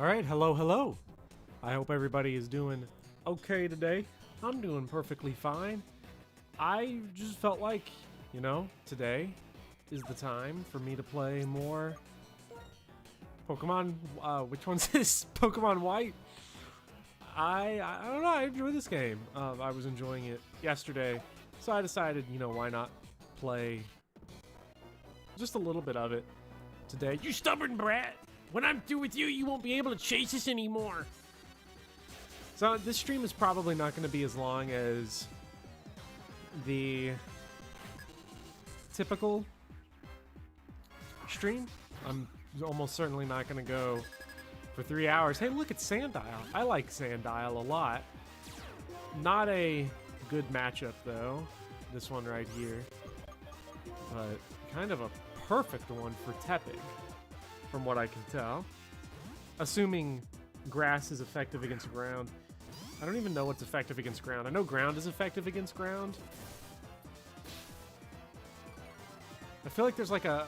Alright, hello. I hope everybody is doing okay today. I'm doing perfectly fine. I just felt like, today is the time for me to play more Pokemon. Which one's this? Pokemon White? I don't know, I enjoy this game. I was enjoying it yesterday, so I decided, why not play just a little bit of it today. You stubborn brat! When I'm through with you, you won't be able to chase us anymore. So this stream is probably not going to be as long as the typical stream. I'm almost certainly not going to go for 3 hours. Hey, look at Sandile. I like Sandile a lot. Not a good matchup, though. This one right here. But kind of a perfect one for Tepig, from what I can tell. Assuming grass is effective against ground. I don't even know what's effective against ground. I know ground is effective against ground. I feel like there's like a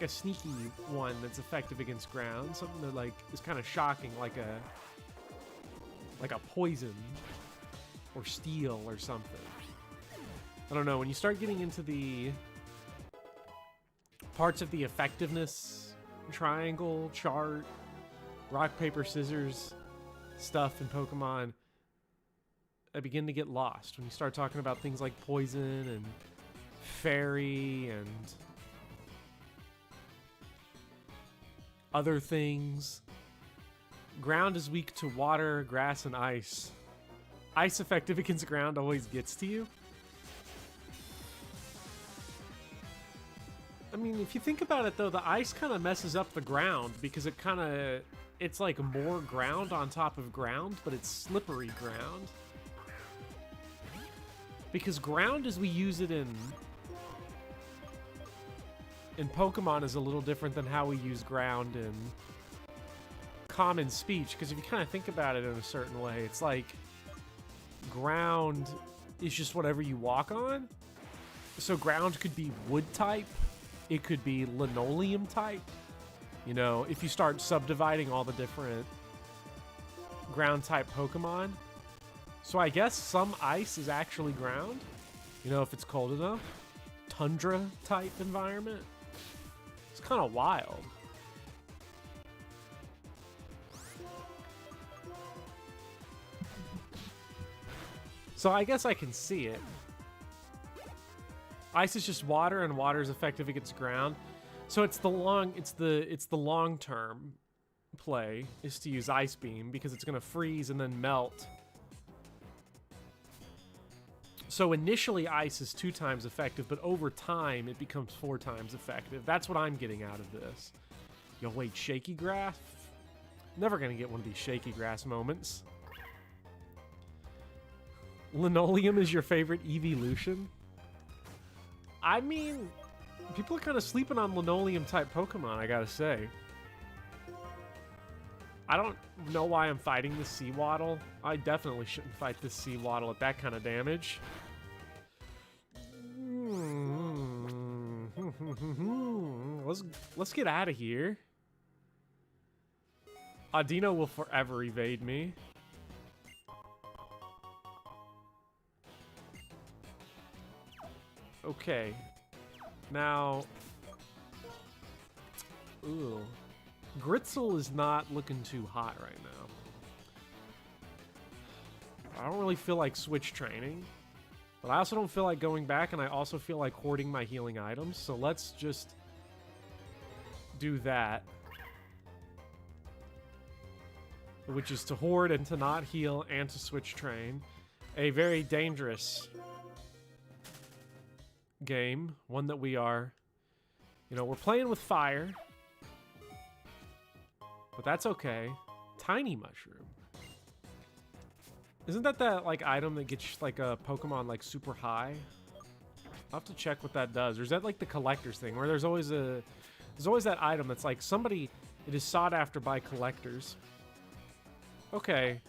sneaky one that's effective against ground. Something that like is kind of shocking, like a poison or steel or something. I don't know. When you start getting into the parts of the effectiveness triangle chart, rock, paper, scissors stuff in Pokemon, I begin to get lost. When you start talking about things like poison and fairy and other things. Ground is weak to water, grass, and ice. Ice effective against ground always gets to you. I mean, if you think about it, though, the ice kind of messes up the ground because it's like more ground on top of ground, but it's slippery ground. Because ground, as we use it in Pokemon, is a little different than how we use ground in common speech. Because if you kind of think about it in a certain way, it's like ground is just whatever you walk on. So ground could be wood type. It could be linoleum type. If you start subdividing all the different ground type Pokemon. So I guess some ice is actually ground. If it's cold enough. Tundra type environment. It's kind of wild. So I guess I can see it. Ice is just water, and water is effective against ground. So it's the long-term play is to use Ice Beam because it's going to freeze and then melt. So initially ice is 2 times effective, but over time it becomes 4 times effective. That's what I'm getting out of this. Yo, wait, shaky grass? Never going to get one of these shaky grass moments. Linoleum is your favorite evolution? I mean, people are kind of sleeping on linoleum-type Pokemon, I gotta say. I don't know why I'm fighting this Seawaddle. I definitely shouldn't fight this Seawaddle at that kind of damage. Let's get out of here. Audino will forever evade me. Okay. Now... Ooh. Gritzel is not looking too hot right now. I don't really feel like switch training. But I also don't feel like going back, and I also feel like hoarding my healing items. So let's just do that. Which is to hoard and to not heal and to switch train. A very dangerous game, one that we are, we're playing with fire, but that's okay. Tiny mushroom. Isn't that like item that gets like a Pokemon like super high? I'll have to check what that does. Or is that like the collector's thing where there's always that item that's like it is sought after by collectors. Okay.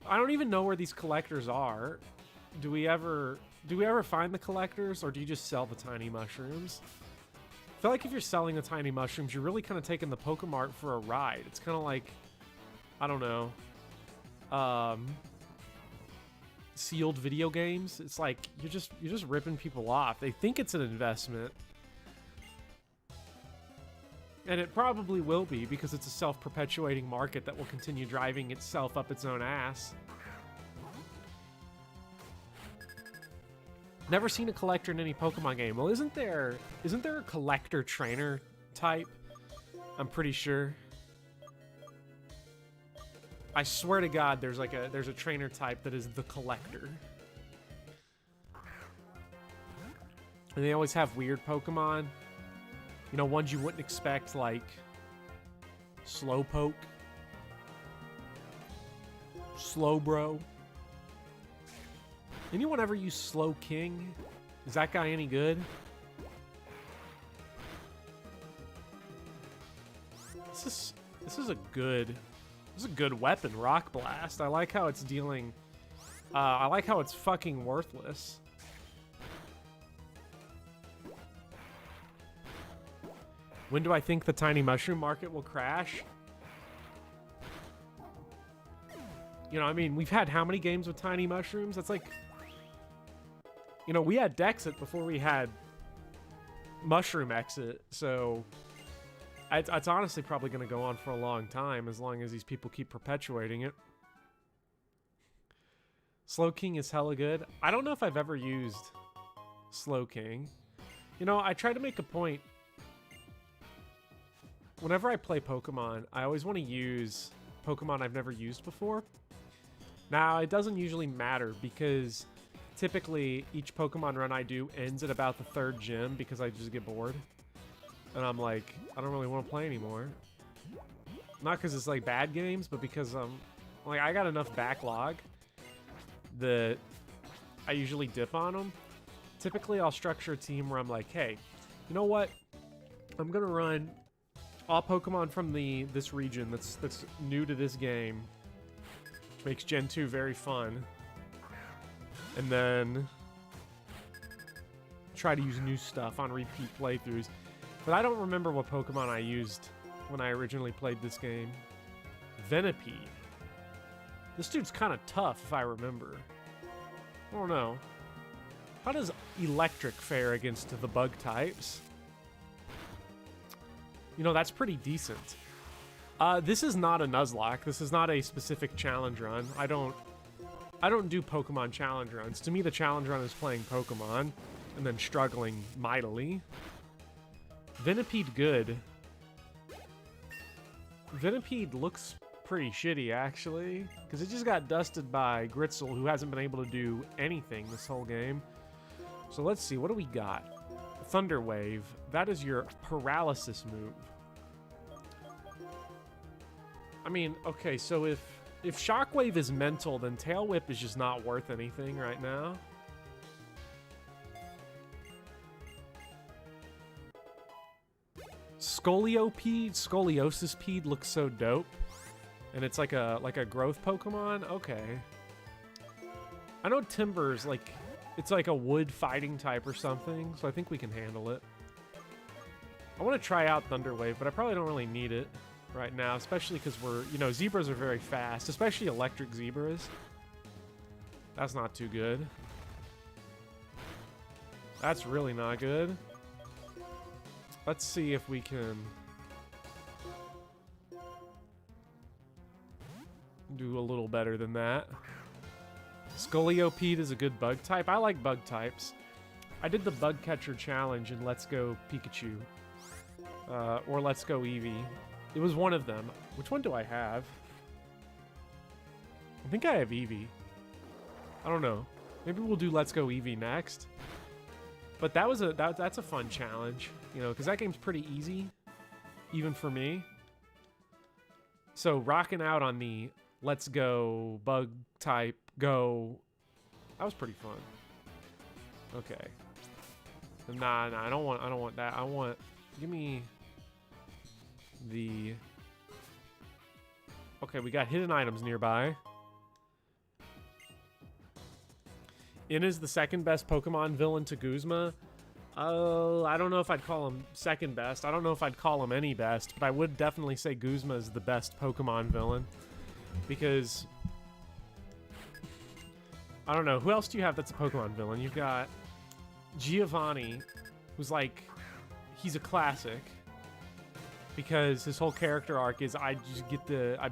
I don't even know where these collectors are. Do we ever find the collectors, or do you just sell the tiny mushrooms? feel like if you're selling the tiny mushrooms, you're really kind of taking the Pokemart for a ride. It's kind of like, I don't know, sealed video games. It's like you're just ripping people off. They think it's an investment, and it probably will be because it's a self-perpetuating market that will continue driving itself up its own ass. Never seen a collector in any Pokemon game. Well, isn't there a collector trainer type? I'm pretty sure. I swear to God, there's a trainer type that is the collector. And they always have weird Pokemon. You know, ones you wouldn't expect, like Slowpoke, Slowbro. Anyone ever use Slow King? Is that guy any good? This is a good weapon, Rock Blast. I like how it's dealing. I like how it's fucking worthless. When do I think the tiny mushroom market will crash? You know, I mean, we've had how many games with tiny mushrooms? That's like, you know, we had Dexit before we had Mushroom Exit, so it's honestly probably going to go on for a long time as long as these people keep perpetuating it. Slow King is hella good. I don't know if I've ever used Slow King. You know, I try to make a point. Whenever I play Pokemon, I always want to use Pokemon I've never used before. Now, it doesn't usually matter because typically each Pokemon run I do ends at about the 3rd gym because I just get bored. And I'm like, I don't really want to play anymore. Not because it's like bad games, but because like I got enough backlog that I usually dip on them. Typically, I'll structure a team where I'm like, hey, you know what? I'm gonna run all Pokemon from this region that's new to this game. Makes Gen 2 very fun. And then try to use new stuff on repeat playthroughs. But I don't remember what Pokemon I used when I originally played this game. Venipede. This dude's kind of tough, if I remember. I don't know. How does Electric fare against the bug types? You know, that's pretty decent. This is not a Nuzlocke. This is not a specific challenge run. I don't do Pokemon challenge runs. To me, the challenge run is playing Pokemon and then struggling mightily. Venipede good. Venipede looks pretty shitty, actually, because it just got dusted by Gritzel, who hasn't been able to do anything this whole game. So let's see, what do we got? Thunder Wave. That is your paralysis move. I mean, okay, so if Shockwave is mental, then Tail Whip is just not worth anything right now. Scoliosis Pede looks so dope. And it's like a growth Pokemon? Okay. I know Timber's like, it's like a wood fighting type or something, so I think we can handle it. I want to try out Thunder Wave, but I probably don't really need it right now, especially because zebras are very fast, especially electric zebras. That's not too good. That's really not good. Let's see if we can do a little better than that. Scoliopede is a good bug type. I like bug types. I did the bug catcher challenge in Let's Go Pikachu. Or Let's Go Eevee. It was one of them. Which one do I have? I think I have Eevee. I don't know. Maybe we'll do Let's Go Eevee next. But that was that's a fun challenge, you know, because that game's pretty easy, even for me. So rocking out on the Let's Go bug type go, that was pretty fun. Okay. Nah, I don't want that. Give me the. Okay, we got hidden items nearby. In is the second best Pokemon villain to Guzma. I don't know if I'd call him second best. I don't know if I'd call him any best, but I would definitely say Guzma is the best Pokemon villain. Because, I don't know, who else do you have that's a Pokemon villain? You've got Giovanni, who's like, he's a classic. Because his whole character arc is I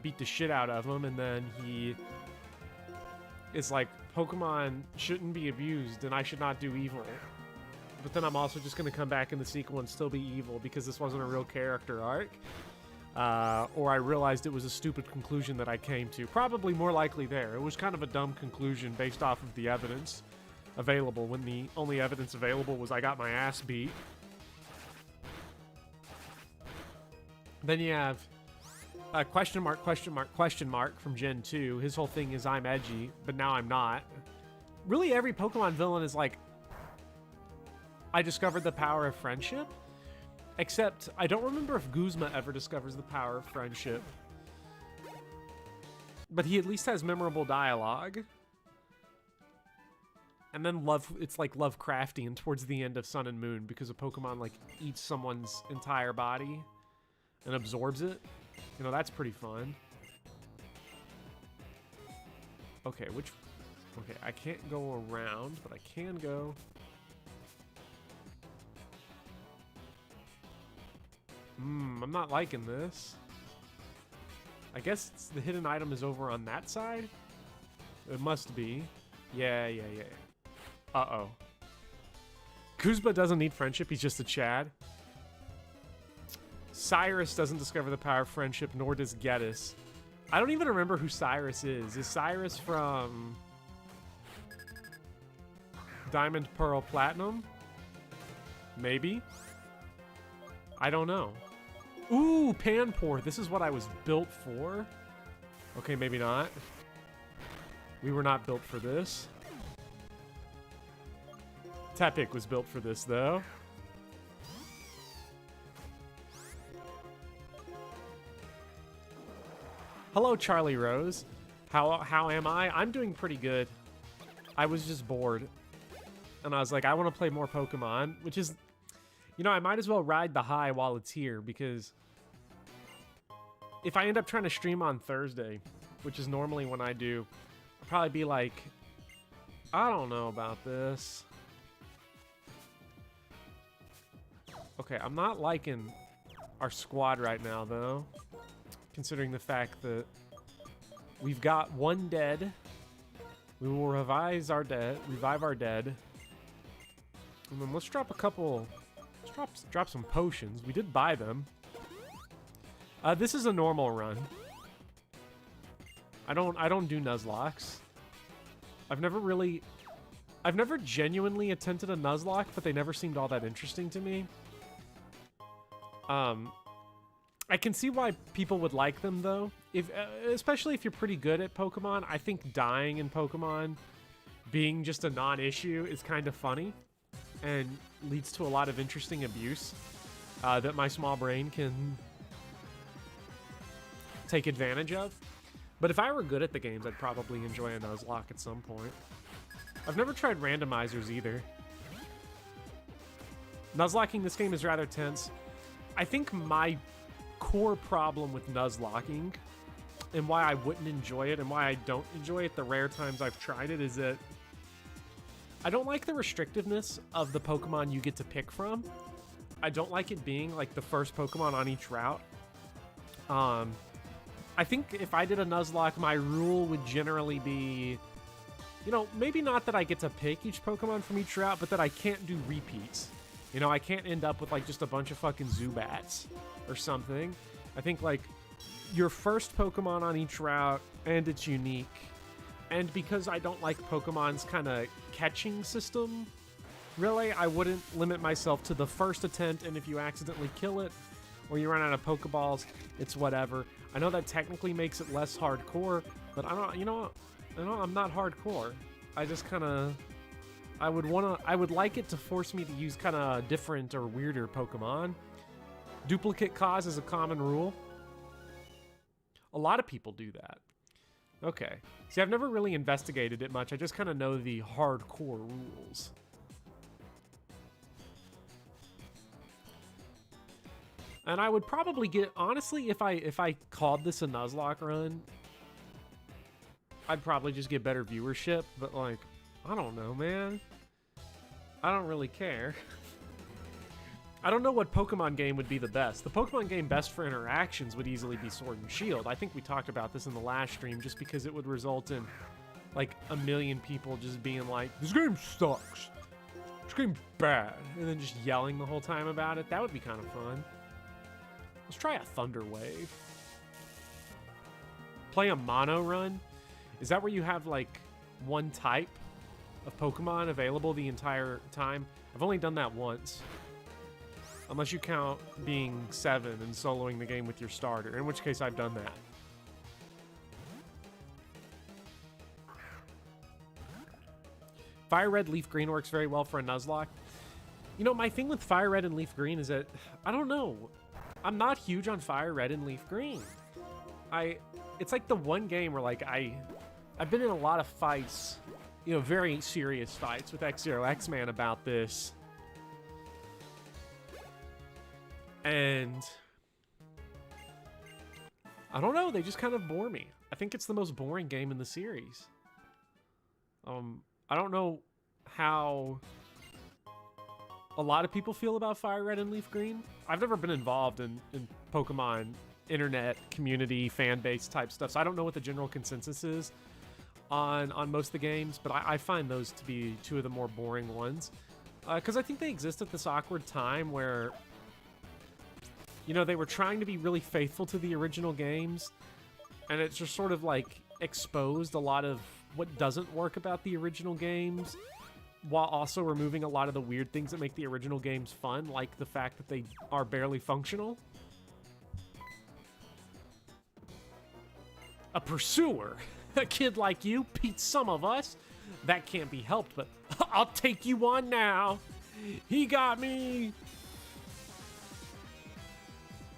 beat the shit out of him, and then he is like, Pokemon shouldn't be abused, and I should not do evil. But then I'm also just going to come back in the sequel and still be evil because this wasn't a real character arc. Or I realized it was a stupid conclusion that I came to. Probably more likely there. It was kind of a dumb conclusion based off of the evidence available when the only evidence available was I got my ass beat. Then you have question mark from Gen 2. His whole thing is I'm edgy, but now I'm not. Really, every Pokemon villain is like, I discovered the power of friendship. Except, I don't remember if Guzma ever discovers the power of friendship. But he at least has memorable dialogue. And then it's like Lovecraftian towards the end of Sun and Moon because a Pokemon like eats someone's entire body and absorbs it. You know, that's pretty fun. Okay, okay, I can't go around, but I can go. I'm not liking this. I guess the hidden item is over on that side? It must be. Yeah. Uh-oh. Kuzma doesn't need friendship, he's just a Chad. Cyrus doesn't discover the power of friendship, nor does Geddes. I don't even remember who Cyrus is. Is Cyrus from Diamond, Pearl, Platinum? Maybe? I don't know. Ooh, Panpour. This is what I was built for. Okay, maybe not. We were not built for this. Tepik was built for this, though. Hello, Charlie Rose. How am I? I'm doing pretty good. I was just bored. And I was like, I want to play more Pokemon, which is... You know, I might as well ride the high while it's here, because if I end up trying to stream on Thursday, which is normally when I do, I'll probably be like, I don't know about this. Okay, I'm not liking our squad right now, though, considering the fact that we've got one dead. We will revive our dead. And then let's drop a couple... Drop some potions. We did buy them. This is a normal run. I don't do Nuzlocks. I've never genuinely attempted a Nuzlocke, but they never seemed all that interesting to me. I can see why people would like them though. Especially if you're pretty good at Pokemon. I think dying in Pokemon being just a non-issue is kind of funny and leads to a lot of interesting abuse that my small brain can take advantage of. But if I were good at the games, I'd probably enjoy a Nuzlocke at some point. I've never tried randomizers either. Nuzlocking this game is rather tense. I think my core problem with Nuzlocking and why I wouldn't enjoy it and why I don't enjoy it the rare times I've tried it is that I don't like the restrictiveness of the Pokemon you get to pick from. I don't like it being like the first Pokemon on each route. I think if I did a Nuzlocke, my rule would generally be, you know, maybe not that I get to pick each Pokemon from each route, but that I can't do repeats. You know, I can't end up with like just a bunch of fucking Zubats or something. I think like your first Pokemon on each route, and it's unique. And because I don't like Pokemon's kind of catching system, really, I wouldn't limit myself to the first attempt, and if you accidentally kill it, or you run out of Pokeballs, it's whatever. I know that technically makes it less hardcore, but I don't, you know, I'm not hardcore. I just kind of, I would like it to force me to use kind of different or weirder Pokemon. Duplicate cause is a common rule. A lot of people do that. Okay. See, I've never really investigated it much. I just kind of know the hardcore rules. And I would probably get, honestly, if I called this a Nuzlocke run, I'd probably just get better viewership, but like, I don't know, man. I don't really care. I don't know what Pokemon game would be the best. The Pokemon game best for interactions would easily be Sword and Shield. I think we talked about this in the last stream just because it would result in like a million people just being like, this game sucks. This game's bad. And then just yelling the whole time about it. That would be kind of fun. Let's try a Thunder Wave. Play a mono run? Is that where you have like one type of Pokemon available the entire time? I've only done that once. Unless you count being 7 and soloing the game with your starter, in which case I've done that. Fire Red, Leaf Green works very well for a Nuzlocke. You know, my thing with Fire Red and Leaf Green is that, I don't know, I'm not huge on Fire Red and Leaf Green. It's like the one game where like I've been in a lot of fights, you know, very serious fights with X-Zero X-Man about this. And I don't know, they just kind of bore me. I think it's the most boring game in the series. I don't know how a lot of people feel about Fire Red and Leaf Green. I've never been involved in Pokemon internet community fan base type stuff, so I don't know what the general consensus is on most of the games, but I find those to be two of the more boring ones. Because I think they exist at this awkward time where, you know, they were trying to be really faithful to the original games, and it's just sort of like exposed a lot of what doesn't work about the original games, while also removing a lot of the weird things that make the original games fun, like the fact that they are barely functional. A pursuer, a kid like you beats some of us. That can't be helped, but I'll take you on now. He got me.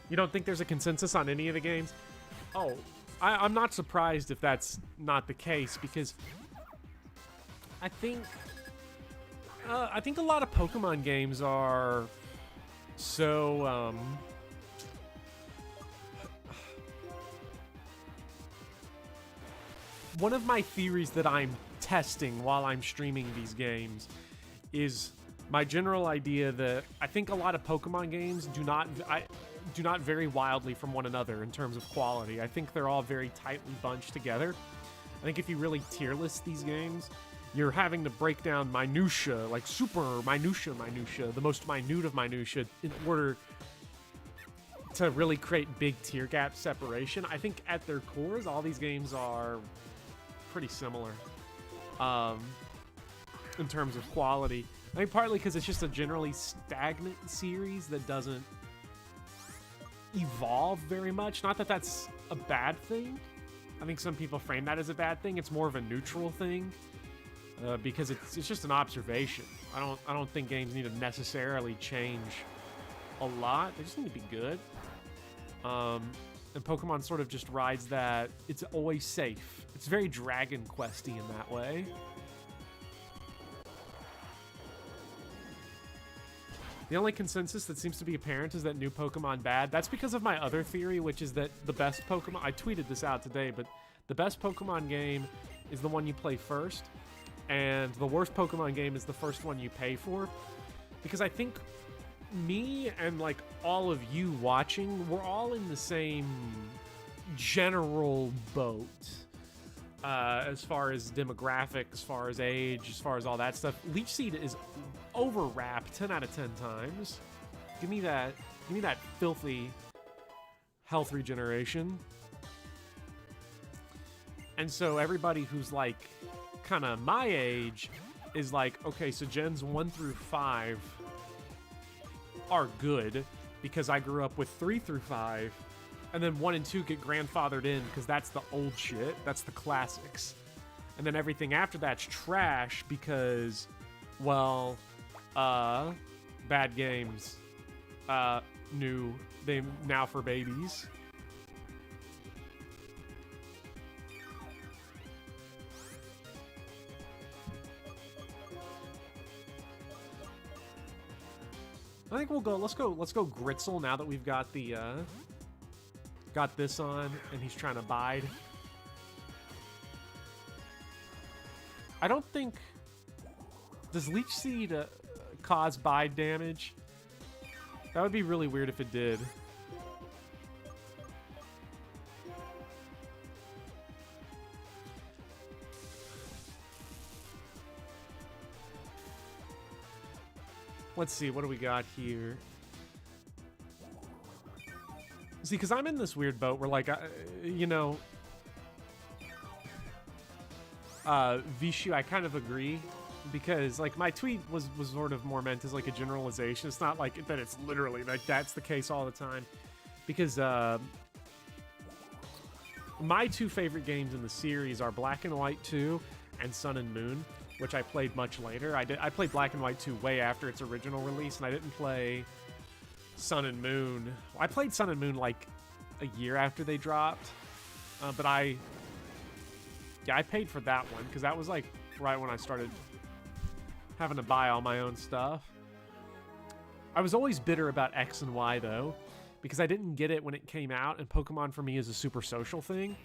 You don't think there's a consensus on any of the games? Oh, I'm not surprised if that's not the case, because I think a lot of Pokemon games are so one of my theories that I'm testing while I'm streaming these games is my general idea that I think a lot of Pokemon games do not vary wildly from one another in terms of quality. I think they're all very tightly bunched together. I think if you really tier list these games, you're having to break down minutia, like super minutia, the most minute of minutia, in order to really create big tier gap separation. I think at their cores, all these games are pretty similar in terms of quality. I mean, partly because it's just a generally stagnant series that doesn't evolve very much. Not that that's a bad thing. I think some people frame that as a bad thing. It's more of a neutral thing because it's just an observation. I don't think games need to necessarily change a lot. They just need to be good. And Pokemon sort of just rides that. It's always safe. It's very Dragon Questy in that way. The only consensus that seems to be apparent is that new Pokemon bad. That's because of my other theory, which is that the best Pokemon... I tweeted this out today, but the best Pokemon game is the one you play first, and the worst Pokemon game is the first one you pay for. Because I think me and, like, all of you watching, we're all in the same general boat. As far as demographic, as far as age, as far as all that stuff. Leech Seed is overwrapped 10 out of 10 times. Give me that filthy health regeneration. And so everybody who's like kind of my age is like, okay, so gens 1 through 5 are good because I grew up with 3 through 5. And then 1 and 2 get grandfathered in because that's the old shit. That's the classics. And then everything after that's trash because, well, bad games. New. They now for babies. I think we'll go. Let's go Gritzel now that we've got the got this on, and he's trying to bide. I don't think... Does Leech Seed cause bide damage? That would be really weird if it did. Let's see, what do we got here? See, because I'm in this weird boat where, like, you know... Vishu, I kind of agree. Because, like, my tweet was sort of more meant as, like, a generalization. It's not like that it's literally, like, that's the case all the time. Because, my two favorite games in the series are Black and White 2 and Sun and Moon, which I played much later. I played Black and White 2 way after its original release, and I didn't play Sun and Moon. I played Sun and Moon, like, a year after they dropped. But I paid for that one, because that was, like, right when I started having to buy all my own stuff. I was always bitter about X and Y, though, because I didn't get it when it came out, and Pokemon for me is a super social thing.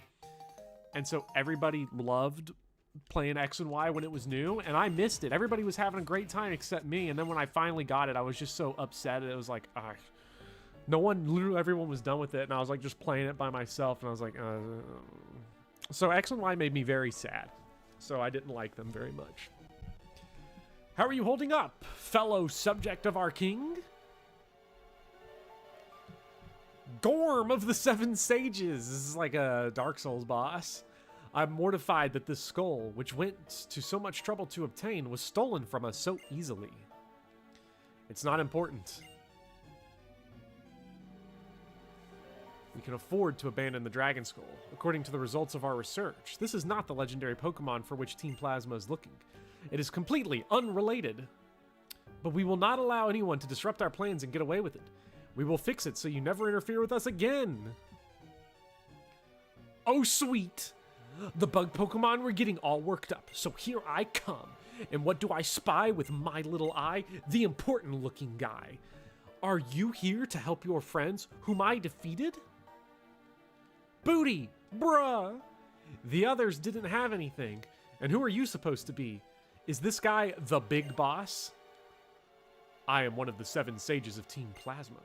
And so everybody loved playing X and Y when it was new, and I missed it. Everybody was having a great time except me, and then when I finally got it, I was just so upset. It was like, literally everyone was done with it, and I was like just playing it by myself, and I was like, So X and Y made me very sad, so I didn't like them very much. How are you holding up, fellow subject of our king? Gorm of the Seven Sages. This is like a Dark Souls boss. I'm mortified that this skull, which went to so much trouble to obtain, was stolen from us so easily. It's not important. We can afford to abandon the Dragon Skull. According to the results of our research, this is not the legendary Pokemon for which Team Plasma is looking. It is completely unrelated. But we will not allow anyone to disrupt our plans and get away with it. We will fix it so you never interfere with us again. Oh, sweet. The bug Pokemon were getting all worked up, so here I come. And what do I spy with my little eye? The important looking guy. Are you here to help your friends, whom I defeated? Booty! Bruh! The others didn't have anything. And who are you supposed to be? Is this guy the big boss? I am one of the 7 sages of Team Plasma.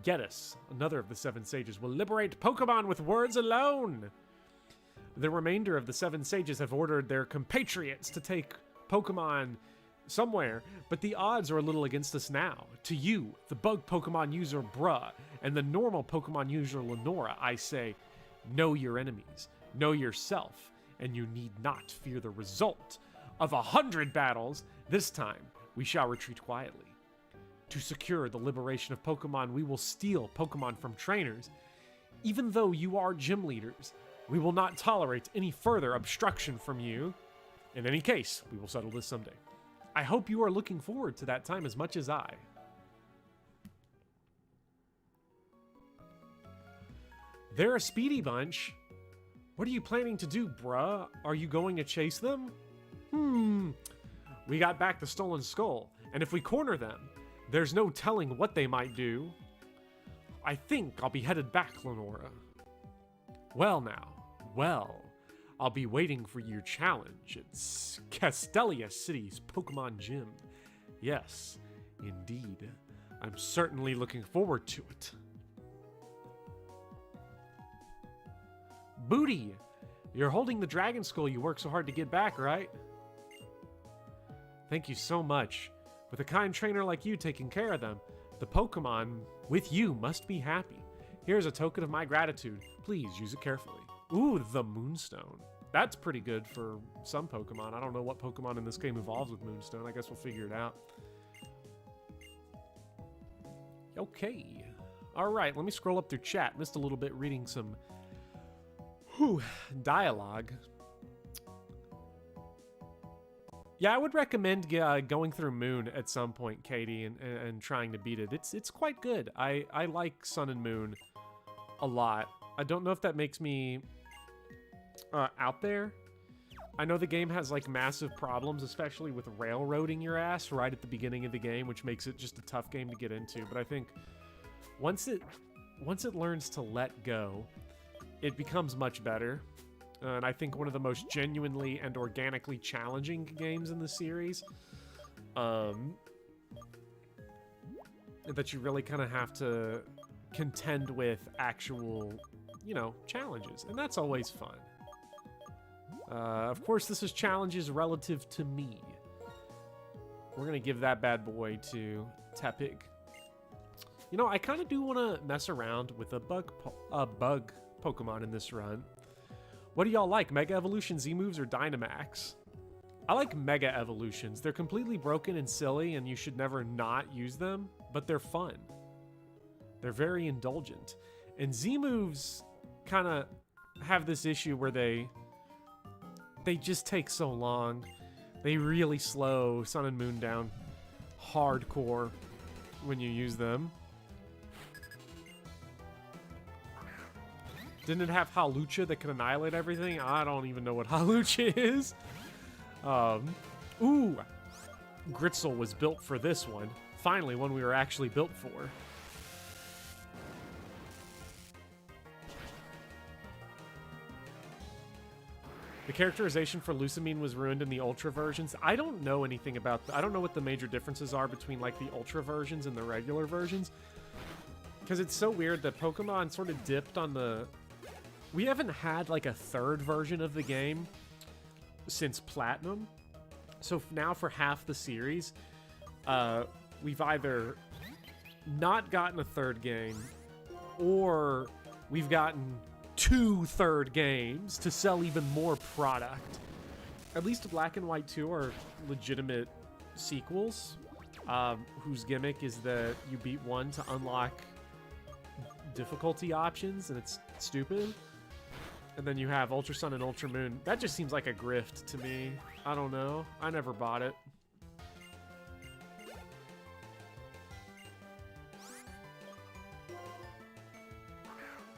Geddis, another of the 7 sages, will liberate Pokemon with words alone. The remainder of the 7 sages have ordered their compatriots to take Pokemon somewhere, but the odds are a little against us now. To you, the bug Pokemon user Bruh, and the normal Pokemon user Lenora, I say, know your enemies, know yourself, and you need not fear the result of 100 battles. This time, we shall retreat quietly. To secure the liberation of Pokemon, we will steal Pokemon from trainers. Even though you are gym leaders, we will not tolerate any further obstruction from you. In any case, we will settle this someday. I hope you are looking forward to that time as much as I. They're a speedy bunch. What are you planning to do, bruh? Are you going to chase them? We got back the stolen skull, and if we corner them, there's no telling what they might do. I think I'll be headed back, Lenora. Well now, well, I'll be waiting for your challenge. It's Castelia City's Pokemon Gym. Yes, indeed. I'm certainly looking forward to it. Booty, you're holding the Dragon Skull you worked so hard to get back, right? Thank you so much. With a kind trainer like you taking care of them, the Pokemon with you must be happy. Here's a token of my gratitude. Please use it carefully. Ooh, the Moonstone. That's pretty good for some Pokemon. I don't know what Pokemon in this game evolves with Moonstone. I guess we'll figure it out. Okay. All right, let me scroll up through chat. Missed a little bit reading some dialogue. Yeah, I would recommend going through Moon at some point, Katie, and trying to beat it. It's quite good. I like Sun and Moon a lot. I don't know if that makes me out there, I know the game has like massive problems, especially with railroading your ass right at the beginning of the game, which makes it just a tough game to get into. But I think once it learns to let go, it becomes much better. And I think one of the most genuinely and organically challenging games in the series. That you really kind of have to contend with actual, you know, challenges. And that's always fun. Of course, this is challenges relative to me. We're going to give that bad boy to Tepig. You know, I kind of do want to mess around with a bug Pokemon in this run. What do y'all like, Mega Evolution, Z-Moves, or Dynamax? I like Mega Evolutions. They're completely broken and silly, and you should never not use them, but they're fun. They're very indulgent. And Z-Moves kind of have this issue where they just take so long. They really slow Sun and Moon down hardcore when you use them. Didn't it have Hawlucha that could annihilate everything? I don't even know what Hawlucha is. Ooh, Gritzel was built for this one. Finally, one we were actually built for. The characterization for Lusamine was ruined in the Ultra versions. I don't know anything about I don't know what the major differences are between like the Ultra versions and the regular versions. Because it's so weird that Pokemon sort of dipped on the... We haven't had like a third version of the game since Platinum. So now for half the series, we've either not gotten a third game or we've gotten 2 third games to sell even more product. At least Black and White 2 are legitimate sequels, whose gimmick is that you beat one to unlock difficulty options, and it's stupid. And then you have Ultra Sun and Ultra Moon. That just seems like a grift to me. I don't know. I never bought it.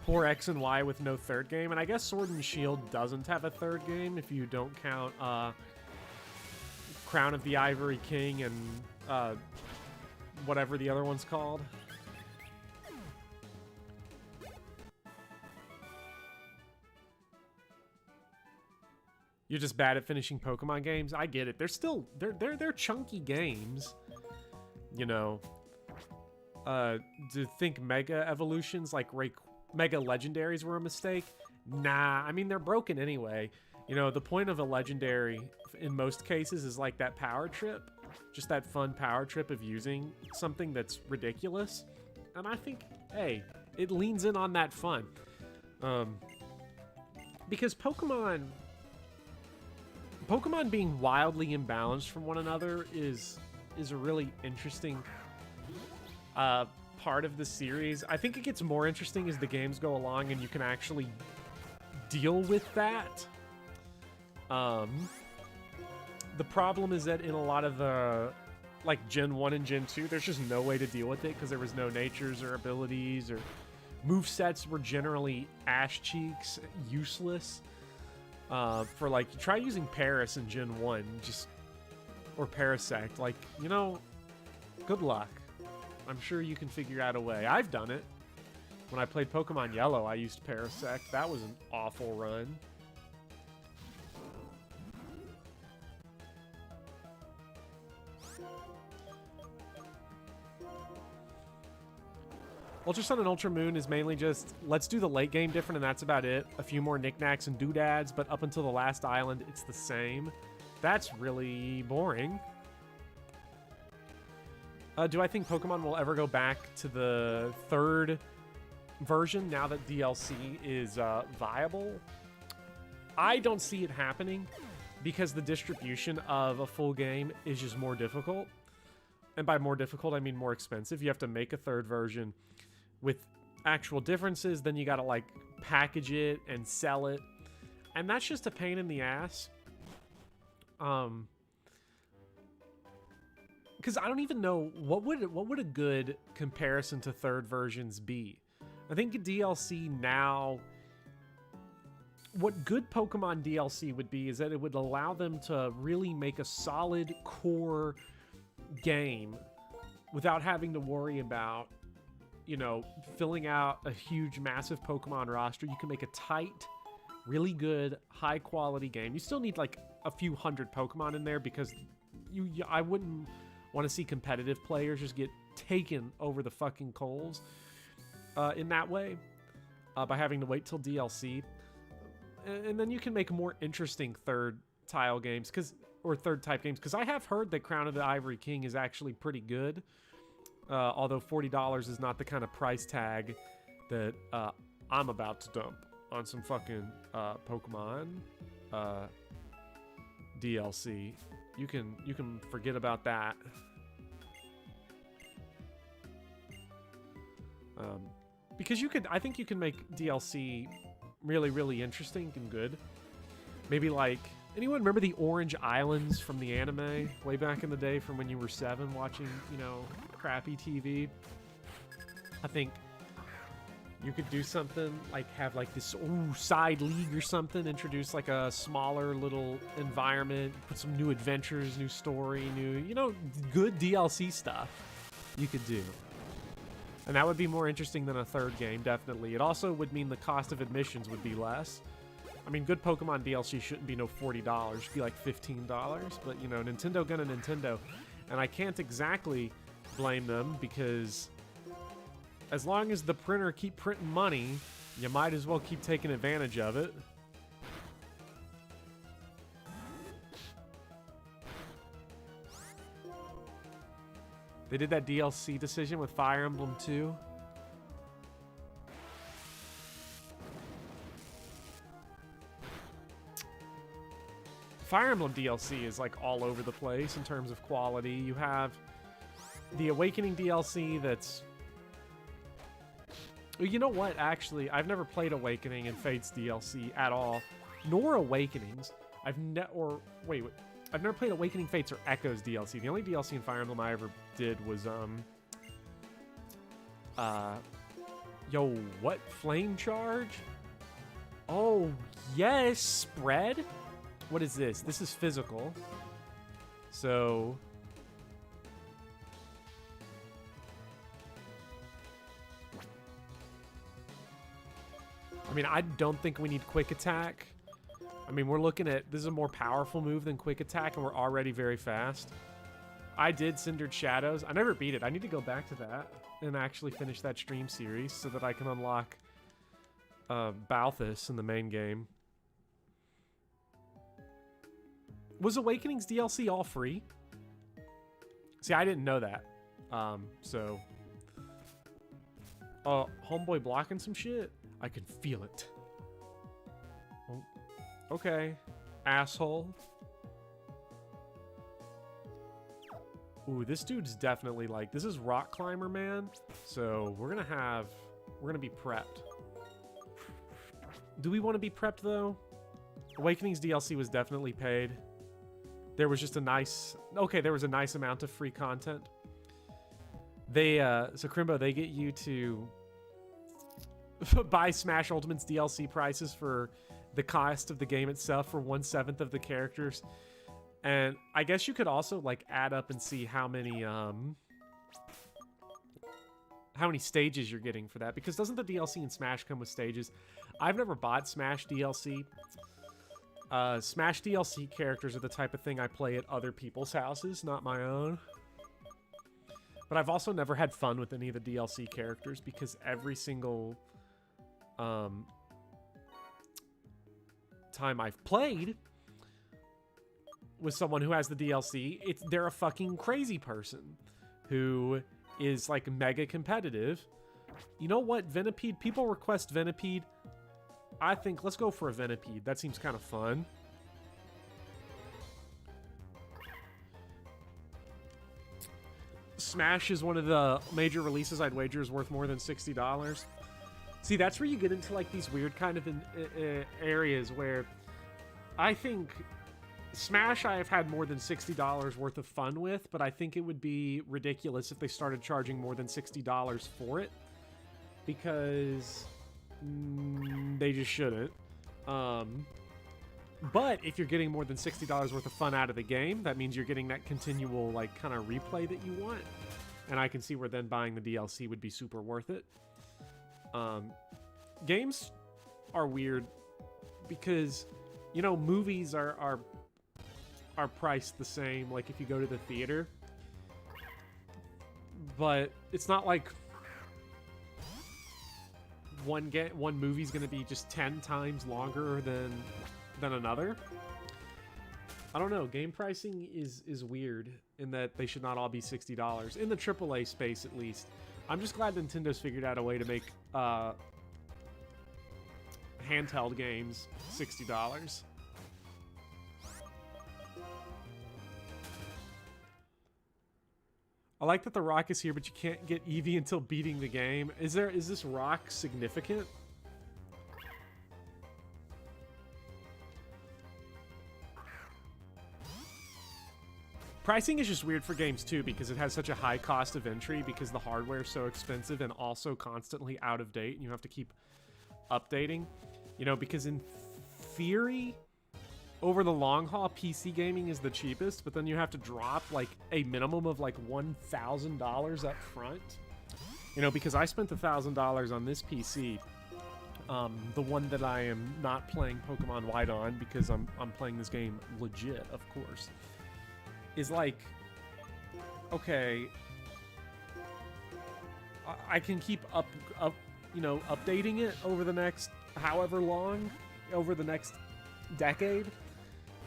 Poor X and Y with no third game. And I guess Sword and Shield doesn't have a third game if you don't count Crown of the Ivory King and whatever the other one's called. You're just bad at finishing Pokemon games. I get it. They're still they're chunky games. You know. To think Mega Evolutions like Mega Legendaries were a mistake? Nah, I mean they're broken anyway. You know, the point of a legendary in most cases is like that power trip. Just that fun power trip of using something that's ridiculous. And I think, hey, it leans in on that fun. Because Pokemon being wildly imbalanced from one another is a really interesting part of the series. I think it gets more interesting as the games go along and you can actually deal with that. The problem is that in a lot of the like Gen 1 and Gen 2, there's just no way to deal with it because there was no natures or abilities, or movesets were generally ass cheeks, useless. For like, try using Paris in Gen 1, or Parasect, like, you know, good luck. I'm sure you can figure out a way. I've done it. When I played Pokemon Yellow, I used Parasect. That was an awful run. Ultra Sun and Ultra Moon is mainly just, let's do the late game different and that's about it. A few more knickknacks and doodads, but up until the last island, it's the same. That's really boring. Do I think Pokemon will ever go back to the third version now that DLC is viable? I don't see it happening because the distribution of a full game is just more difficult. And by more difficult, I mean more expensive. You have to make a third version with actual differences, then you gotta like package it and sell it, and that's just a pain in the ass. Because I don't even know what would a good comparison to third versions be. I think DLC now what good Pokemon DLC would be is that it would allow them to really make a solid core game without having to worry about, you know, filling out a huge, massive Pokemon roster. You can make a tight, really good, high-quality game. You still need, like, a few hundred Pokemon in there because I wouldn't want to see competitive players just get taken over the fucking coals in that way by having to wait till DLC. And then you can make more interesting third type games, because I have heard that Crown of the Ivory King is actually pretty good. Although $40 is not the kind of price tag that I'm about to dump on some fucking Pokemon DLC. You can forget about that. Because I think you can make DLC really, really interesting and good. Maybe like, anyone remember the Orange Islands from the anime way back in the day from when you were 7 watching, you know, crappy TV? I think you could do something like have like this side league or something, introduce like a smaller little environment, put some new adventures, new story, you know, good DLC stuff you could do. And that would be more interesting than a third game, definitely. It also would mean the cost of admissions would be less. I mean, good Pokemon DLC shouldn't be no $40. It should be like $15. But, you know, Nintendo gonna Nintendo. And I can't exactly blame them because as long as the printer keep printing money, you might as well keep taking advantage of it. They did that DLC decision with Fire Emblem 2. Fire Emblem DLC is like all over the place in terms of quality. You have the Awakening DLC that's... You know what, actually, I've never played Awakening and Fates DLC at all, nor Awakenings. I've never played Awakening Fates or Echoes DLC. The only DLC in Fire Emblem I ever did was, Flame Charge? Oh, yes, Spread? What is this? This is physical. So... I mean, I don't think we need Quick Attack. I mean, we're looking at... This is a more powerful move than Quick Attack, and we're already very fast. I did Cindered Shadows. I never beat it. I need to go back to that and actually finish that stream series so that I can unlock Balthus in the main game. Was Awakenings DLC all free? See, I didn't know that. Homeboy blocking some shit? I can feel it. Oh, okay. Asshole. Ooh, this dude's definitely like... This is Rock Climber, man. So, we're gonna be prepped. Do we want to be prepped, though? Awakenings DLC was definitely paid. There was just a nice... Okay, there was a nice amount of free content. So Crimbo, they get you to buy Smash Ultimate's DLC prices for the cost of the game itself for 1/7 of the characters. And I guess you could also like add up and see how many stages you're getting for that, because doesn't the DLC in Smash come with stages? I've never bought Smash DLC. Smash DLC characters are the type of thing I play at other people's houses, not my own. But I've also never had fun with any of the DLC characters because every single time I've played with someone who has the DLC, they're a fucking crazy person who is like mega competitive. You know what, Venipede? People request Venipede. I think let's go for a Venipede. That seems kind of fun. Smash is one of the major releases I'd wager is worth more than $60. See, that's where you get into like these weird kind of areas where I think Smash I have had more than $60 worth of fun with, but I think it would be ridiculous if they started charging more than $60 for it, because they just shouldn't. But if you're getting more than $60 worth of fun out of the game, that means you're getting that continual, like, kind of replay that you want. And I can see where then buying the DLC would be super worth it. Games are weird because, you know, movies are priced the same, like if you go to the theater. But it's not like one movie's gonna be just 10 times longer than another. I don't know. Game pricing is weird in that they should not all be $60 in the AAA space, at least. I'm just glad Nintendo's figured out a way to make handheld games $60. I like that the rock is here, but you can't get Eevee until beating the game. Is this rock significant? Pricing is just weird for games too because it has such a high cost of entry because the hardware is so expensive and also constantly out of date and you have to keep updating. You know, because in theory, over the long haul, PC gaming is the cheapest, but then you have to drop like a minimum of like $1,000 up front. You know, because I spent $1,000 on this PC, the one that I am not playing Pokemon White on because I'm playing this game legit, of course, is like, okay, I can keep you know, updating it over the next however long, over the next decade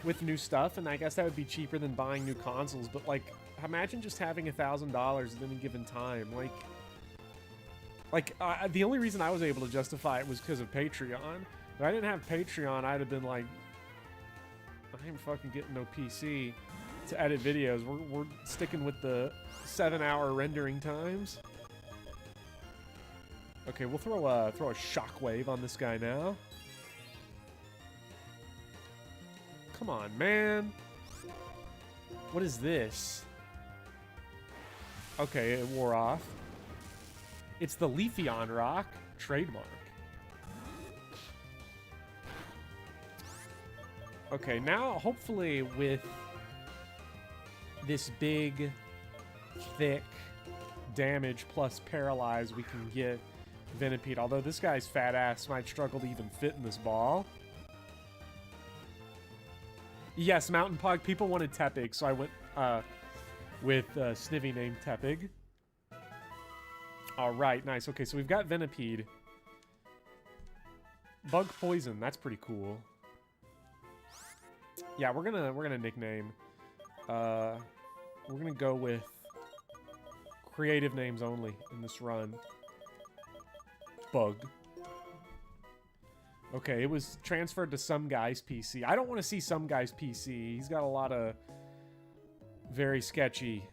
with new stuff, and I guess that would be cheaper than buying new consoles, but like, imagine just having $1,000 at any given time. The only reason I was able to justify it was because of Patreon. If I didn't have Patreon, I'd have been like, I ain't fucking getting no PC to edit videos. We're sticking with the 7-hour rendering times. Okay, we'll throw a shockwave on this guy now. Come on, man. What is this? Okay, it wore off. It's the Leafeon rock trademark. Okay, now hopefully with this big, thick damage plus paralyze, we can get Venipede. Although this guy's fat ass might struggle to even fit in this ball. Yes, Mountain Pug. People wanted Tepig, so I went with Snivy named Tepig. All right, nice. Okay, so we've got Venipede. Bug Poison. That's pretty cool. Yeah, we're gonna nickname. We're gonna go with creative names only in this run. Bug. Okay, it was transferred to some guy's PC. I don't want to see some guy's PC. He's got a lot of very sketchy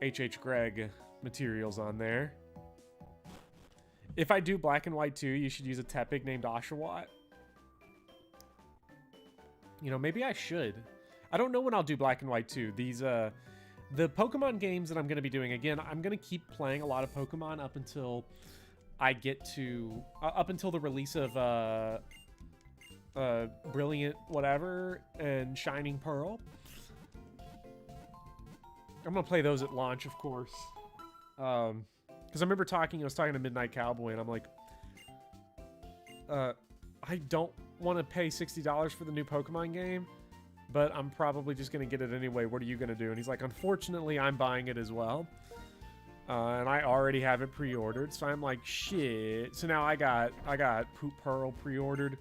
H.H. Gregg materials on there. If I do Black and White 2, you should use a Tepig named Oshawott. You know, maybe I should. I don't know when I'll do Black and White 2. These, the Pokemon games that I'm going to be doing, again, I'm going to keep playing a lot of Pokemon up until I get to, up until the release of, Brilliant whatever and Shining Pearl. I'm going to play those at launch, of course. Because I remember I was talking to Midnight Cowboy, and I'm like, I don't want to pay $60 for the new Pokemon game, but I'm probably just going to get it anyway. What are you going to do? And he's like, unfortunately, I'm buying it as well. And I already have it pre-ordered, so I'm like, shit. So now I got Poop Pearl pre-ordered,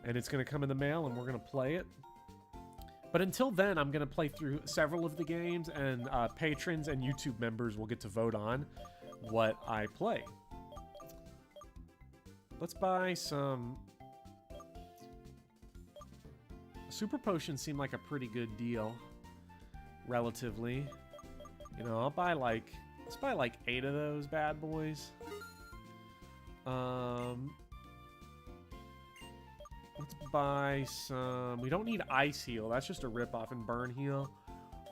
and it's going to come in the mail, and we're going to play it. But until then, I'm going to play through several of the games, and patrons and YouTube members will get to vote on what I play. Let's buy some... Super Potions seem like a pretty good deal, relatively. You know, I'll buy like... Let's buy like 8 of those bad boys. Let's buy some... We don't need Ice Heal. That's just a ripoff, and Burn Heal.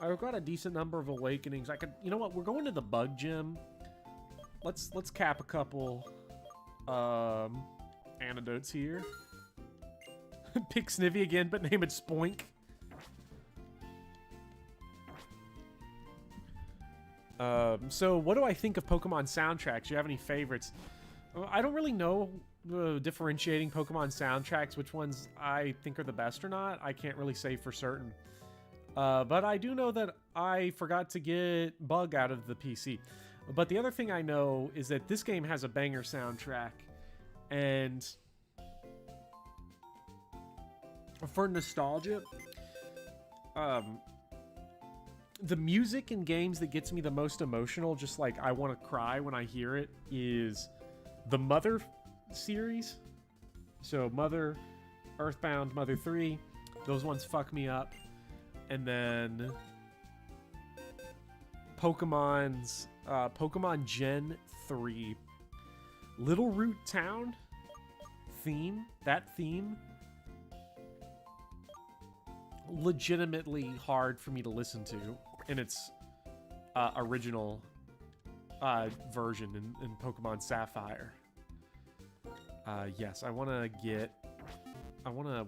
I've got a decent number of Awakenings. I could... You know what? We're going to the Bug Gym. Let's cap a couple antidotes here. Pick Snivy again, but name it Spoink. So what do I think of Pokemon soundtracks? Do you have any favorites? I don't really know differentiating Pokemon soundtracks, which ones I think are the best or not. I can't really say for certain. But I do know that I forgot to get Bug out of the PC. But the other thing I know is that this game has a banger soundtrack. And for nostalgia, the music in games that gets me the most emotional, just like I want to cry when I hear it, is the Mother series. So Mother, Earthbound, Mother 3, those ones fuck me up. And then Pokemon's Pokemon Gen 3 Little Root Town theme, that theme, legitimately hard for me to listen to in its original version in Pokemon Sapphire. Yes, I want to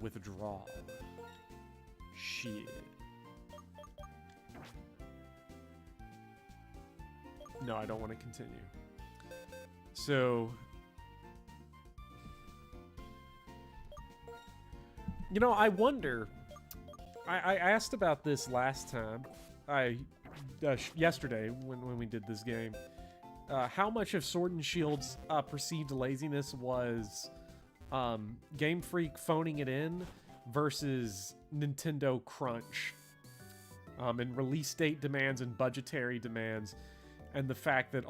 withdraw. Shit. No, I don't want to continue. So, you know, I wonder. I asked about this last time. Yesterday when we did this game. How much of Sword and Shield's perceived laziness was Game Freak phoning it in versus Nintendo crunch, and release date demands and budgetary demands, and the fact that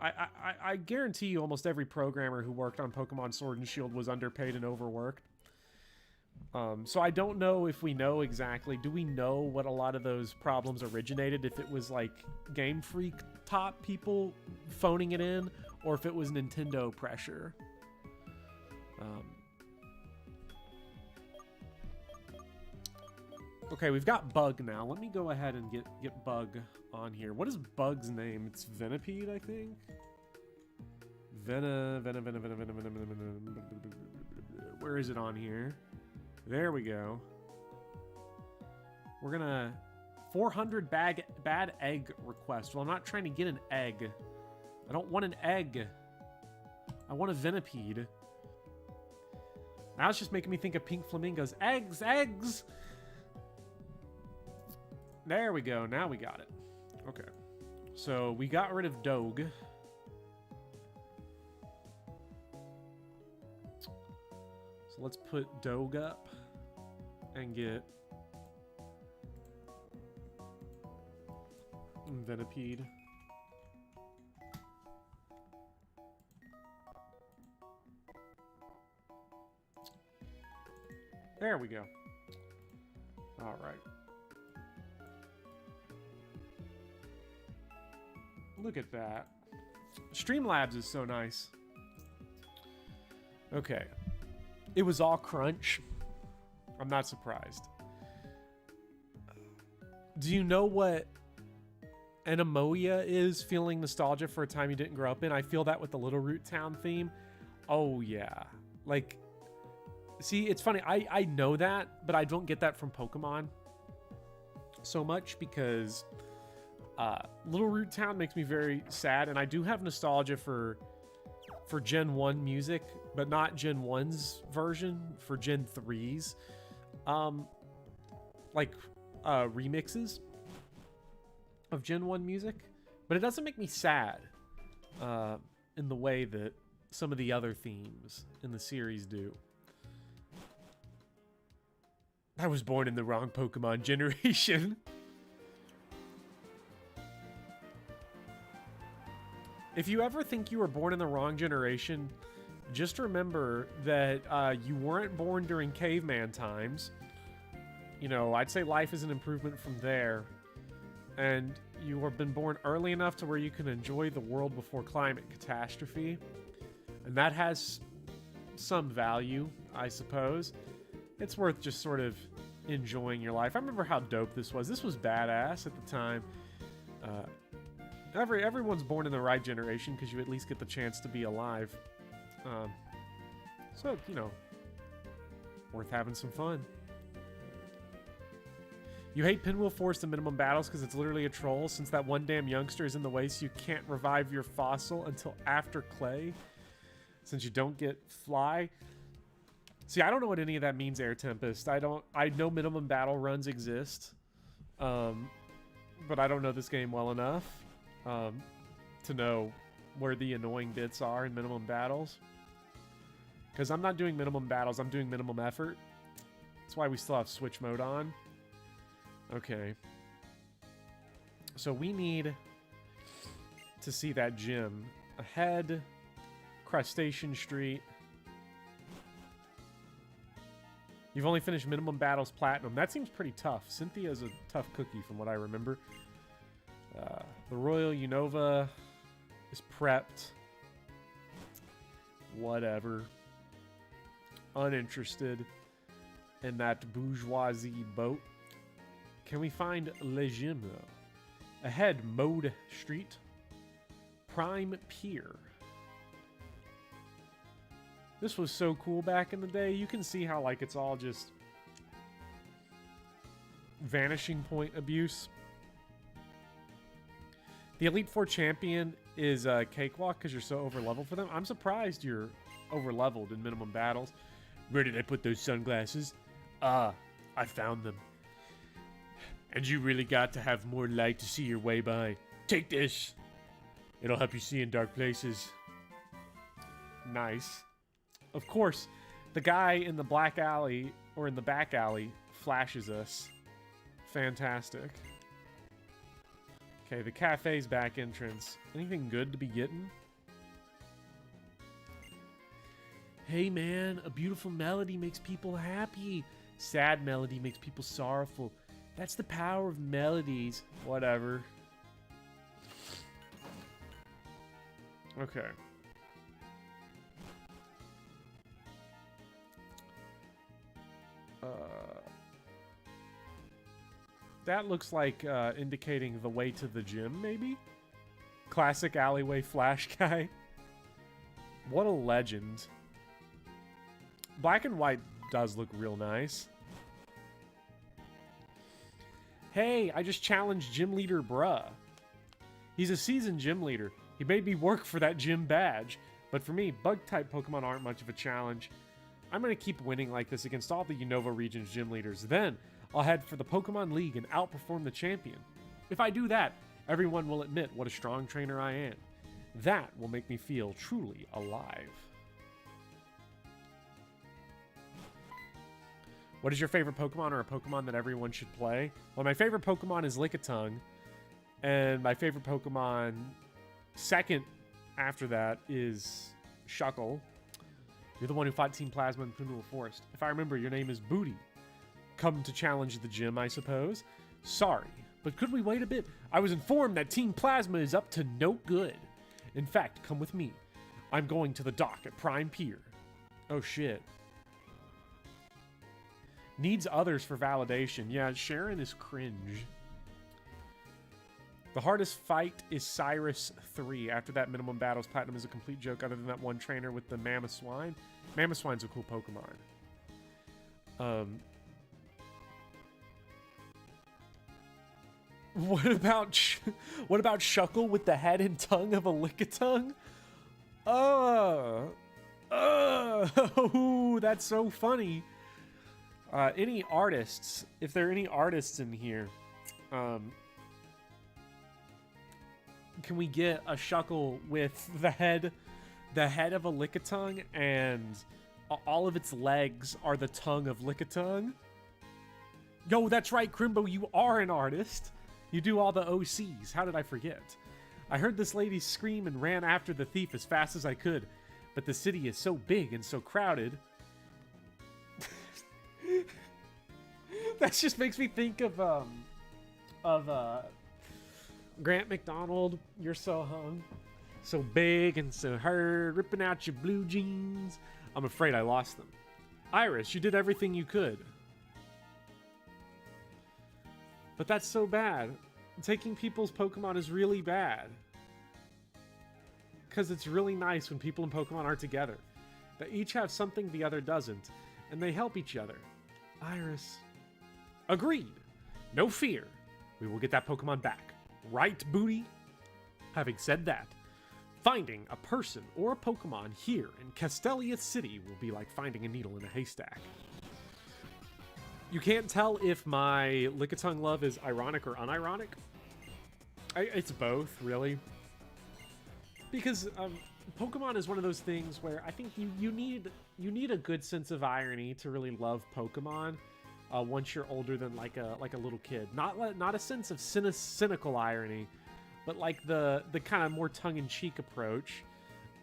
I guarantee you almost every programmer who worked on Pokemon Sword and Shield was underpaid and overworked. So I don't know if we know exactly. Do we know what a lot of those problems originated? If it was like Game Freak top people phoning it in, or if it was Nintendo pressure. Okay, we've got Bug now. Let me go ahead and get Bug on here. What is Bug's name? It's Venipede, I think. Vena. Where is it on here? There we go. We're gonna 400 bad egg request. Well, I'm not trying to get an egg. I don't want an egg. I want a Venipede. Now it's just making me think of Pink Flamingos. Eggs, eggs. There we go. Now we got it. Okay. So we got rid of Doge. So let's put Doge up and get Venipede. There we go. All right. Look at that. Streamlabs is so nice. Okay. It was all crunch. I'm not surprised. Do you know what Anemoia is, feeling nostalgia for a time you didn't grow up in? I feel that with the Little Root Town theme. Oh, yeah. Like, see, it's funny. I know that, but I don't get that from Pokemon so much because Little Root Town makes me very sad, and I do have nostalgia for Gen 1 music, but not Gen 1's version, for Gen 3's. Remixes of Gen 1 music, but it doesn't make me sad in the way that some of the other themes in the series do. I was born in the wrong Pokemon generation. If you ever think you were born in the wrong generation, just remember that you weren't born during caveman times. You know, I'd say life is an improvement from there. And you have been born early enough to where you can enjoy the world before climate catastrophe. And that has some value, I suppose. It's worth just sort of enjoying your life. I remember how dope this was. This was badass at the time. Everyone's born in the right generation because you at least get the chance to be alive. So, you know, Worth having some fun. You hate Pinwheel Forest and minimum battles because it's literally a troll, since that one damn youngster is in the way, so you can't revive your fossil until after clay, since you don't get fly. See, I don't know what any of that means, Air Tempest. I know minimum battle runs exist, but I don't know this game well enough to know where the annoying bits are in minimum battles. Because I'm not doing minimum battles, I'm doing minimum effort. That's why we still have switch mode on. Okay. So we need to see that gym. Ahead, Crustacean Street. You've only finished minimum battles platinum. That seems pretty tough. Cynthia's a tough cookie from what I remember. The Royal Unova is prepped. Whatever. Uninterested in that bourgeoisie boat. Can we find Le Gym, though? Ahead, Mode Street. Prime Pier. This was so cool back in the day. You can see how, like, it's all just vanishing point abuse. The Elite Four champion is a cakewalk because you're so over-leveled for them. I'm surprised you're over-leveled in minimum battles. Where did I put those sunglasses? I found them. And you really got to have more light to see your way by. Take this. It'll help you see in dark places. Nice. Of course, the guy in the black alley, or in the back alley, flashes us. Fantastic. Okay, the cafe's back entrance. Anything good to be getting? Hey man, a beautiful melody makes people happy. Sad melody makes people sorrowful. That's the power of melodies. Whatever. Okay. That looks like indicating the way to the gym, maybe? Classic alleyway flash guy. What a legend. Black and white does look real nice. Hey, I just challenged Gym Leader Bruh. He's a seasoned gym leader. He made me work for that gym badge. But for me, bug-type Pokemon aren't much of a challenge. I'm going to keep winning like this against all the Unova region's gym leaders. Then, I'll head for the Pokemon League and outperform the champion. If I do that, everyone will admit what a strong trainer I am. That will make me feel truly alive. What is your favorite Pokemon, or a Pokemon that everyone should play? Well, my favorite Pokemon is Lickitung. And my favorite Pokemon second after that is Shuckle. You're the one who fought Team Plasma in Pinwheel Forest. If I remember, your name is Booty. Come to challenge the gym, I suppose. Sorry, but could we wait a bit? I was informed that Team Plasma is up to no good. In fact, come with me. I'm going to the dock at Prime Pier. Oh shit. Needs others for validation. Yeah, Sharon is cringe. The hardest fight is Cyrus 3. After that, minimum battles platinum is a complete joke other than that one trainer with the Mamoswine. Mamoswine's a cool Pokemon. What about Shuckle with the head and tongue of a Lickitung? Oh, that's so funny. Any artists, if there are any artists in here, can we get a Shuckle with the head of a Lickitung and all of its legs are the tongue of Lickitung? Yo, that's right, Crimbo, you are an artist. You do all the OCs. How did I forget? I heard this lady scream and ran after the thief as fast as I could, but the city is so big and so crowded. That just makes me think of Grant McDonald. You're so hung, so big and so hard, ripping out your blue jeans. I'm afraid I lost them. Iris, you did everything you could. But that's so bad. Taking people's Pokemon is really bad. Because it's really nice when people in Pokemon are together. They each have something the other doesn't. and they help each other. Iris. Agreed. No fear. We will get that Pokemon back. Right, Booty? Having said that, finding a person or a Pokemon here in Castelia City will be like finding a needle in a haystack. You can't tell if my Lickitung love is ironic or unironic. It's both, really. Because Pokemon is one of those things where I think you need a good sense of irony to really love Pokemon. Once you're older than like a little kid, not a sense of cynical irony, but like the kind of more tongue-in-cheek approach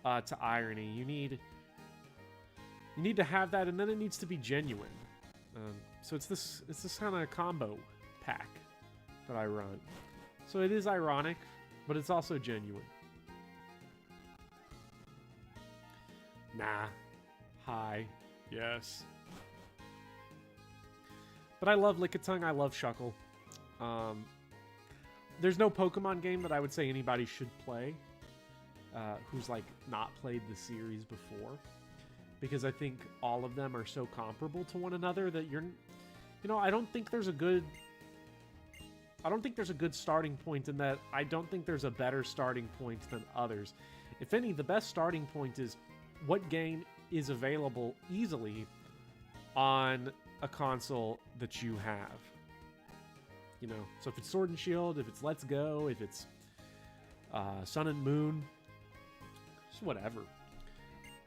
to irony. You need to have that, and then it needs to be genuine. So it's this kind of combo pack that I run. So it is ironic, but it's also genuine. Nah. Hi. Yes. But I love Lickitung. I love Shuckle. There's no Pokemon game that I would say anybody should play who's like not played the series before, because I think all of them are so comparable to one another that I don't think there's a good starting point in that. I don't think there's a better starting point than others. If any, the best starting point is what game is available easily on a console that you have. So if it's Sword and Shield, if it's Let's Go, if it's Sun and Moon, just whatever.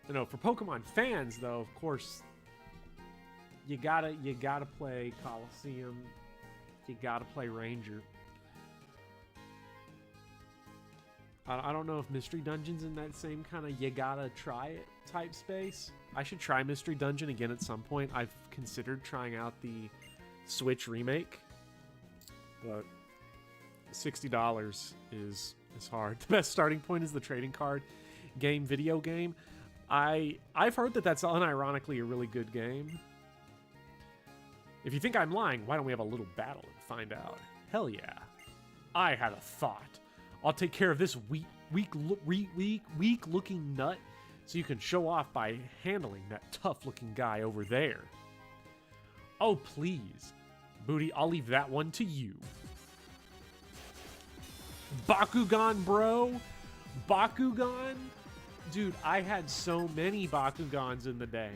For Pokemon fans, though, of course, you gotta play Coliseum. You gotta play Ranger. I don't know if Mystery Dungeon's in that same kind of you gotta try it type space. I should try Mystery Dungeon again at some point. I've considered trying out the Switch remake, but $60 is hard. The best starting point is the trading card game, video game. I've heard that that's unironically a really good game. If you think I'm lying, why don't we have a little battle and find out? Hell yeah. I had a thought. I'll take care of this weak-looking nut so you can show off by handling that tough-looking guy over there. Oh, please. Booty, I'll leave that one to you. Bakugan, bro. Bakugan? Dude, I had so many Bakugans in the day.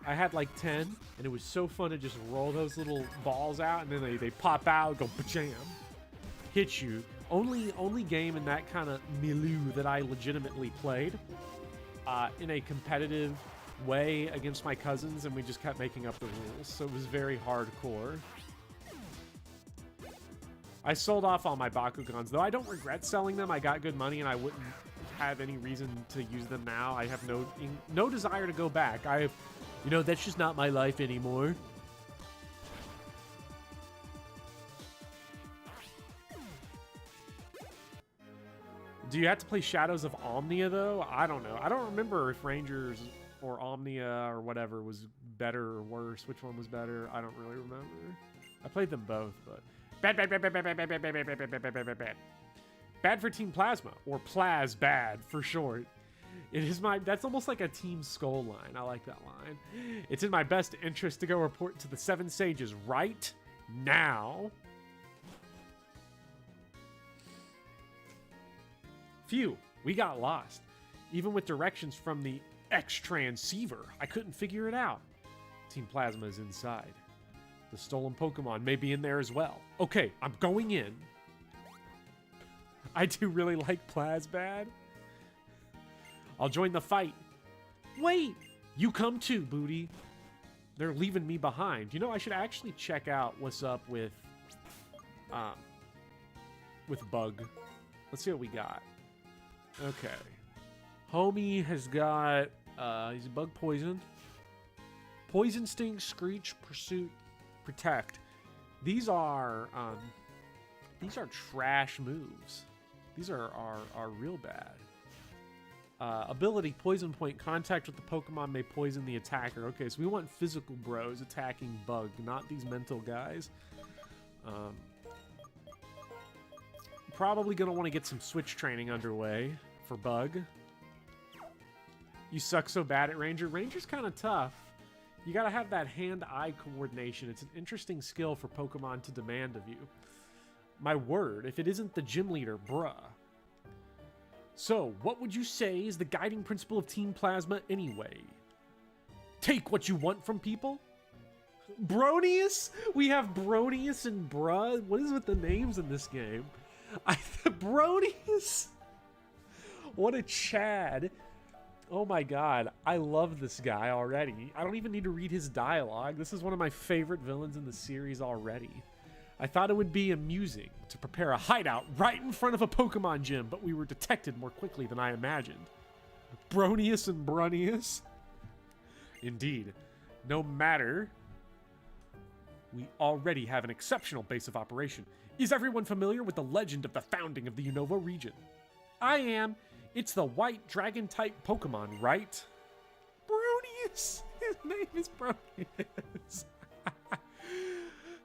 I had like 10, and it was so fun to just roll those little balls out, and then they pop out, go ba-jam, hit you. Only game in that kind of milieu that I legitimately played in a competitive way against my cousins, and we just kept making up the rules, so it was very hardcore. I sold off all my Bakugans, though I don't regret selling them. I got good money, and I wouldn't have any reason to use them now. I have no desire to go back. That's just not my life anymore. Do you have to play Shadows of Omnia, though? I don't know. I don't remember if Rangers or Omnia or whatever was better or worse. Which one was better? I don't really remember. I played them both, but... Bad. Bad for Team Plasma, or Plaz Bad for short. That's almost like a Team Skull line. I like that line. It's in my best interest to go report to the Seven Sages right now. Phew, we got lost. Even with directions from the X-Transceiver, I couldn't figure it out. Team Plasma is inside. The stolen Pokemon may be in there as well. Okay, I'm going in. I do really like Plazbad. I'll join the fight. Wait, you come too, Booty. They're leaving me behind. I should actually check out what's up with Bug. Let's see what we got. Okay. Homie has got, he's Bug Poison. Poison Sting, Screech, Pursuit, Protect. These are trash moves. These are real bad. Ability, Poison Point. Contact with the Pokemon may poison the attacker. Okay, so we want physical bros attacking Bug, not these mental guys. Probably gonna want to get some switch training underway for Bug. You suck so bad at Ranger. Ranger's kind of tough. You gotta have that hand-eye coordination. It's an interesting skill for Pokemon to demand of you. My word, if it isn't the gym leader, bruh. So, what would you say is the guiding principle of Team Plasma anyway? Take what you want from people? Bronius? We have Bronius and bruh? What is with the names in this game? Bronius? What a Chad. Oh my god, I love this guy already. I don't even need to read his dialogue. This is one of my favorite villains in the series already. I thought it would be amusing to prepare a hideout right in front of a Pokemon gym, but we were detected more quickly than I imagined. Bronius and Brunius? Indeed. No matter. We already have an exceptional base of operation. Is everyone familiar with the legend of the founding of the Unova region? I am. It's the white dragon-type Pokemon, right? Bronius! His name is Bronius.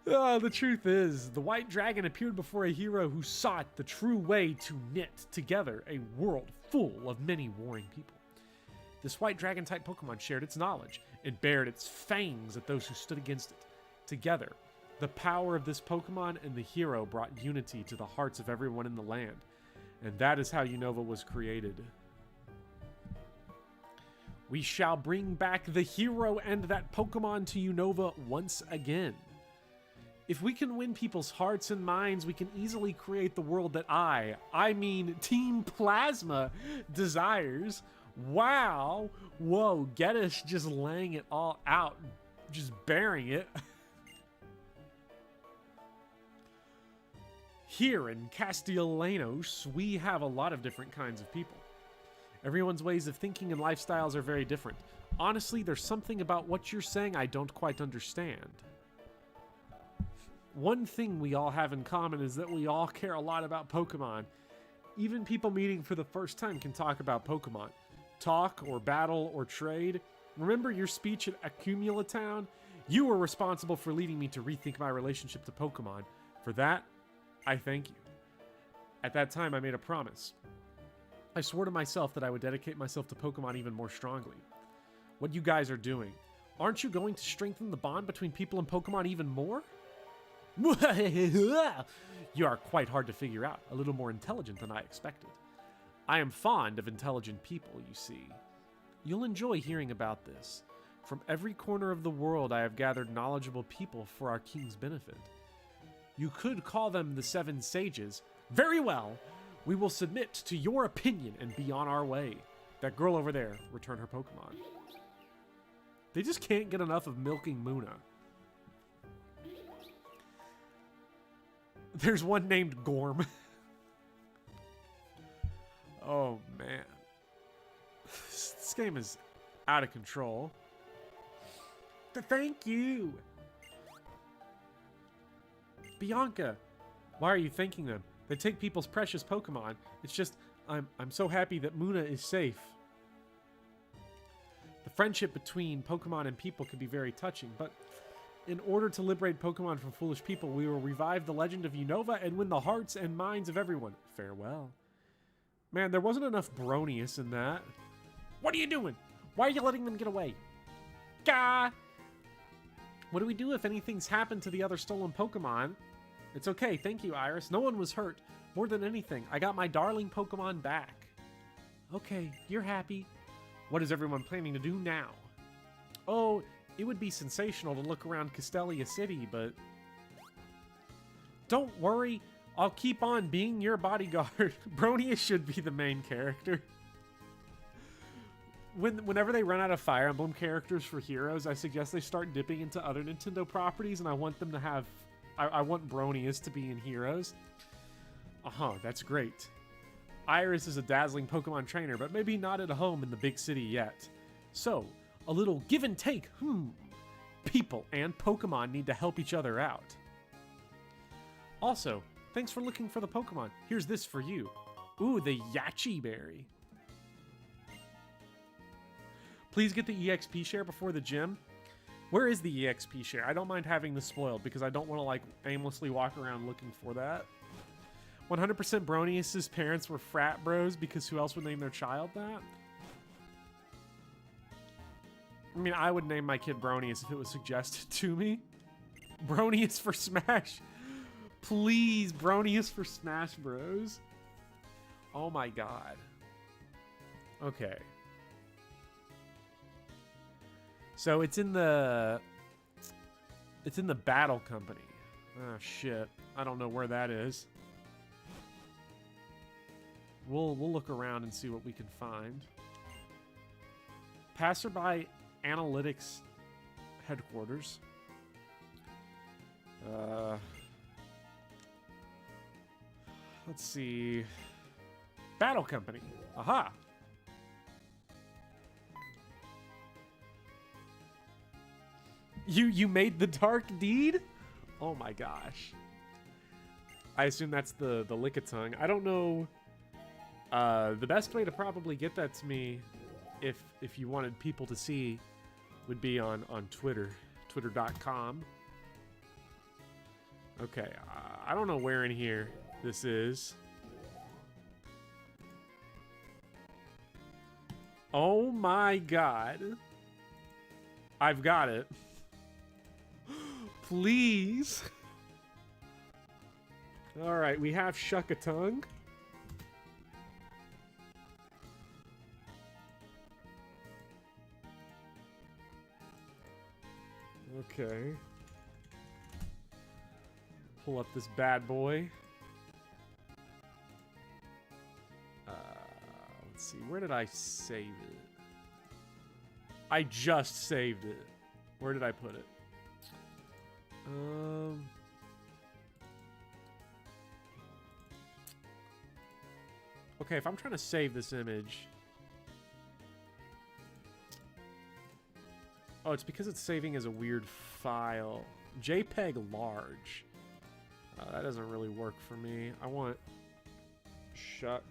The truth is, the white dragon appeared before a hero who sought the true way to knit together a world full of many warring people. This white dragon-type Pokemon shared its knowledge and bared its fangs at those who stood against it. Together, the power of this Pokemon and the hero brought unity to the hearts of everyone in the land. And that is how Unova was created. We shall bring back the hero and that Pokemon to Unova once again. If we can win people's hearts and minds, we can easily create the world that I mean Team Plasma, desires. Wow. Whoa, Geddes just laying it all out, just bearing it. Here in Castellanos, we have a lot of different kinds of people. Everyone's ways of thinking and lifestyles are very different. Honestly, there's something about what you're saying I don't quite understand. One thing we all have in common is that we all care a lot about Pokemon. Even people meeting for the first time can talk about Pokemon. Talk or battle or trade. Remember your speech at Accumula Town? You were responsible for leading me to rethink my relationship to Pokemon. For that, I thank you. At that time, I made a promise. I swore to myself that I would dedicate myself to Pokemon even more strongly. What you guys are doing, aren't you going to strengthen the bond between people and Pokemon even more? You are quite hard to figure out, a little more intelligent than I expected. I am fond of intelligent people, you see. You'll enjoy hearing about this. From every corner of the world, I have gathered knowledgeable people for our king's benefit. You could call them the Seven Sages. Very well. We will submit to your opinion and be on our way. That girl over there, return her Pokemon. They just can't get enough of milking Muna. There's one named Gorm. Oh, man. This game is out of control. Thank you. Bianca, why are you thanking them? They take people's precious Pokemon. It's just, I'm so happy that Muna is safe. The friendship between Pokemon and people can be very touching, but in order to liberate Pokemon from foolish people, we will revive the legend of Unova and win the hearts and minds of everyone. Farewell. Man, there wasn't enough Bronius in that. What are you doing? Why are you letting them get away? Gah! What do we do if anything's happened to the other stolen Pokemon? It's okay, thank you, Iris. No one was hurt. More than anything, I got my darling Pokemon back. Okay, you're happy. What is everyone planning to do now? Oh, it would be sensational to look around Castelia City, but... Don't worry, I'll keep on being your bodyguard. Bronius should be the main character. Whenever they run out of Fire Emblem characters for heroes, I suggest they start dipping into other Nintendo properties, and I want them to have... I want Bronius to be in Heroes. That's great. Iris is a dazzling Pokemon trainer, but maybe not at home in the big city yet. So, a little give and take. People and Pokemon need to help each other out. Also, thanks for looking for the Pokemon. Here's this for you. Ooh, the Yachi Berry. Please get the EXP share before the gym. Where is the EXP share? I don't mind having this spoiled because I don't want to like aimlessly walk around looking for that. 100% Bronius' parents were frat bros because who else would name their child that? I mean, I would name my kid Bronius if it was suggested to me. Bronius for Smash. Please, Bronius for Smash Bros. Oh my god. Okay. So it's in the Battle Company. Oh shit. I don't know where that is. We'll look around and see what we can find. Passerby Analytics Headquarters. Let's see. Battle Company. Aha. You made the dark deed? Oh my gosh. I assume that's the Lickitung. I don't know. The best way to probably get that to me, if you wanted people to see, would be on Twitter. Twitter.com. Okay, I don't know where in here this is. Oh my god. I've got it. Please. Alright, we have Shuckatung. Okay. Pull up this bad boy. Let's see. Where did I save it? I just saved it. Where did I put it? Okay, if I'm trying to save this image... Oh, it's because it's saving as a weird file. JPEG large. That doesn't really work for me. I want Shuck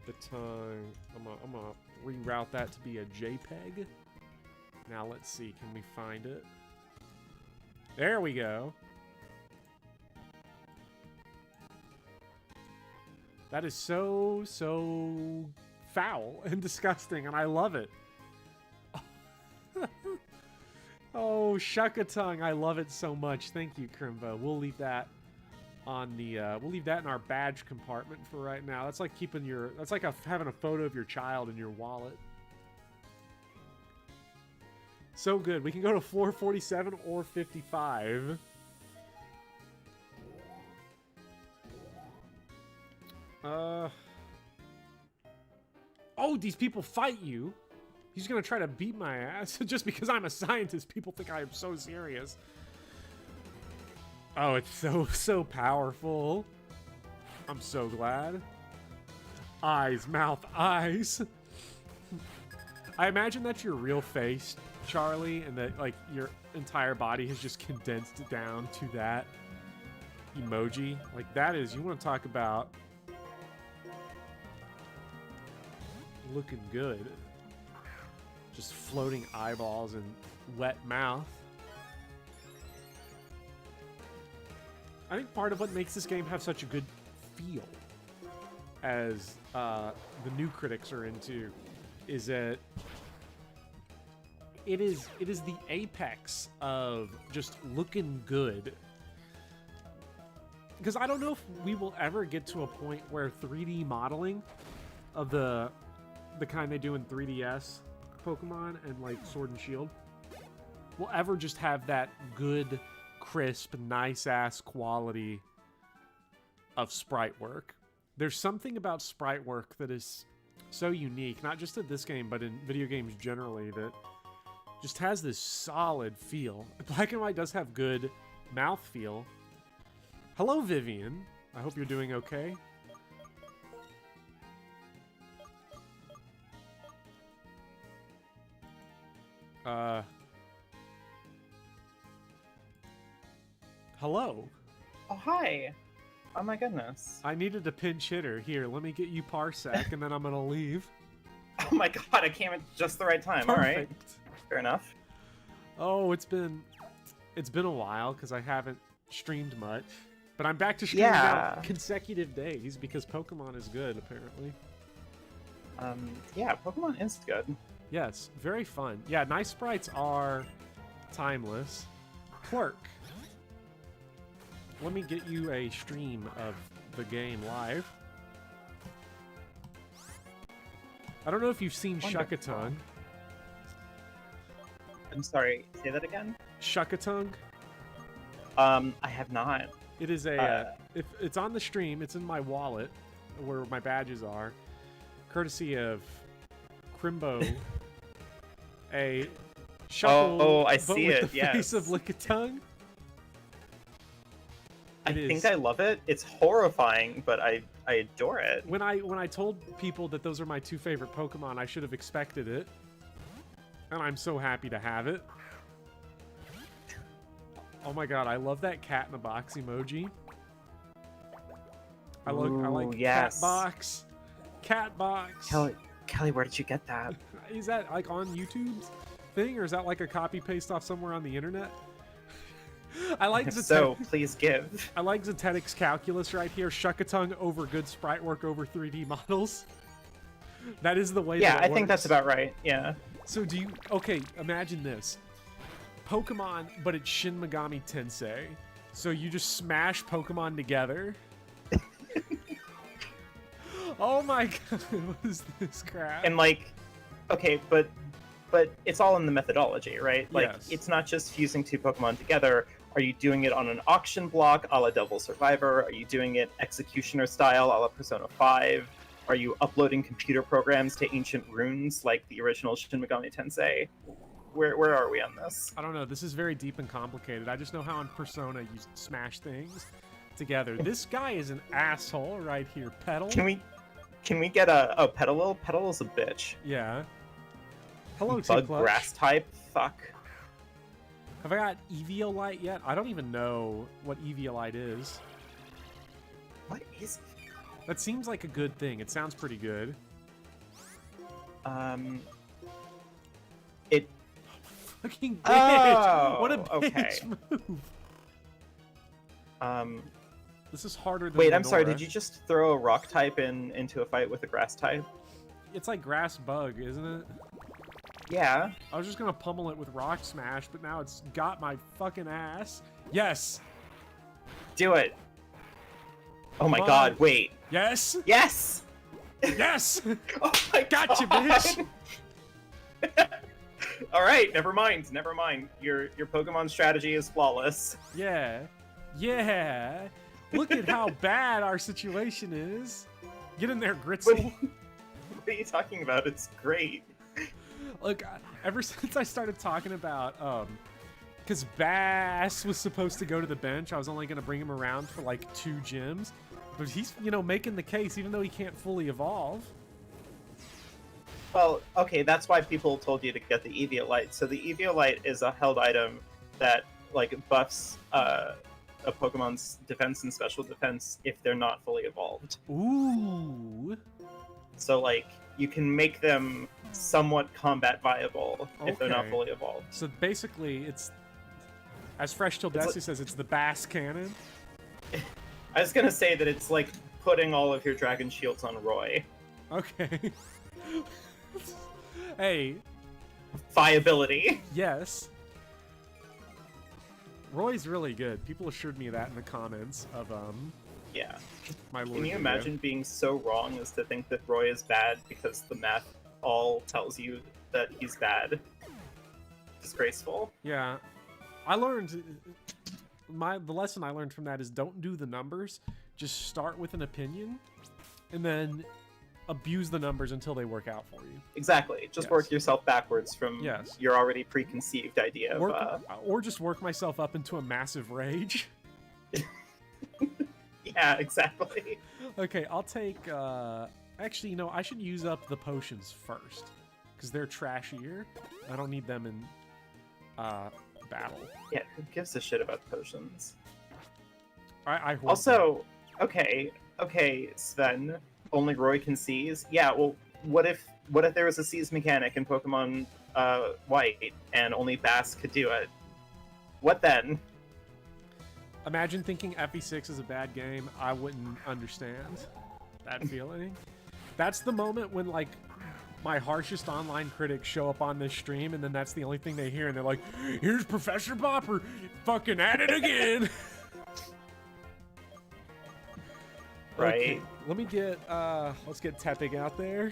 the tongue. I'm gonna reroute that to be a JPEG. Now let's see. Can we find it? There we go. That is so foul and disgusting, and I love it. Oh, Shuckatung, I love it so much. Thank you, Crimbo. We'll leave that on the we'll leave that in our badge compartment for right now. That's like keeping your having a photo of your child in your wallet. So good. We can go to floor 47 or 55. Oh, these people fight you. He's gonna try to beat my ass just because I'm a scientist. People think I am so serious. Oh, it's so powerful. I'm so glad. Eyes, mouth, eyes. I imagine that's your real face, Charlie, and that like your entire body has just condensed down to that emoji. Like that is, you want to talk about looking good. Just floating eyeballs and wet mouth. I think part of what makes this game have such a good feel, as the new critics are into, is that it is the apex of just looking good. Because I don't know if we will ever get to a point where 3D modeling of the kind they do in 3DS Pokemon and like Sword and Shield will ever just have that good, crisp, nice-ass quality of sprite work. There's something about sprite work that is so unique, not just in this game, but in video games generally, that just has this solid feel. Black and White does have good mouth feel. Hello, Vivian. I hope you're doing okay. Hello. Oh, hi. Oh my goodness. I needed a pinch hitter. Here, let me get you Parsec, and then I'm gonna leave. Oh my god, I came at just the right time. Perfect. Alright. Fair enough. Oh, it's been a while, because I haven't streamed much. But I'm back to streaming out consecutive days, because Pokemon is good, apparently. Yeah, Pokemon is good. Yes, very fun. Yeah, nice sprites are timeless. Clerk. Let me get you a stream of the game live. I don't know if you've seen Wonderful. Shuckatung. I'm sorry, say that again? Shuckatung? I have not. It is a... if it's on the stream, it's in my wallet, where my badges are. Courtesy of Crimbo. A shuckle, I but see with it, the face yes. of Lickitung. I think I love it. It's horrifying, but I adore it. When I told people that those are my two favorite Pokemon, I should have expected it. And I'm so happy to have it. Oh my god, I love that cat in a box emoji. I like yes. cat box. Cat box. Kelly, where did you get that? Is that like on YouTube's thing, or is that like a copy paste off somewhere on the internet? I like So please give. I like Zetetic's calculus right here. Shuckatung over good sprite work over 3D models. That is the way. Yeah, that it I think works. that's about right. Yeah. So do you? Okay, imagine this: Pokemon, but it's Shin Megami Tensei. So you just smash Pokemon together. Oh my god, what is this crap? And like, okay, but it's all in the methodology, right? Like, Yes. it's not just fusing two Pokemon together. Are you doing it on an auction block, a la Devil Survivor? Are you doing it executioner style, a la Persona 5? Are you uploading computer programs to ancient runes like the original Shin Megami Tensei? Where are we on this? I don't know. This is very deep and complicated. I just know how in Persona you smash things together. This guy is an asshole right here. Petal. Can we get a Petal? Petal is a bitch. Yeah. Hello, Bug T-Clutch. grass type. Fuck. Have I got Eviolite yet? I don't even know what Eviolite is. What is? That seems like a good thing. It sounds pretty good. It. Fucking bitch! Oh, What a okay. bitch move. This is harder than Wait, I'm sorry. Lenora. Did you just throw a rock type into a fight with a grass type? It's like grass bug, isn't it? Yeah. I was just gonna pummel it with rock smash, but now it's got my fucking ass. Yes. Do it. Oh my Come god, on. wait. Yes. Yes! Yes. Oh my Gotcha, god! bitch. Alright, never mind. Never mind. Your Pokemon strategy is flawless. Yeah. Yeah. Look at how bad our situation is. Get in there, Gritzel. What are you talking about? It's great. Look, ever since I started talking about, because Bass was supposed to go to the bench, I was only going to bring him around for like 2 gyms. But he's, making the case, even though he can't fully evolve. Well, okay, that's why people told you to get the Eviolite. So the Eviolite is a held item that, like, buffs a Pokemon's defense and special defense if they're not fully evolved. Ooh. So, like, you can make them somewhat combat viable if they're not Okay. fully evolved. So basically, it's, as Fresh Till It's Desi like- says, it's the Bass Cannon. I was gonna say that it's like putting all of your Dragon Shields on Roy. Okay. Hey, Viability. yes. Roy's really good. People assured me that in the comments of Yeah. my Lord. Can you video. imagine being so wrong as to think that Roy is bad because the math all tells you that he's bad? Disgraceful. Yeah, I learned the lesson I learned from that is don't do the numbers. Just start with an opinion, and then abuse the numbers until they work out for you. Exactly. Just Yes. work yourself backwards from Yes. your already preconceived idea of. Or just work myself up into a massive rage. Yeah, exactly. Okay, I'll take. Actually, I should use up the potions first because they're trashier. I don't need them in battle. Yeah, who gives a shit about potions? I hoard them. Also, okay, Sven. Only Roy can seize. Yeah, well, what if there was a seize mechanic in Pokemon White and only Bass could do it? What then? Imagine thinking FE6 is a bad game. I wouldn't understand that feeling. That's the moment when, like, my harshest online critics show up on this stream, and then that's the only thing they hear, and they're like, "Here's Professor Bopper, fucking at it again." Right. Okay, let me get let's get Tepig out there.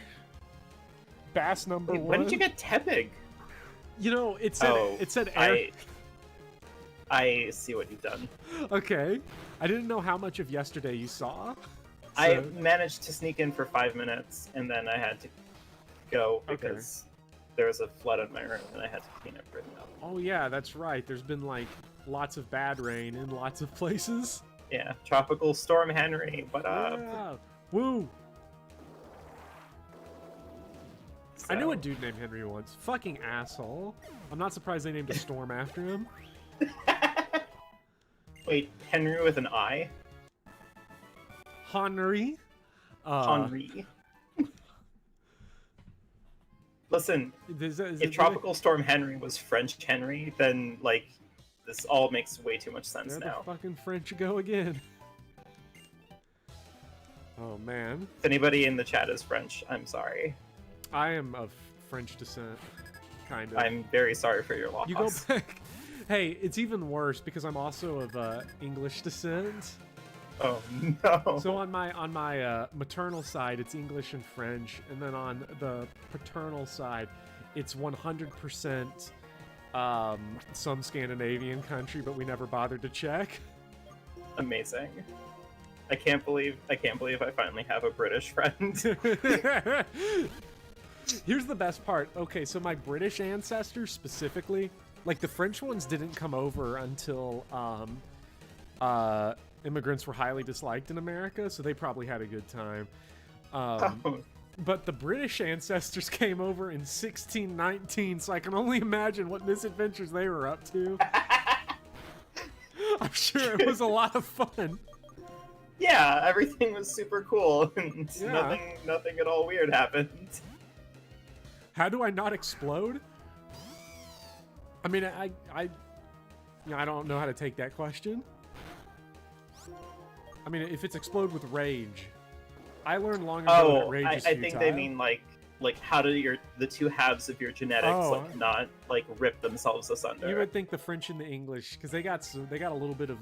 Bass number Wait, one. when did you get Tepig? You know, it said air. I see what you've done. Okay, I didn't know how much of yesterday you saw. I managed to sneak in for 5 minutes, and then I had to go because there was a flood in my room, and I had to clean everything up. Oh yeah, that's right. There's been like lots of bad rain in lots of places. Yeah, Tropical Storm Henry, what up? Yeah. Woo! So, I knew a dude named Henry once. Fucking asshole. I'm not surprised they named a storm after him. Wait, Henry with an I? Henry. Henry. Listen, Is if Tropical Storm Henry was French Henry, then, like, this all makes way too much sense there now. the fucking French go again. Oh, man. If anybody in the chat is French, I'm sorry. I am of French descent, kind of. I'm very sorry for your loss. You go back. Hey, it's even worse because I'm also of English descent. Oh no. So on my maternal side, it's English and French, and then on the paternal side, it's 100% some Scandinavian country, but we never bothered to check. Amazing. I can't believe I finally have a British friend. Here's the best part. Okay, so my British ancestors specifically, like the French ones didn't come over until immigrants were highly disliked in America, so they probably had a good time. But the British ancestors came over in 1619, so I can only imagine what misadventures they were up to. I'm sure it was a lot of fun. Yeah, everything was super cool, and Yeah. nothing at all weird happened. How do I not explode? I mean, I don't know how to take that question. I mean, if it's explode with rage, I learned long ago that rage is I futile. think they mean like how do the two halves of your genetics not like rip themselves asunder? You would think the French and the English, because they got a little bit of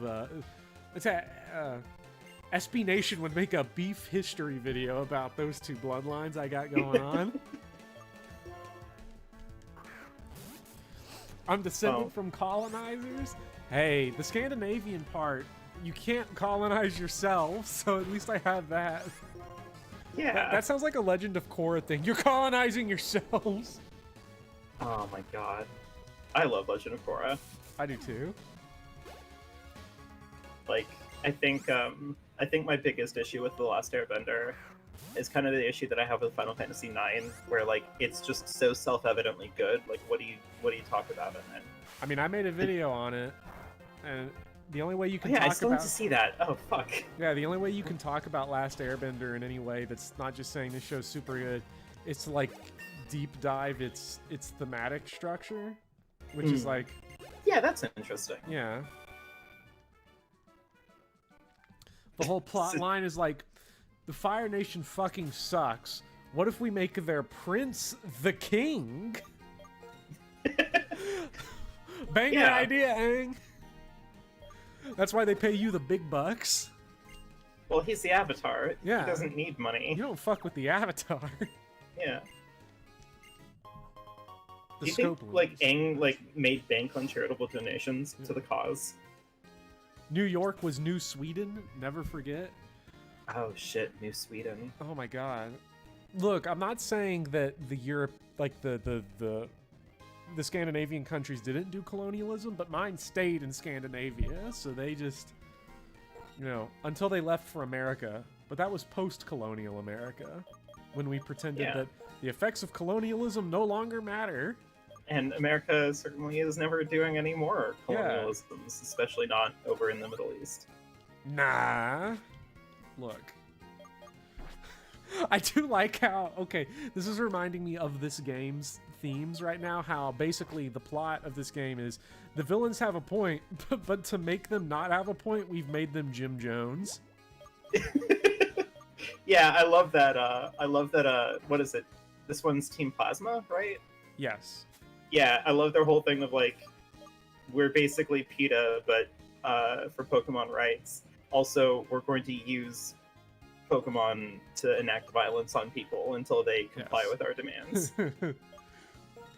SB Nation would make a beef history video about those two bloodlines I got going on. I'm descended from colonizers. Hey, the Scandinavian part, you can't colonize yourself, so at least I have that. Yeah. That sounds like a Legend of Korra thing. You're colonizing yourselves. Oh my god. I love Legend of Korra. I do too. Like, I think my biggest issue with The Last Airbender is kind of the issue that I have with Final Fantasy IX, where like it's just so self-evidently good. Like, what do you talk about in it? I mean, I made a video on it, and the only way you can I talk still about need to see that. Oh fuck. yeah, the only way you can talk about Last Airbender in any way that's not just saying this show's super good, is to like deep dive its thematic structure, which is like Yeah, that's interesting. yeah. The whole plot line is like, the Fire Nation fucking sucks. What if we make their prince the king? Banging idea, Aang. That's why they pay you the big bucks. Well, he's the Avatar. Yeah. He doesn't need money. You don't fuck with the Avatar. Yeah. The Do you think scope like limits. Aang made bank on charitable donations to the cause? New York was New Sweden. Never forget. Oh shit, New Sweden. Oh my god. Look, I'm not saying that the Europe, like the Scandinavian countries didn't do colonialism, but mine stayed in Scandinavia, so they just, until they left for America. But that was post-colonial America, when we pretended that the effects of colonialism no longer matter. And America certainly is never doing any more colonialisms, especially not over in the Middle East. Nah. Look. I do like how, okay, this is reminding me of this game's themes right now, how basically the plot of this game is the villains have a point, but to make them not have a point, we've made them Jim Jones. Yeah, I love that, what is it? This one's Team Plasma, right? Yes. Yeah, I love their whole thing of like, we're basically PETA, but for Pokemon rights. Also, we're going to use Pokemon to enact violence on people until they comply Yes. with our demands.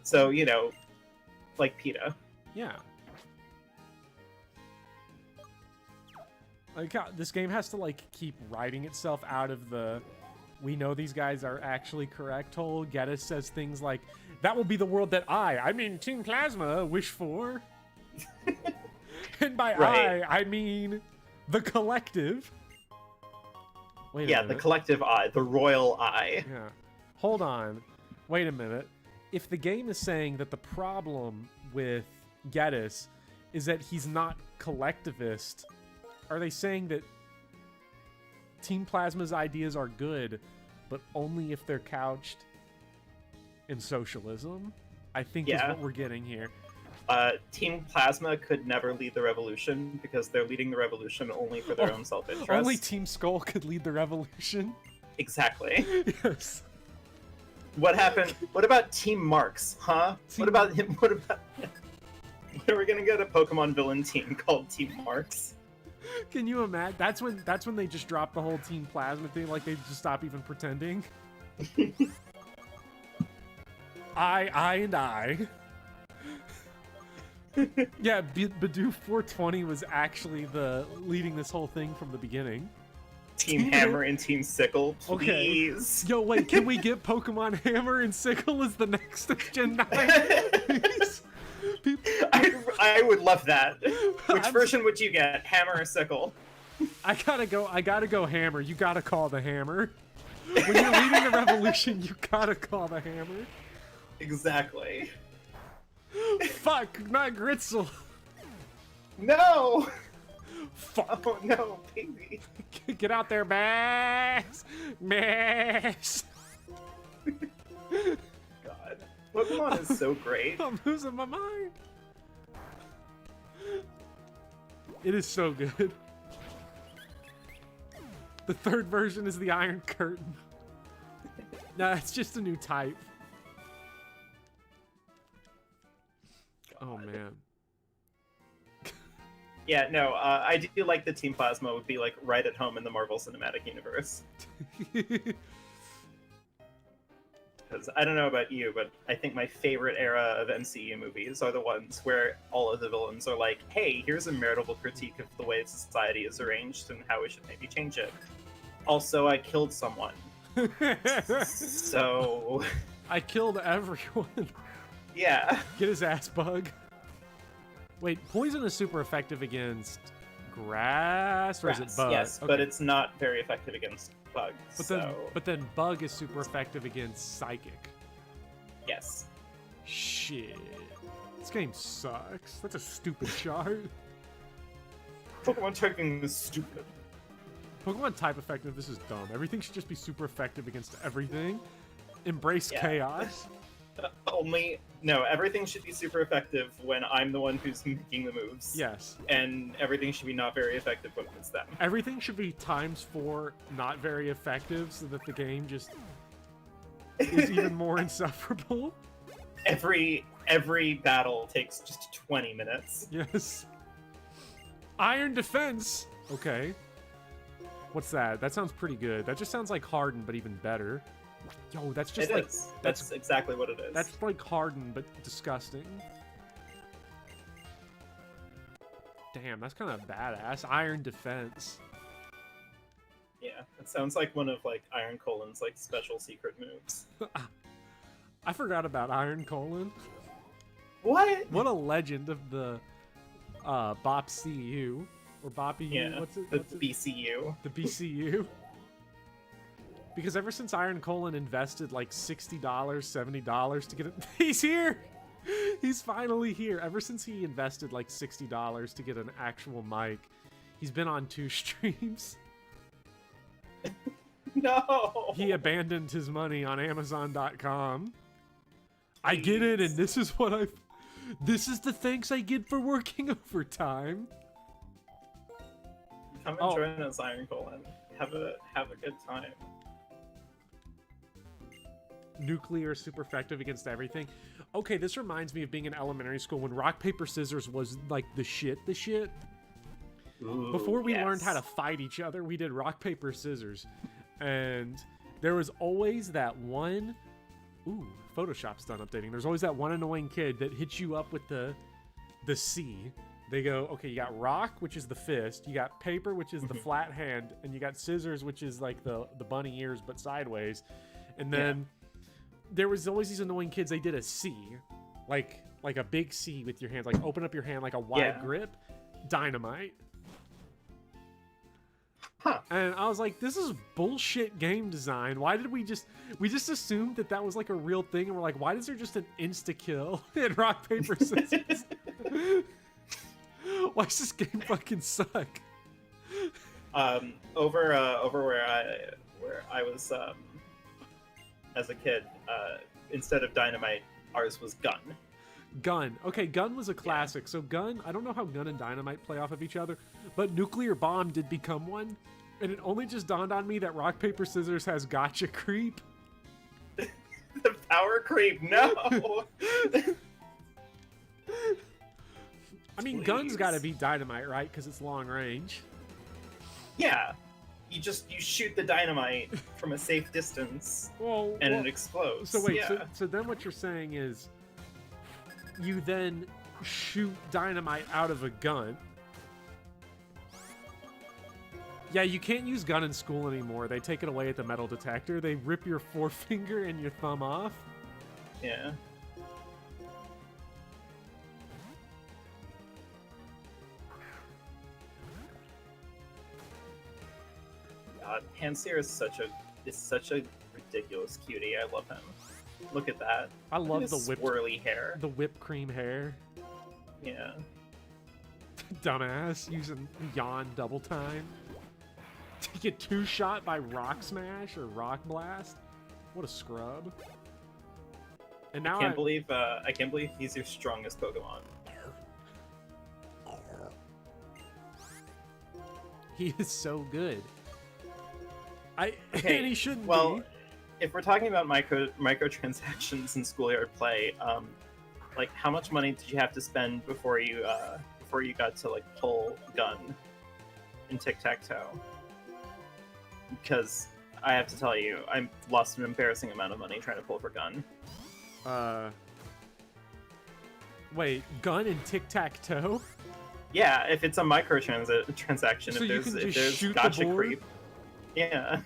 So, you know, like PETA. Yeah. Like this game has to like keep writing itself out of the we know these guys are actually correct hole. Geddes says things like, that will be the world that I mean Team Plasma, wish for. And by Right. I mean the collective. Wait a Yeah, minute. the collective eye, the royal eye. Yeah. Hold on. Wait a minute. If the game is saying that the problem with Geddes is that he's not collectivist, are they saying that Team Plasma's ideas are good, but only if they're couched in socialism? I think is what we're getting here. Team Plasma could never lead the revolution because they're leading the revolution only for their own self-interest. Only Team Skull could lead the revolution. Exactly. Yes. What happened? What about Team Marks, huh? What about him? What about... When are we gonna get a Pokemon villain team called Team Marks? Can you imagine? That's when they just drop the whole Team Plasma thing, like they just stop even pretending. I. Yeah, Bidoof 420 was actually the leading this whole thing from the beginning. Team Hammer and Team Sickle, please. Okay. Yo, wait, can we get Pokemon Hammer and Sickle as the next Gen 9? I would love that. Which version would you get, Hammer or Sickle? I gotta go Hammer. You gotta call the Hammer. When you're leading the revolution, you gotta call the Hammer. Exactly. Fuck, not Gritzel. No! Fuck. Oh no, baby. Get out there, Max! Max! God. Pokemon is so great. I'm losing my mind. It is so good. The third version is the Iron Curtain. Nah, it's just a new type. Oh, man. Yeah, no, I do like the Team Plasma would be like right at home in the Marvel Cinematic Universe. Because I don't know about you, but I think my favorite era of MCU movies are the ones where all of the villains are like, hey, here's a meritable critique of the way society is arranged and how we should maybe change it. Also, I killed someone. So... I killed everyone. Yeah. Get his ass bug. Wait, poison is super effective against grass, or is it bug? Yes, okay. But it's not very effective against bugs. But then bug is super effective against psychic. Yes. Shit. This game sucks. That's a stupid chart. Pokemon typing is stupid. Pokemon type effectiveness is dumb. Everything should just be super effective against everything. Embrace chaos. No, everything should be super effective when I'm the one who's making the moves. Yes. And everything should be not very effective when it's them. Everything should be ×4 not very effective so that the game just is even more insufferable. Every battle takes just 20 minutes. Yes. Iron defense. Okay. What's that? That sounds pretty good. That just sounds like Harden, but even better. Yo, that's just like... That's exactly what it is. That's like Harden, but disgusting. Damn, that's kind of badass. Iron defense. Yeah, it sounds like one of like Iron Colin's like special secret moves. I forgot about Iron Colon. What? What a legend of the Bop CU. Or Boppy, yeah, what's it? The BCU. The BCU. Because ever since Iron Colon invested like $60, $70 to get it, he's here. He's finally here. Ever since he invested like $60 to get an actual mic, he's been on 2 streams. No. He abandoned his money on Amazon.com. I get it, and this is what this is the thanks I get for working overtime. Come and join us, Iron Colon. Have a good time. nuclear super effective against everything. Okay, this reminds me of being in elementary school when rock, paper, scissors was like the shit. Ooh, Before we learned how to yes. fight each other, we did rock, paper, scissors. And there was always that one... Ooh, Photoshop's done updating. There's always that one annoying kid that hits you up with the C. They go, okay, you got rock, which is the fist. You got paper, which is the flat hand. And you got scissors, which is like the bunny ears, but sideways. And then there was always these annoying kids. They did a C, like a big C with your hands. Like open up your hand like a wide grip. Dynamite. Huh. And I was like, this is bullshit game design. Why did we just assumed that was like a real thing, and we're like, why is there just an insta-kill in rock, paper, scissors? Why does this game fucking suck? Over where I was as a kid, instead of dynamite, ours was gun. Gun. Okay, gun was a classic. So gun, I don't know how gun and dynamite play off of each other, but nuclear bomb did become one. And it only just dawned on me that rock, paper, scissors has gotcha creep. The power creep, no! I mean, Please. gun's gotta be dynamite, right? Because it's long range. Yeah. You shoot the dynamite from a safe distance, Well, and it explodes. So wait, yeah. so then what you're saying is you then shoot dynamite out of a gun. Yeah, you can't use gun in school anymore. They take it away at the metal detector. They rip your forefinger and your thumb off. Yeah. God, Panseer is such a ridiculous cutie. I love him. Look at that. I Look love at the his whipped swirly hair. the whipped cream hair. Yeah. Dumbass using yawn double time to get two shot by Rock Smash or Rock Blast. What a scrub! And now I can't believe he's your strongest Pokemon. He is so good. And he shouldn't Well, be. if we're talking about microtransactions in schoolyard play, like how much money did you have to spend before you got to like pull gun in tic-tac-toe? Because I have to tell you, I lost an embarrassing amount of money trying to pull for gun. Wait, gun and tic-tac-toe? Yeah, if it's a microtransaction, So you can if just there's shoot the gotcha board? creep. Yeah.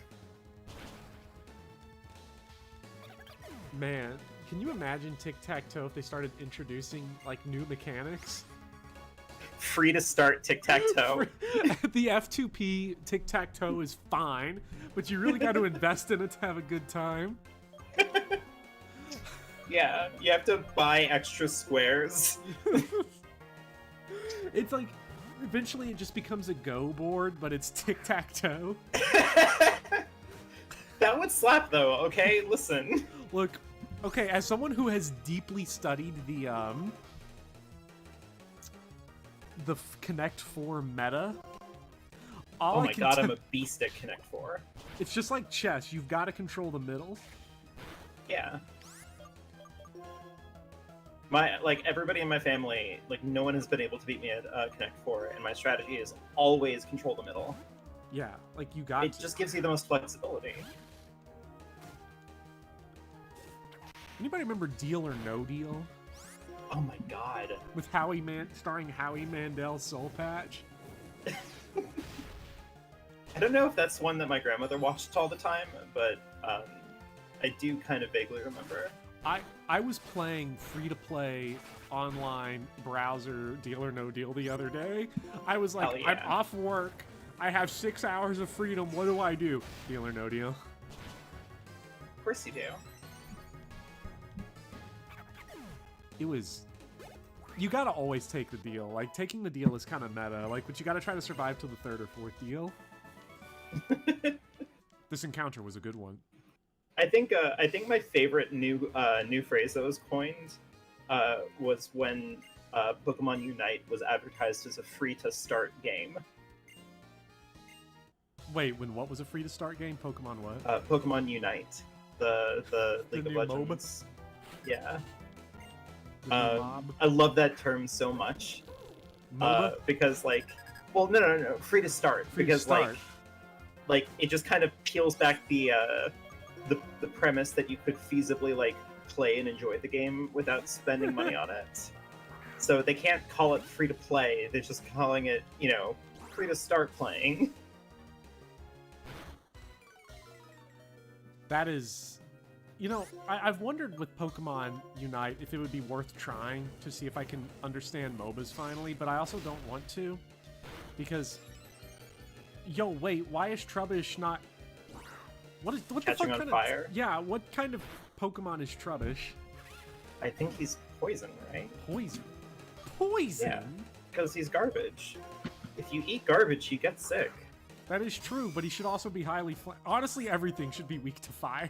Man, can you imagine tic-tac-toe if they started introducing like new mechanics? Free to start tic-tac-toe. The F2P tic-tac-toe is fine, but you really got to invest in it to have a good time. Yeah, you have to buy extra squares. It's like, eventually it just becomes a Go board, but it's tic-tac-toe. That would slap though, okay? Listen. Look, okay, as someone who has deeply studied the Connect 4 meta, Oh my god, I'm a beast at Connect 4. It's just like chess. You've got to control the middle. Yeah. Everybody in my family, like no one has been able to beat me at Connect 4, and my strategy is always control the middle. Yeah, like you got It just gives you the most flexibility. Anybody remember Deal or No Deal? Oh my god. With starring Howie Mandel's Soul Patch? I don't know if that's one that my grandmother watched all the time, but I do kind of vaguely remember. I was playing free-to-play online browser Deal or No Deal the other day. I was like, Hell yeah. I'm off work. I have 6 hours of freedom. What do I do? Deal or No Deal. Of course you do. It was... You gotta always take the deal. Like, taking the deal is kind of meta. Like, but you gotta try to survive till the 3rd or 4th deal. This encounter was a good one. I think my favorite new phrase that was coined was when Pokemon Unite was advertised as a free-to-start game. Wait, when what was a free-to-start game? Pokemon what? Pokemon Unite. the The League of new MOBA? Legends. Yeah. The new mob. I love that term so much. MOBA? Because like, well, no, free to start. Free to because start. like it just kind of peels back the premise that you could feasibly like play and enjoy the game without spending money on it. So they can't call it free to play. They're just calling it, free to start playing. That is, I've wondered with Pokemon Unite if it would be worth trying to see if I can understand MOBAs finally, but I also don't want to, because, yo, wait, why is Trubbish not? What the fuck Catching on kind fire? of? Yeah, what kind of Pokemon is Trubbish? I think he's poison, right? Poison. Poison. Yeah. Because he's garbage. If you eat garbage, you get sick. That is true, but he should also be highly. Honestly, everything should be weak to fire.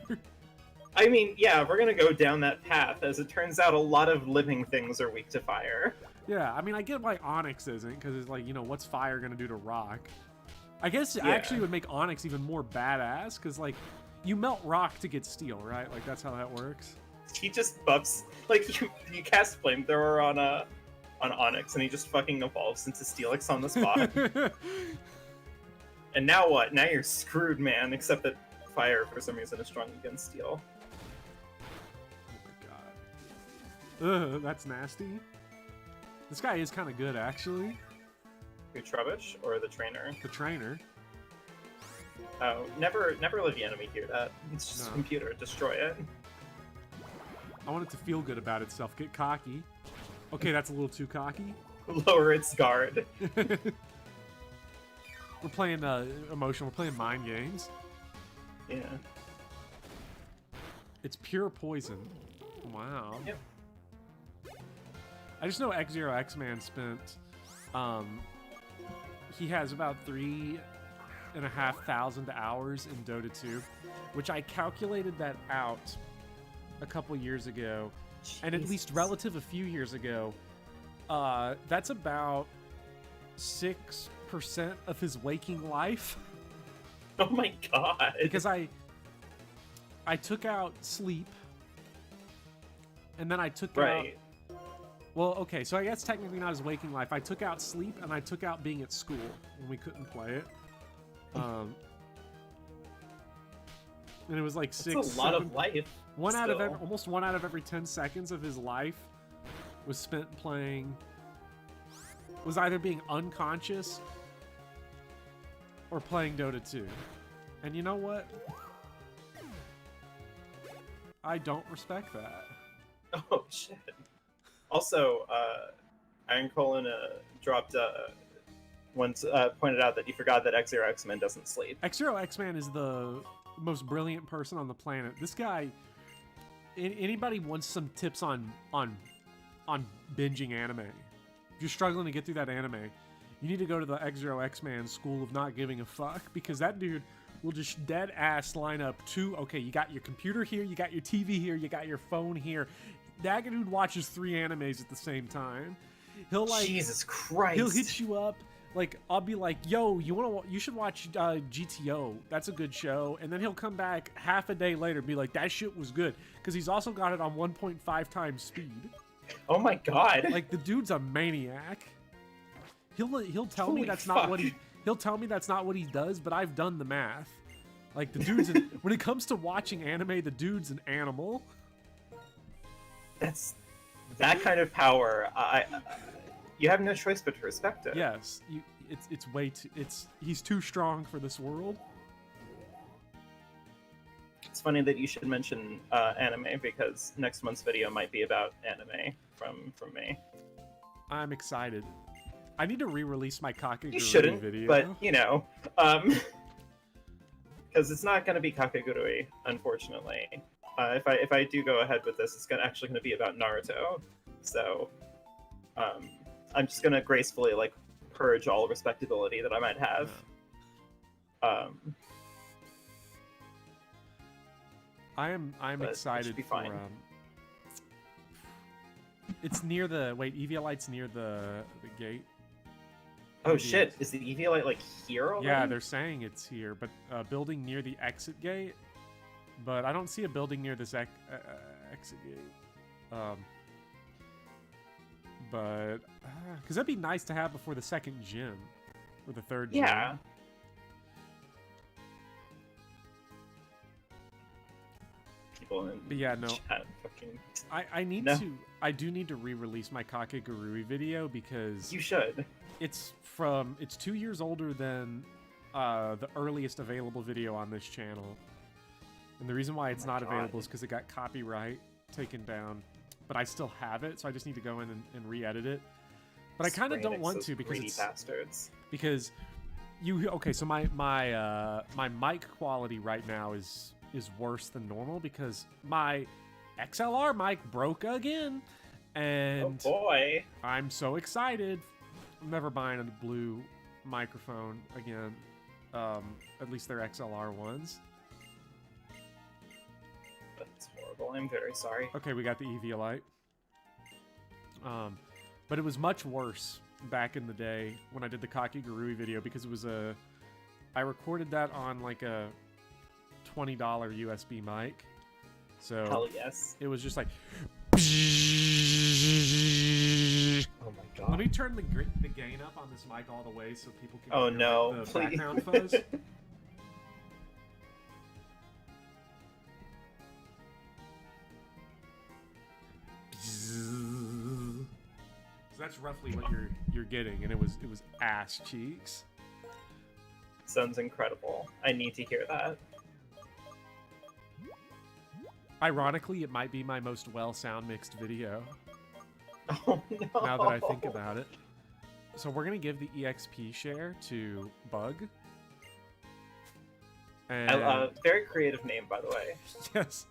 I mean, yeah, we're gonna go down that path. As it turns out, a lot of living things are weak to fire. Yeah, I mean, I get why Onyx isn't, because it's like, what's fire gonna do to rock? I guess it Yeah. actually would make Onyx even more badass, because, like, you melt rock to get steel, right? Like, that's how that works. He just buffs, like, you cast Flamethrower on Onyx, and he just fucking evolves into Steelix on the spot. And now what? Now you're screwed, man, except that fire, for some reason, is strong against steel. Oh my god. Ugh, that's nasty. This guy is kind of good, actually. Who, Trubbish, or the trainer? The trainer. Oh, never let the enemy hear that. It's just a No. computer. Destroy it. I want it to feel good about itself. Get cocky. Okay, that's a little too cocky. Lower its guard. We're playing emotional. We're playing mind games. Yeah. It's pure poison. Wow. Yep. I just know X-Zero X-Man spent, he has about 3,500 hours in Dota 2, which I calculated that out a couple years ago, and at least Jesus. relative a few years ago, that's about 6% of his waking life. Oh my god. Because I took out sleep, and then I took out. Right. Well, okay, so I guess technically not his waking life. I took out sleep, and I took out being at school when we couldn't play it. And it was like That's six. a lot 7, of life. almost 1 out of every 10 seconds of his life was spent playing. Was either being unconscious or playing Dota 2. And you know what? I don't respect that. Oh shit. Also, Iron Colon dropped once pointed out that you forgot that X-Zero X-Men doesn't sleep. X-Zero X-Man is the most brilliant person on the planet. This guy. Anybody wants some tips on binging anime? If you're struggling to get through that anime, you need to go to the X-Zero X-Man School of Not Giving a Fuck, because that dude will just dead ass line up okay, you got your computer here, you got your TV here, you got your phone here. That dude watches 3 animes at the same time. He'll like Jesus Christ. He'll hit you up. Like, I'll be like, yo, you should watch GTO. That's a good show. And then he'll come back half a day later and be like, that shit was good. Because he's also got it on 1.5 times speed. Oh my god. Like, the dude's a maniac. He'll tell me Holy that's not what fuck. he'll tell me that's not what he does, but I've done the math. Like, the dude's when it comes to watching anime, the dude's an animal. That's that kind of power. You have no choice but to respect it. Yes, it's way too. He's too strong for this world. It's funny that you should mention anime, because next month's video might be about anime from me. I'm excited. I need to re-release my Kakegurui You shouldn't, video. but because it's not going to be Kakegurui, unfortunately. If I do go ahead with this, it's actually going to be about Naruto. So I'm just going to gracefully like purge all respectability that I might have. I'm but it excited should be for fine. It's near the Eviolite's near the gate. Oh Maybe shit! it's- Is the Eviolite like here already? Yeah, they're saying it's here, but building near the exit gate. But I don't see a building near this exit gate. But because that'd be nice to have before the second gym or the third gym. Yeah. People in But yeah, no. chat fucking... I do need to re-release my Kakegurui video because You should. it's 2 years older than the earliest available video on this channel. And the reason why it's not available is because it got copyright taken down. But I still have it, so I just need to go in and re-edit it. But I kind of don't want to because it's bastards. Because so my mic quality right now is worse than normal because my XLR mic broke again, and oh boy, I'm so excited. I'm never buying a blue microphone again. At least they're XLR ones. That's horrible. I'm very sorry. Okay, we got the Eviolite. But it was much worse back in the day when I did the Kakegurui video because it was I recorded that on like a $20 USB mic. So hell yes. It was just like oh my god. Let me turn the gain up on this mic all the way so people can oh hear no, the please. background fuzz. So that's roughly what you're getting, and it was ass cheeks. Sounds incredible. I need to hear that. Ironically, it might be my most well sound mixed video. Oh no. Now that I think about it. So we're gonna give the EXP share to Bug. And very creative name, by the way. yes.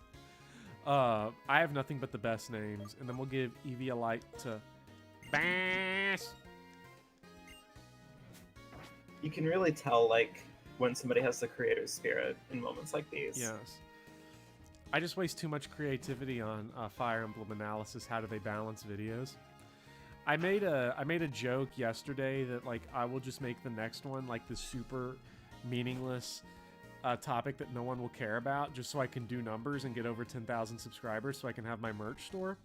I have nothing but the best names, and then we'll give Eviolite to Bass. You can really tell, like, when somebody has the creator's spirit in moments like these. Yes. I just waste too much creativity on Fire Emblem analysis. How do they balance videos? I made a joke yesterday that like I will just make the next one like the super meaningless topic that no one will care about, just so I can do numbers and get over 10,000 subscribers, so I can have my merch store.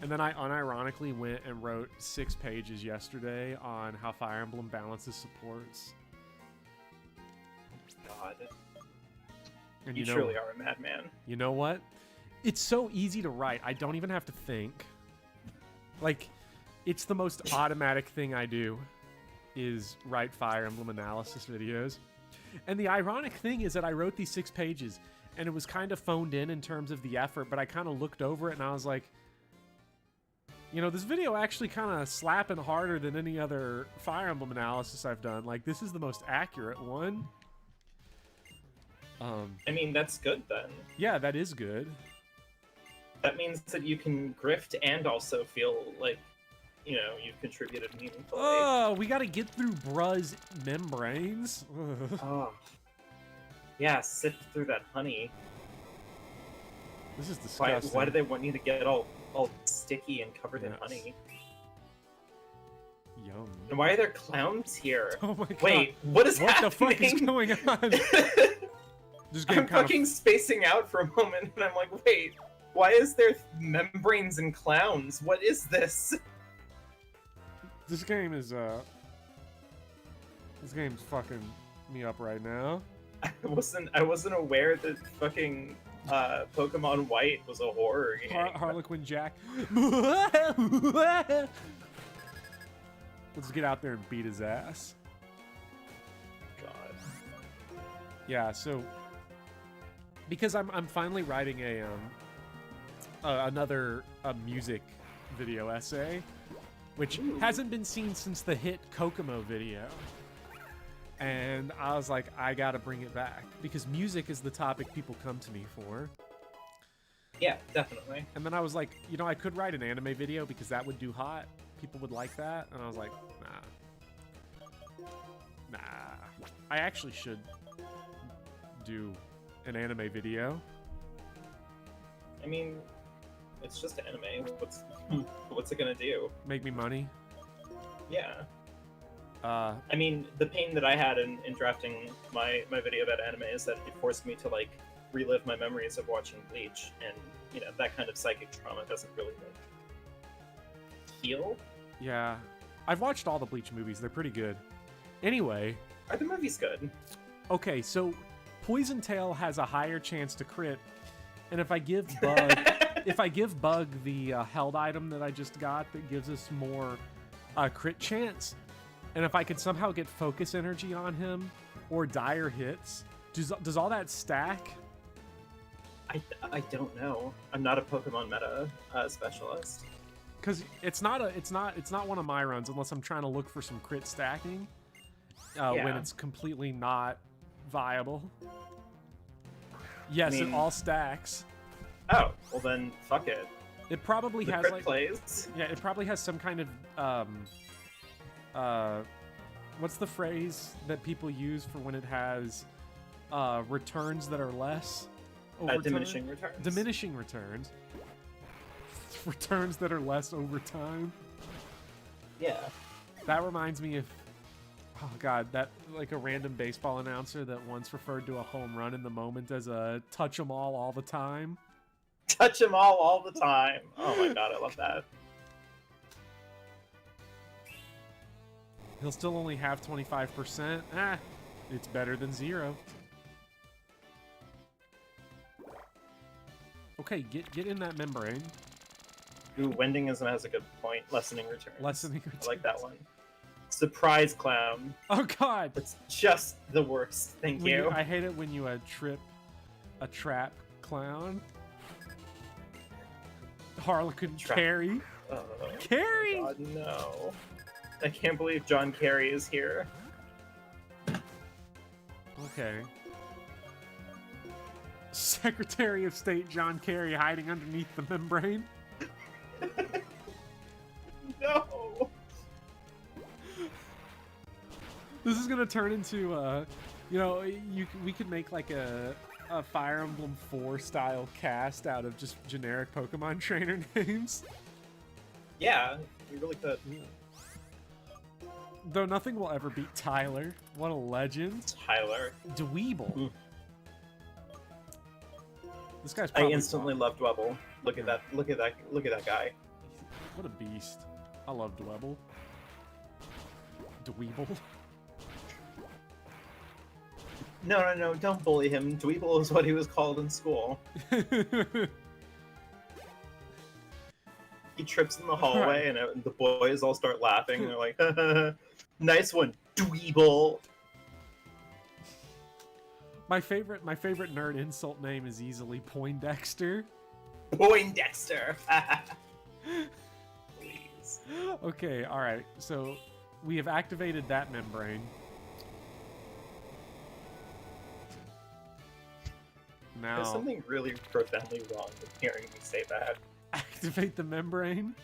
And then I unironically went and wrote 6 pages yesterday on how Fire Emblem balances supports. God. And you truly are a madman. You know what? It's so easy to write. I don't even have to think. Like, it's the most automatic thing I do is write Fire Emblem analysis videos. And the ironic thing is that I wrote these 6 pages, and it was kind of phoned in terms of the effort, but I kind of looked over it and I was like, you know, this video actually kind of slapping harder than any other Fire Emblem analysis I've done. Like, this is the most accurate one. I mean, that's good then. Yeah, that is good. That means that you can grift and also feel like, you know, you've contributed meaningfully. Oh, we gotta get through Bruh's membranes. Oh. Yeah, sift through that honey. This is disgusting. Why do they want you to get all sticky and covered in honey? Yum. And why are there clowns here? Oh my god. Wait, what is happening? What the fuck is going on? This game I'm fucking spacing out for a moment, and I'm like, wait, why is there membranes and clowns? What is this? This game is this game's fucking me up right now. I wasn't aware that fucking Pokemon White was a horror game. Harlequin Jack. Let's get out there and beat his ass. God. Yeah, so because I'm finally writing another music video essay, which hasn't been seen since the hit Kokomo video. And I was like, I gotta bring it back because music is the topic people come to me for. Yeah, definitely. And then I was like, you know, I could write an anime video because that would do hot. People would like that. And I was like, nah. I actually should do an anime video. I mean, it's just anime. What's it gonna do? Make me money. Yeah. I mean, the pain that I had in drafting my video about anime is that it forced me to, like, relive my memories of watching Bleach, and that kind of psychic trauma doesn't really heal. Yeah, I've watched all the Bleach movies. They're pretty good. Anyway, Are the movies good? okay, so Poison Tail has a higher chance to crit, and if I give Bug, the held item that I just got that gives us more crit chance, and if I could somehow get focus energy on him or dire hits, does all that stack? I don't know. I'm not a Pokemon meta specialist. Because it's not one of my runs unless I'm trying to look for some crit stacking. When it's completely not viable. Yes, it all stacks. Oh, well then, fuck it. It probably The has crit like plays. Yeah, it probably has some kind of what's the phrase that people use for when it has returns that are less over time? Diminishing returns. Diminishing returns. Returns that are less over time. Yeah. That reminds me of, oh god, that like a random baseball announcer that once referred to a home run in the moment as a touch 'em all the time. Touch them all the time. Oh my god, I love that. He'll still only have 25%. It's better than 0. Okay, get in that membrane. Ooh, Wendingism has a good point. Lessening returns. Lessening returns. I like that one. Surprise clown. Oh god! It's just the worst. Thank you. I hate it when you trap clown. Harlequin Carey. Carey! Oh god, no. I can't believe John Kerry is here. Okay. Secretary of State John Kerry hiding underneath the membrane. No. This is gonna turn into we could make like a Fire Emblem 4 style cast out of just generic Pokemon trainer names. Yeah, we really could. Though nothing will ever beat Tyler. What a legend. Tyler. Dweeble. Mm. This guy's I probably instantly love Dwebble. Look at that. Look at that guy. What a beast. I love Dwebble. Dweeble. No, don't bully him. Dweeble is what he was called in school. He trips in the hallway, and the boys all start laughing. They're like, "Nice one, Dweeble." My favorite nerd insult name is easily Poindexter. Poindexter. Please. Okay, all right. So we have activated that membrane. Now, There's something really profoundly wrong with hearing me say that. Activate the membrane.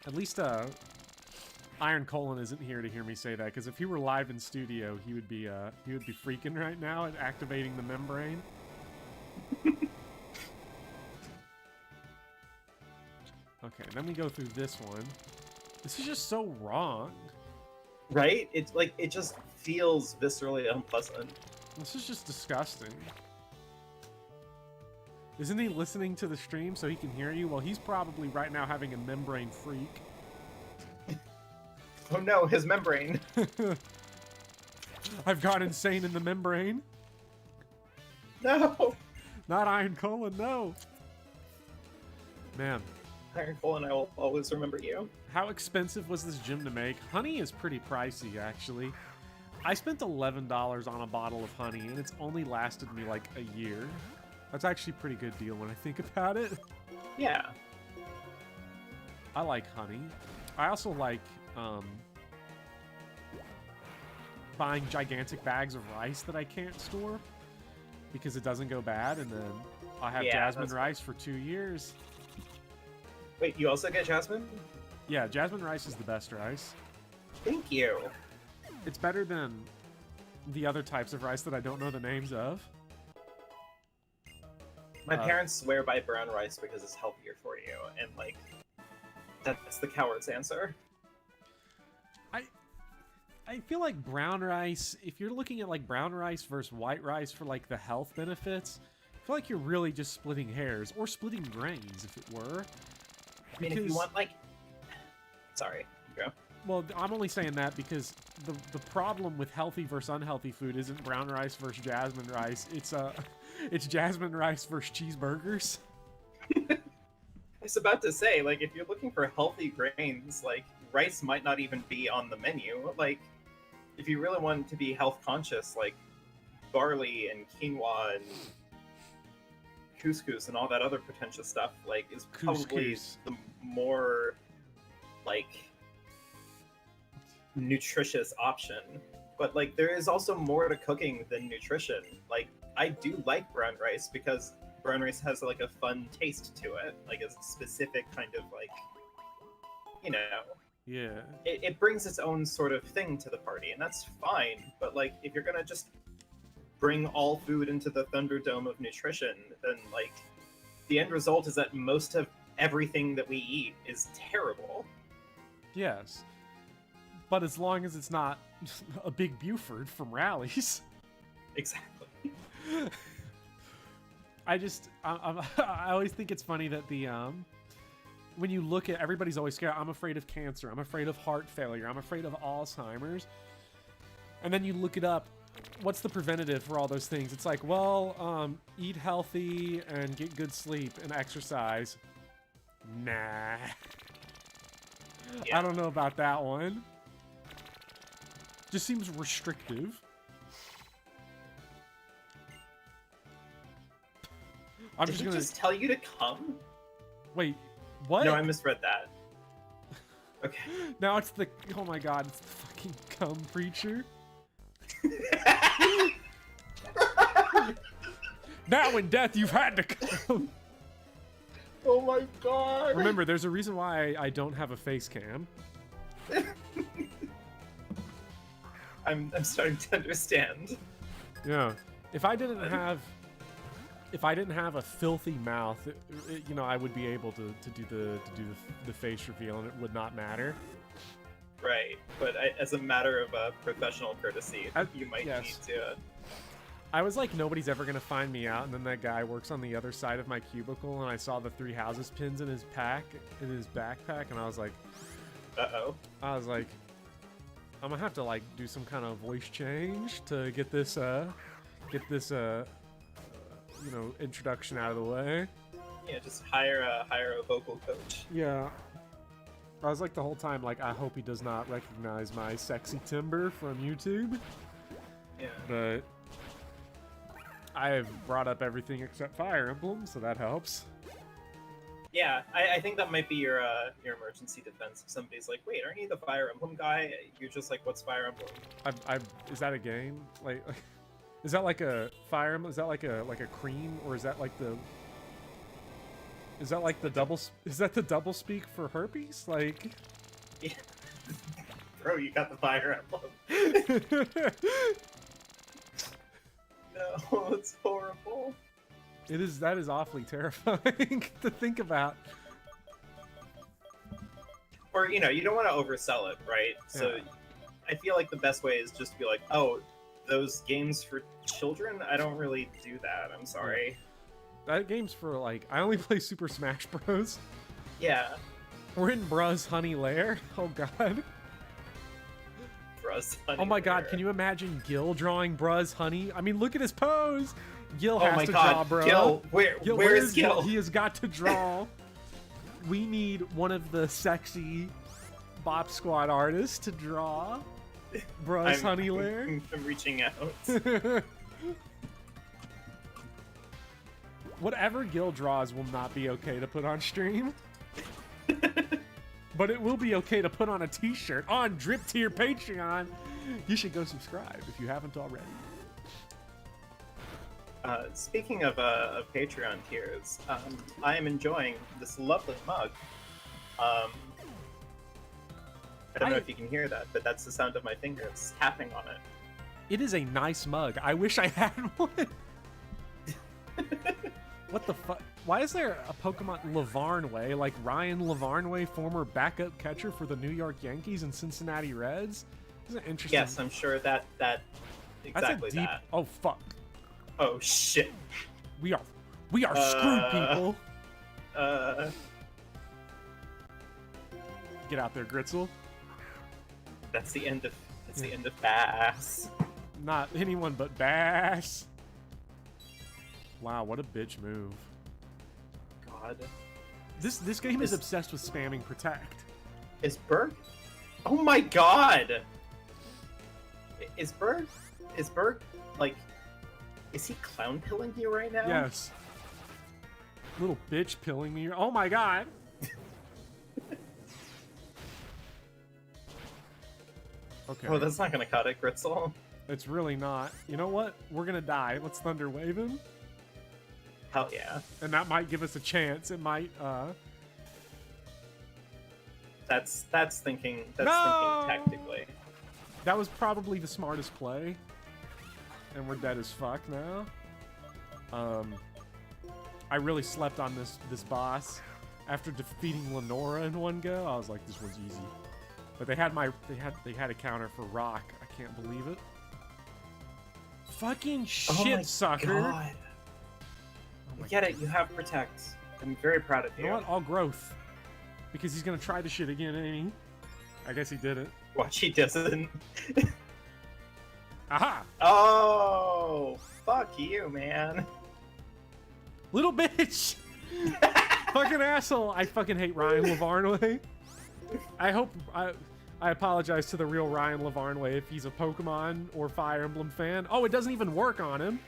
At least Iron Colon isn't here to hear me say that, because if he were live in studio, he would be freaking right now at activating the membrane. Okay, then we go through this one. This is just so wrong. Right? It's like it just feels viscerally unpleasant. This is just disgusting. Isn't he listening to the stream so he can hear you? Well, he's probably right now having a membrane freak. Oh no, his membrane. I've gone insane in the membrane. No. Not Iron Colon, no. Man. Iron Colon, I will always remember you. How expensive was this gym to make? Honey is pretty pricey, actually. I spent $11 on a bottle of honey, and it's only lasted me like a year. That's actually a pretty good deal when I think about it. Yeah. I like honey. I also like buying gigantic bags of rice that I can't store because it doesn't go bad, and then I have jasmine rice for 2 years. Wait, you also get jasmine? Yeah, jasmine rice is the best rice. Thank you. It's better than the other types of rice that I don't know the names of. My parents swear by brown rice because it's healthier for you, and like, that's the coward's answer. I I feel like brown rice, if you're looking at like brown rice versus white rice for like the health benefits, I feel like you're really just splitting hairs, or splitting grains if it were. I mean, if you want like, sorry, go. Well, I'm only saying that because the problem with healthy versus unhealthy food isn't brown rice versus jasmine rice. It's jasmine rice versus cheeseburgers. I was about to say, like, if you're looking for healthy grains, like, rice might not even be on the menu. Like, if you really want to be health conscious, like, barley and quinoa and couscous and all that other pretentious stuff, like, is probably the more, like, nutritious option. But, like, there is also more to cooking than nutrition. Like, I do like brown rice because brown rice has like a fun taste to it, like a specific kind of like, you know, yeah, it brings its own sort of thing to the party, and that's fine. But like, if you're gonna just bring all food into the Thunderdome of nutrition, then like the end result is that most of everything that we eat is terrible. Yes, but as long as it's not a big Buford from Rallies. Exactly. I always think it's funny that when you look at, everybody's always scared. I'm afraid of cancer. I'm afraid of heart failure. I'm afraid of Alzheimer's. And then you look it up. What's the preventative for all those things? It's like, well, eat healthy and get good sleep and exercise. Nah. Yeah. I don't know about that one. Just seems restrictive. Did he just tell you to come? Wait, what? No, I misread that. Okay. Now it's the... Oh my god, it's the fucking cum preacher. Now in death, you've had to come. Oh my god. Remember, there's a reason why I don't have a face cam. I'm starting to understand. Yeah. If I didn't have a filthy mouth, you know, I would be able to do the face reveal, and it would not matter. Right, but as a matter of professional courtesy, you might need to. I was like, nobody's ever gonna find me out, and then that guy works on the other side of my cubicle, and I saw the 3 houses pins in his backpack, and I was like, uh-oh. I was like, I'm gonna have to like do some kind of voice change to get this you know, introduction out of the way. Yeah, just hire a vocal coach. Yeah. I was like the whole time, like, I hope he does not recognize my sexy timbre from YouTube. Yeah. But I have brought up everything except Fire Emblem, so that helps. Yeah, I think that might be your emergency defense. If somebody's like, wait, aren't you the Fire Emblem guy? You're just like, what's Fire Emblem? Is that a game? Like is that like a Fire Emblem? Is that like a cream, or is that like the? Is that like the double? Is that the double speak for herpes? Like, yeah. Bro, you got the Fire Emblem. No, it's horrible. It is. That is awfully terrifying to think about. Or you know, you don't want to oversell it, right? So, Yeah. I feel like the best way is just to be like, oh, those games for children? I don't really do that. I'm sorry. That game's for like, I only play Super Smash Bros. Yeah. We're in Bruh's Honey Lair. Oh god. Bruh's Honey Oh my god, Lair. can you imagine Gil drawing Bruh's Honey? I mean, look at his pose. Gil Oh has my to god, draw Bruh. Gil, Gil, where is Gil? He has got to draw. We need one of the sexy Bop Squad artists to draw Bruh's Honey Lair. I'm reaching out. Whatever Gil draws will not be okay to put on stream. But it will be okay to put on a t-shirt on Drip Tier Patreon. You should go subscribe if you haven't already. Speaking of Patreon tiers, I am enjoying this lovely mug. I don't know if you can hear that, but that's the sound of my fingers tapping on it. It is a nice mug. I wish I had one. What the fuck? Why is there a Pokemon Lavarnway, like Ryan Lavarnway, former backup catcher for the New York Yankees and Cincinnati Reds? This is an interesting. Yes, I'm sure that exactly That's a deep. that. Oh fuck. Oh shit. We are screwed, people. Get out there, Gritzel. That's the end of Bass. Not anyone but Bass. Wow, what a bitch move. God. This game is obsessed with spamming protect. Is Berg? Oh my god! Is Berg like? Is he clown pilling you right now? Yes. Little bitch pilling me. Oh my god. Okay. Oh, that's not gonna cut it, Gritzel. It's really not. You know what? We're gonna die. Let's Thunder Wave him. Hell yeah. And that might give us a chance. It might, That's thinking No! tactically. That was probably the smartest play. And we're dead as fuck now. I really slept on this boss. After defeating Lenora in one go, I was like, this one's easy. But they had a counter for Rock. I can't believe it. Fucking shit, sucker. God. Oh my Get it, you have Protect. I'm very proud of you. You know what? All growth. Because he's gonna try the shit again, ain't he? I guess he didn't. Watch, he doesn't. Aha! Oh, fuck you, man. Little bitch! Fucking asshole! I fucking hate Ryan Lavarnway. I apologize to the real Ryan Lavarnway if he's a Pokemon or Fire Emblem fan. Oh, it doesn't even work on him.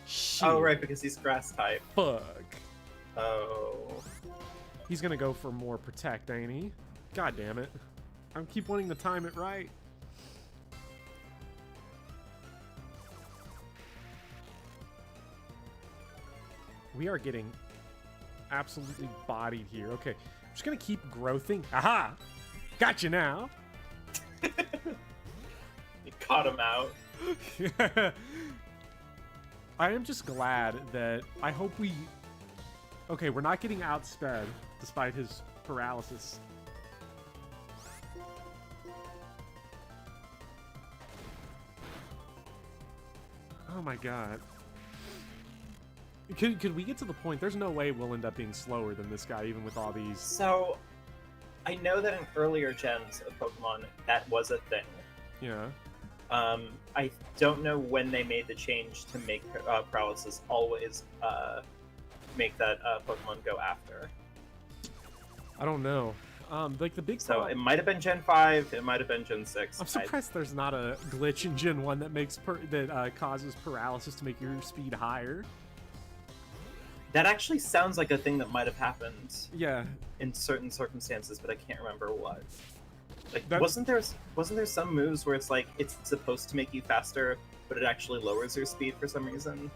Shit. Oh, right, because he's grass type. Fuck. Oh. He's gonna go for more Protect, ain't he? God damn it. I keep wanting to time it right. We are getting absolutely bodied here. Okay, I'm just gonna keep growthing. Aha! Gotcha now! You caught him out. I am just glad that I hope we... Okay, we're not getting outsped despite his paralysis. Oh my god. Could we get to the point? There's no way we'll end up being slower than this guy, even with all these. So, I know that in earlier gens of Pokemon, that was a thing. Yeah. I don't know when they made the change to make paralysis always make that Pokemon go after. I don't know. Like the big. So it might have been Gen 5, it might have been Gen 6. I'm surprised there's not a glitch in Gen 1 that makes causes paralysis to make your speed higher. That actually sounds like a thing that might have happened. Yeah. In certain circumstances, but I can't remember what. Like, That's... wasn't there some moves where it's like it's supposed to make you faster, but it actually lowers your speed for some reason?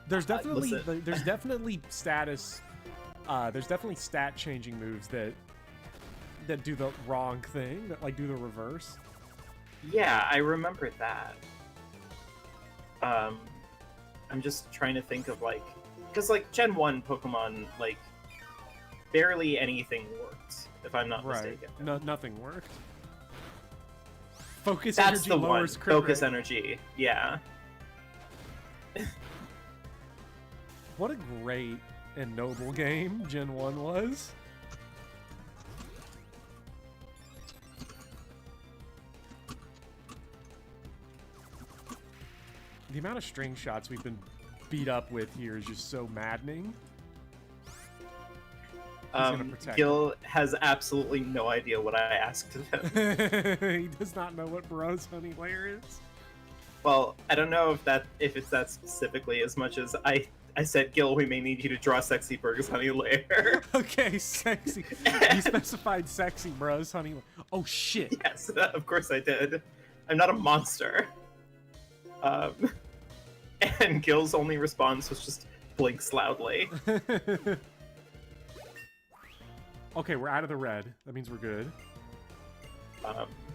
There's definitely listen. there's definitely stat changing moves that do the wrong thing, that like do the reverse. Yeah, I remember that. I'm just trying to think of like, because like Gen 1 Pokemon, like barely anything worked, if I'm not mistaken. No, nothing worked. Focus That's energy the one. lowers crit Focus rate. energy, yeah. What a great and noble game Gen 1 was. The amount of string shots we've been beat up with here is just so maddening. Gil has absolutely no idea what I asked of him. He does not know what Bros Honey Lair is. Well, I don't know if it's that specifically as much as I said, Gil, we may need you to draw Sexy Burgers Honey Lair. Okay, sexy. You specified sexy, Bros Honey Lair. Oh shit. Yes, of course I did. I'm not a monster. And Gil's only response was just blinks loudly. Okay, we're out of the red. That means we're good.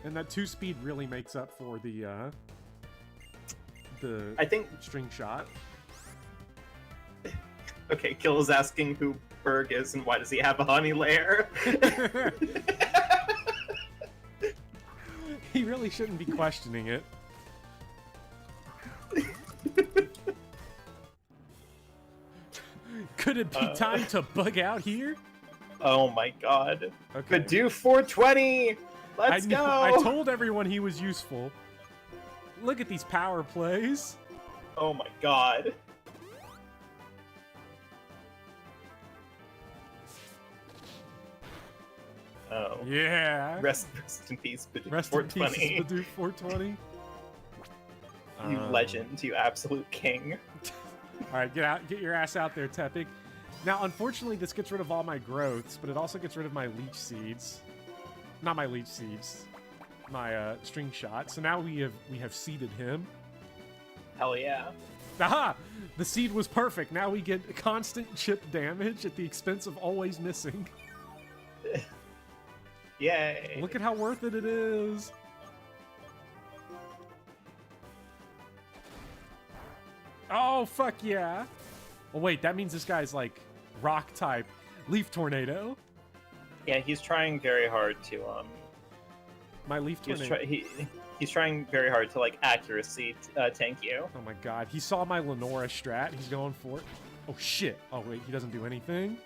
And that 2-speed really makes up for the I think string shot. Okay, Gil is asking who Berg is and why does he have a honey lair? He really shouldn't be questioning it. Could it be time to bug out here? Oh my god. Okay. Badoo 420! Let's go! I told everyone he was useful. Look at these power plays. Oh my god. Oh. Yeah. Rest in peace, Badoo Rest in 420. peace, Badoo 420. You legend, you absolute king. All right, get your ass out there, Tepig. Now, unfortunately, this gets rid of all my growths, but it also gets rid of my leech seeds. Not my leech seeds, my string shot. So now we have seeded him. Hell yeah. Aha! The seed was perfect. Now we get constant chip damage at the expense of always missing. Yay. Look at how worth it is. Oh, fuck yeah. Oh, wait, that means this guy's like rock type. Leaf tornado. Yeah, he's trying very hard to My leaf tornado. He's trying very hard to like accuracy tank you. Oh my god, he saw my Lenora strat. He's going for it. Oh shit. Oh wait, he doesn't do anything.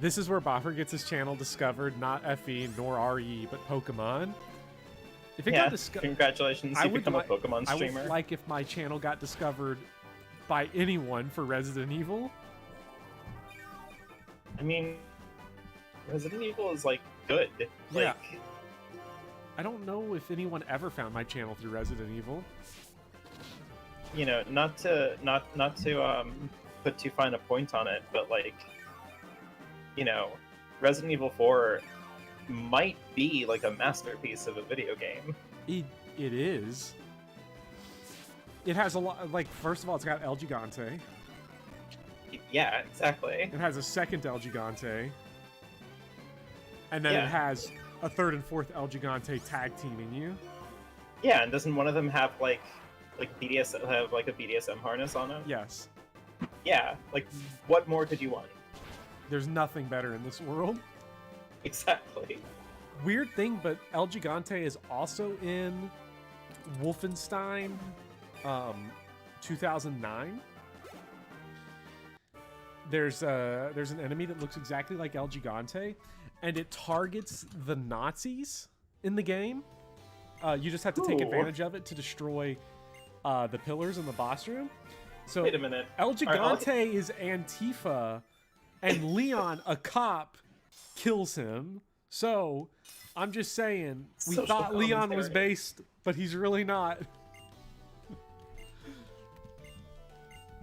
This is where Boffer gets his channel discovered, not FE nor RE, but Pokemon. If it got discovered, congratulations, you become a Pokemon streamer. I would like if my channel got discovered by anyone for Resident Evil. I mean, Resident Evil is like good. Like, yeah. I don't know if anyone ever found my channel through Resident Evil. You know, not to put too fine a point on it, but like, you know, Resident Evil 4 might be like a masterpiece of a video game. It is. It has a lot. Like, first of all, it's got El Gigante. Yeah, exactly. It has a second El Gigante. And then it has a third and fourth El Gigante tag teaming you. Yeah, and doesn't one of them have like a BDSM harness on it? Yes. Yeah, like what more could you want? There's nothing better in this world. Exactly. Weird thing, but El Gigante is also in Wolfenstein 2009. There's an enemy that looks exactly like El Gigante, and it targets the Nazis in the game. You just have to take advantage of it to destroy the pillars in the boss room. So wait a minute. El Gigante is Antifa, and Leon, a cop, kills him. So I'm just saying, we thought Leon was based, but he's really not.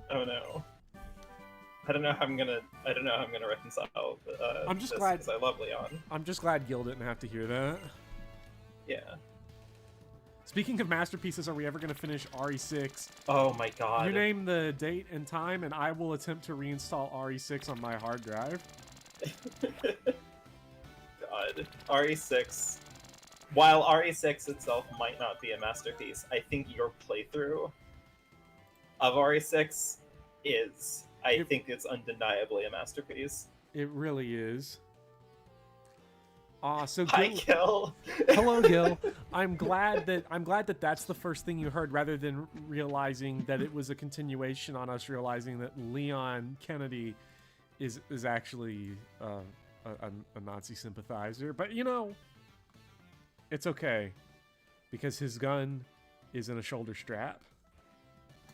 Oh no. I don't know how I'm gonna reconcile. I'm just glad because I love Leon. I'm just glad Gil didn't have to hear that. Yeah. Speaking of masterpieces, are we ever gonna finish RE6? Oh my god. You name the date and time, and I will attempt to reinstall RE6 on my hard drive. God, RE6. While RE6 itself might not be a masterpiece, I think your playthrough of RE6 is. I think it's undeniably a masterpiece. It really is. So Gil, hi, Gil. Hello, Gil. I'm glad that that's the first thing you heard, rather than realizing that it was a continuation on us realizing that Leon Kennedy is actually a Nazi sympathizer. But you know, it's okay because his gun is in a shoulder strap.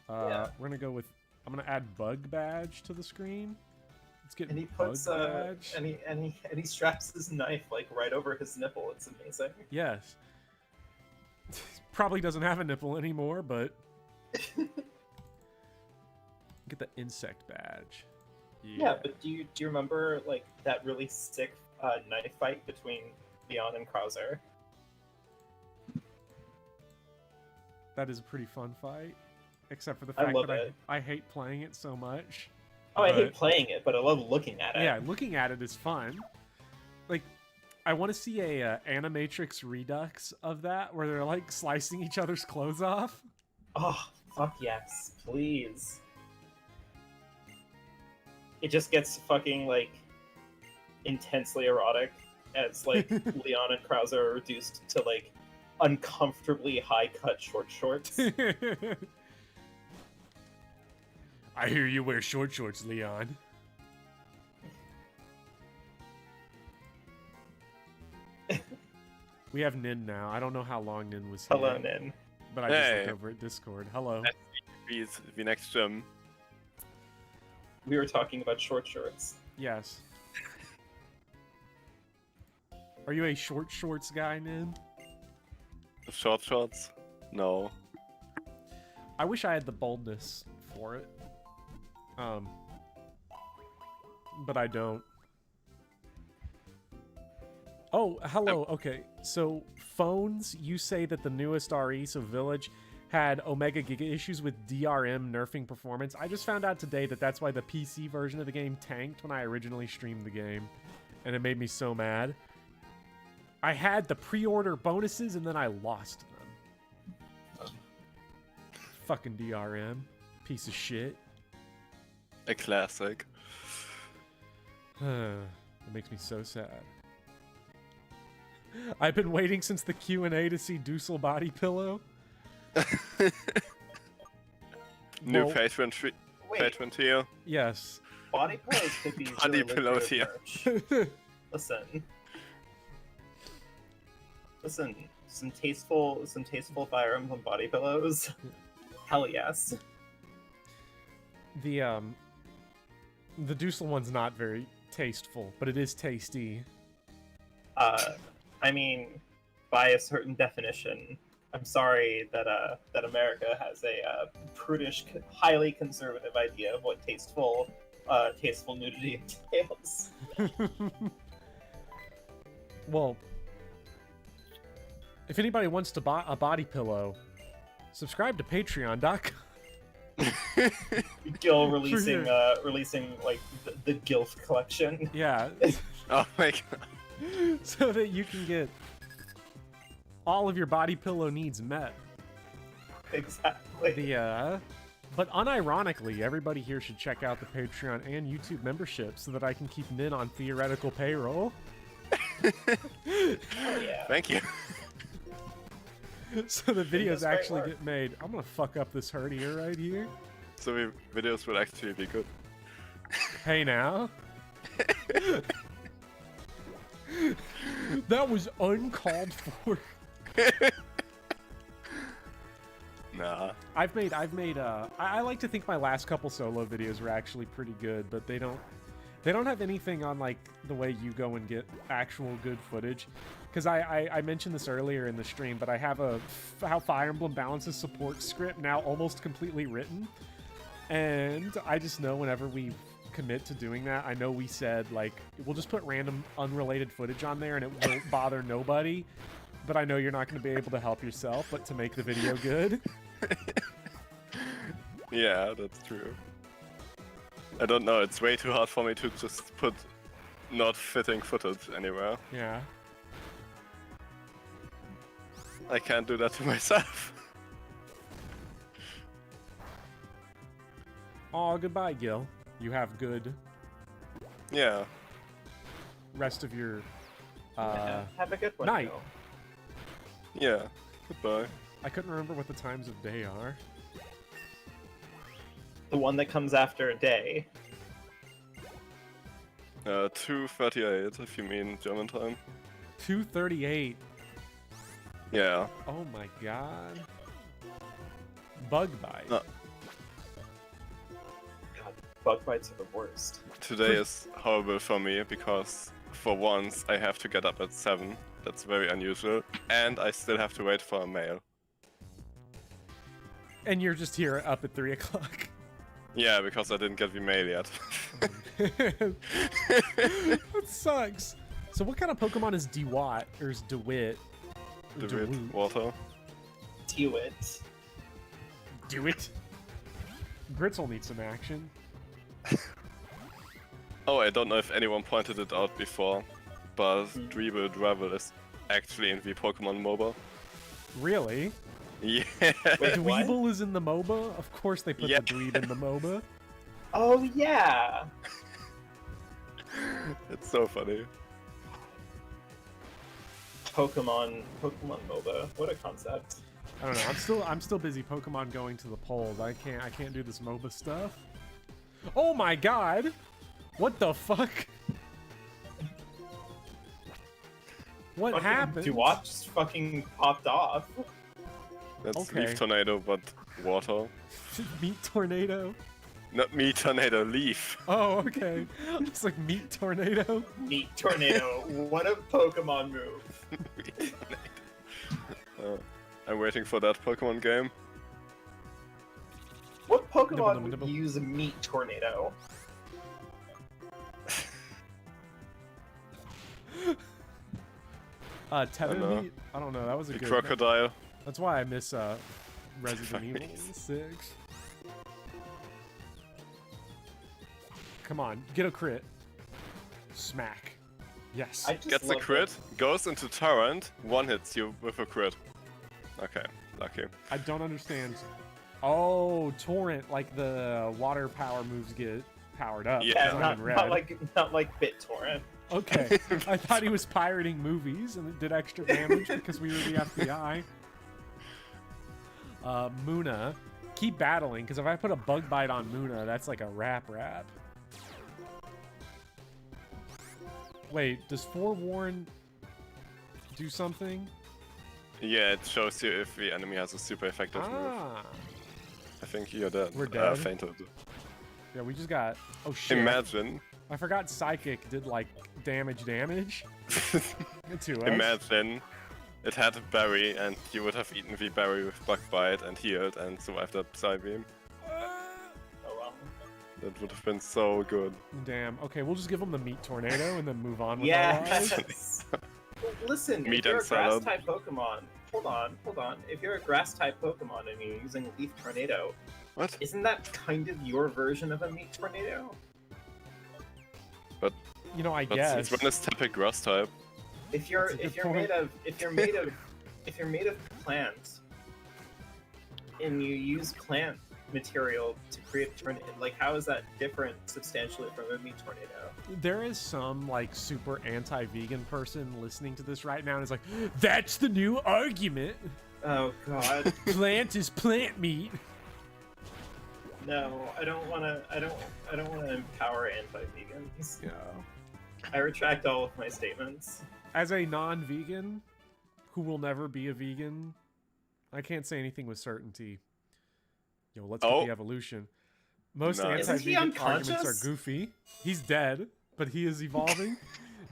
We're gonna go with. I'm gonna add bug badge to the screen. Let's get. And he puts badge. and he straps his knife like right over his nipple. It's amazing. Yes. Probably doesn't have a nipple anymore, but get the insect badge. Yeah, but do you remember like that really sick knife fight between Leon and Krauser? That is a pretty fun fight, except for the fact that I hate playing it so much. Oh, I hate playing it, but I love looking at it. Yeah, looking at it is fun. Like, I want to see a Animatrix Redux of that, where they're like slicing each other's clothes off. Oh, Fuck yes, please. It just gets fucking, like, intensely erotic as, like, Leon and Krauser are reduced to, like, uncomfortably high-cut short shorts. I hear you wear short shorts, Leon. We have Nin now. I don't know how long Nin was here. Hello, Nin. But I just Hey. looked over at Discord. Hello. He's the next gym. We were talking about short shorts. Yes. Are you a short shorts guy, Nin? The short shorts? No. I wish I had the boldness for it. But I don't. Oh, hello. Okay, so phones, you say that the newest RE, so Village, had Omega Giga issues with DRM nerfing performance. I just found out today that that's why the PC version of the game tanked when I originally streamed the game. And it made me so mad. I had the pre-order bonuses and then I lost them. Fucking DRM. Piece of shit. A classic. It makes me so sad. I've been waiting since the Q&A to see Dussel body pillow. New Well- patron tier. Yes. Body pillows could be Body really pillows lucrative here. merch. Listen, some tasteful Fire Emblem body pillows. Hell yes. The Dussel one's not very tasteful, but it is tasty. I mean, by a certain definition, I'm sorry that that America has a prudish, highly conservative idea of what tasteful nudity entails. Well, if anybody wants to buy a body pillow, subscribe to Patreon.com. Gil releasing sure. releasing like the Gilf collection. Yeah, Oh my god. so that you can get all of your body pillow needs met. Exactly. But unironically, everybody here should check out the Patreon and YouTube membership so that I can keep Nin on theoretical payroll. Hell yeah. Thank you. So the videos does great actually work. get made. I'm gonna fuck up this hernia right here. So the videos will actually be good. Hey now. That was uncalled for. Nah. I like to think my last couple solo videos were actually pretty good, but they don't have anything on like the way you go and get actual good footage. Because I mentioned this earlier in the stream, but I have a how Fire Emblem Balances support script now almost completely written. And I just know whenever we commit to doing that, I know we said, like, we'll just put random unrelated footage on there and it won't bother nobody. But I know you're not going to be able to help yourself, but to make the video good. Yeah, that's true. I don't know, it's way too hard for me to just put not fitting footage anywhere. Yeah. I can't do that to myself. Oh, goodbye, Gil. You have good Yeah. rest of your Yeah, have a good one. night. Gil. Yeah. Goodbye. I couldn't remember what the times of day are. The one that comes after a day. 2:38 if you mean German time. 2:38. Yeah. Oh my god. Bug bite. No. God, bug bites are the worst. Today is horrible for me because for once I have to get up at 7. That's very unusual. And I still have to wait for a mail. And you're just here up at 3 o'clock. Yeah, because I didn't get the mail yet. That sucks. So what kind of Pokemon is Dewott? Or is DeWitt? Or Do it. DeWoot? Water. Do it. Do it. Gritzel needs some action. Oh, I don't know if anyone pointed it out before, but Dribble Dravel is actually in the Pokemon MOBA. Really? Yeah. Wait, what? Dweeble is in the MOBA? Of course they put Yeah. the dweeb in the MOBA. Oh yeah. It's so funny. Pokemon MOBA. What a concept. I don't know. I'm still busy Pokemon going to the polls. I can't do this MOBA stuff. Oh my god! What the fuck? What Fucking happened? Duwatch just fucking popped off. That's Okay. Leaf Tornado, but water. Meat tornado. Not me, Tornado, Leaf. Oh, okay. It's like meat tornado. Meat Tornado. What a Pokemon move. I'm waiting for that Pokemon game. What Pokemon Nibble, nibble. would use a Meat Tornado? Tether know. meat? I don't know. That was a The good. crocodile. That's why I miss Resident Evil Fucking- 6. Come on, get a crit. Smack. Yes. I just Gets a love crit, it. goes into Torrent, one hits you with a crit. Okay, lucky. I don't understand. Oh, torrent, like the water power moves get powered up. Yeah, Yeah, because I'm not, in red. not like BitTorrent. Okay, I thought he was pirating movies and it did extra damage because we were the FBI. Muna, keep battling because if I put a bug bite on Muna, that's like a rap. Wait, does Forewarn do something? Yeah, it shows you if the enemy has a super effective move. Ah, I think you're dead. We're dead? Fainted. yeah, we just got. Oh shit! Imagine. I forgot Psychic did like damage to us. Imagine it had a berry and you would have eaten the berry with bug bite and healed and survived that Psybeam. Oh well. That would have been so good. Damn. Okay, we'll just give him the meat tornado and then move on with our lives. Yes. Listen, Meat if you're and a grass salad. type Pokemon, hold on. If you're a grass type Pokemon and you're using Leaf Tornado, What? isn't that kind of your version of a Meat Tornado? You know, I But guess. since when is Tepic grass type? If you're That's a if good you're point. made of plants and you use plant material to create a tornado, like how is that different substantially from a Meat Tornado? There is some like super anti-vegan person listening to this right now and is like, "That's the new argument. Oh god. Plant is plant meat." No, I don't wanna empower anti-vegans. Yeah. I retract all of my statements. As a non-vegan who will never be a vegan, I can't say anything with certainty. Yo, let's get Oh. the evolution. Most No. Isn't he anti-vegan arguments are unconscious? goofy. He's dead, but he is evolving.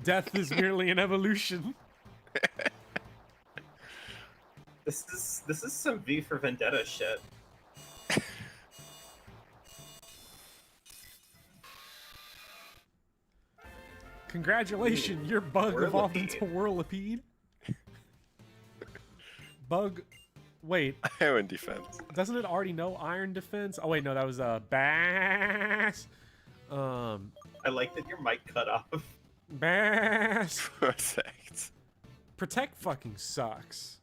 Death is merely an evolution. This is some V for Vendetta shit. Congratulations, your bug evolved Whirlipede. into Whirlipede. Bug. Wait, Iron defense. doesn't it already know Iron Defense? Oh wait, no, that was Bass. I like that your mic cut off. Bass. Protect. Protect fucking sucks.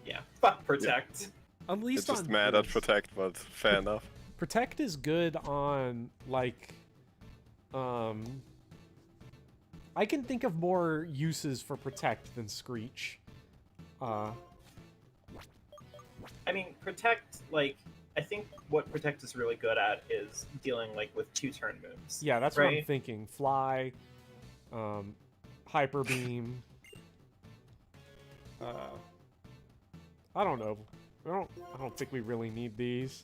Yeah, fuck Protect. At It's least just on mad at this. Protect, but fair enough. Protect is good on like I can think of more uses for Protect than Screech. I mean, Protect, like, I think what Protect is really good at is dealing, like, with 2-turn moves. Yeah, that's what I'm Right. thinking. Fly, Hyper Beam. I don't know. I don't think we really need these.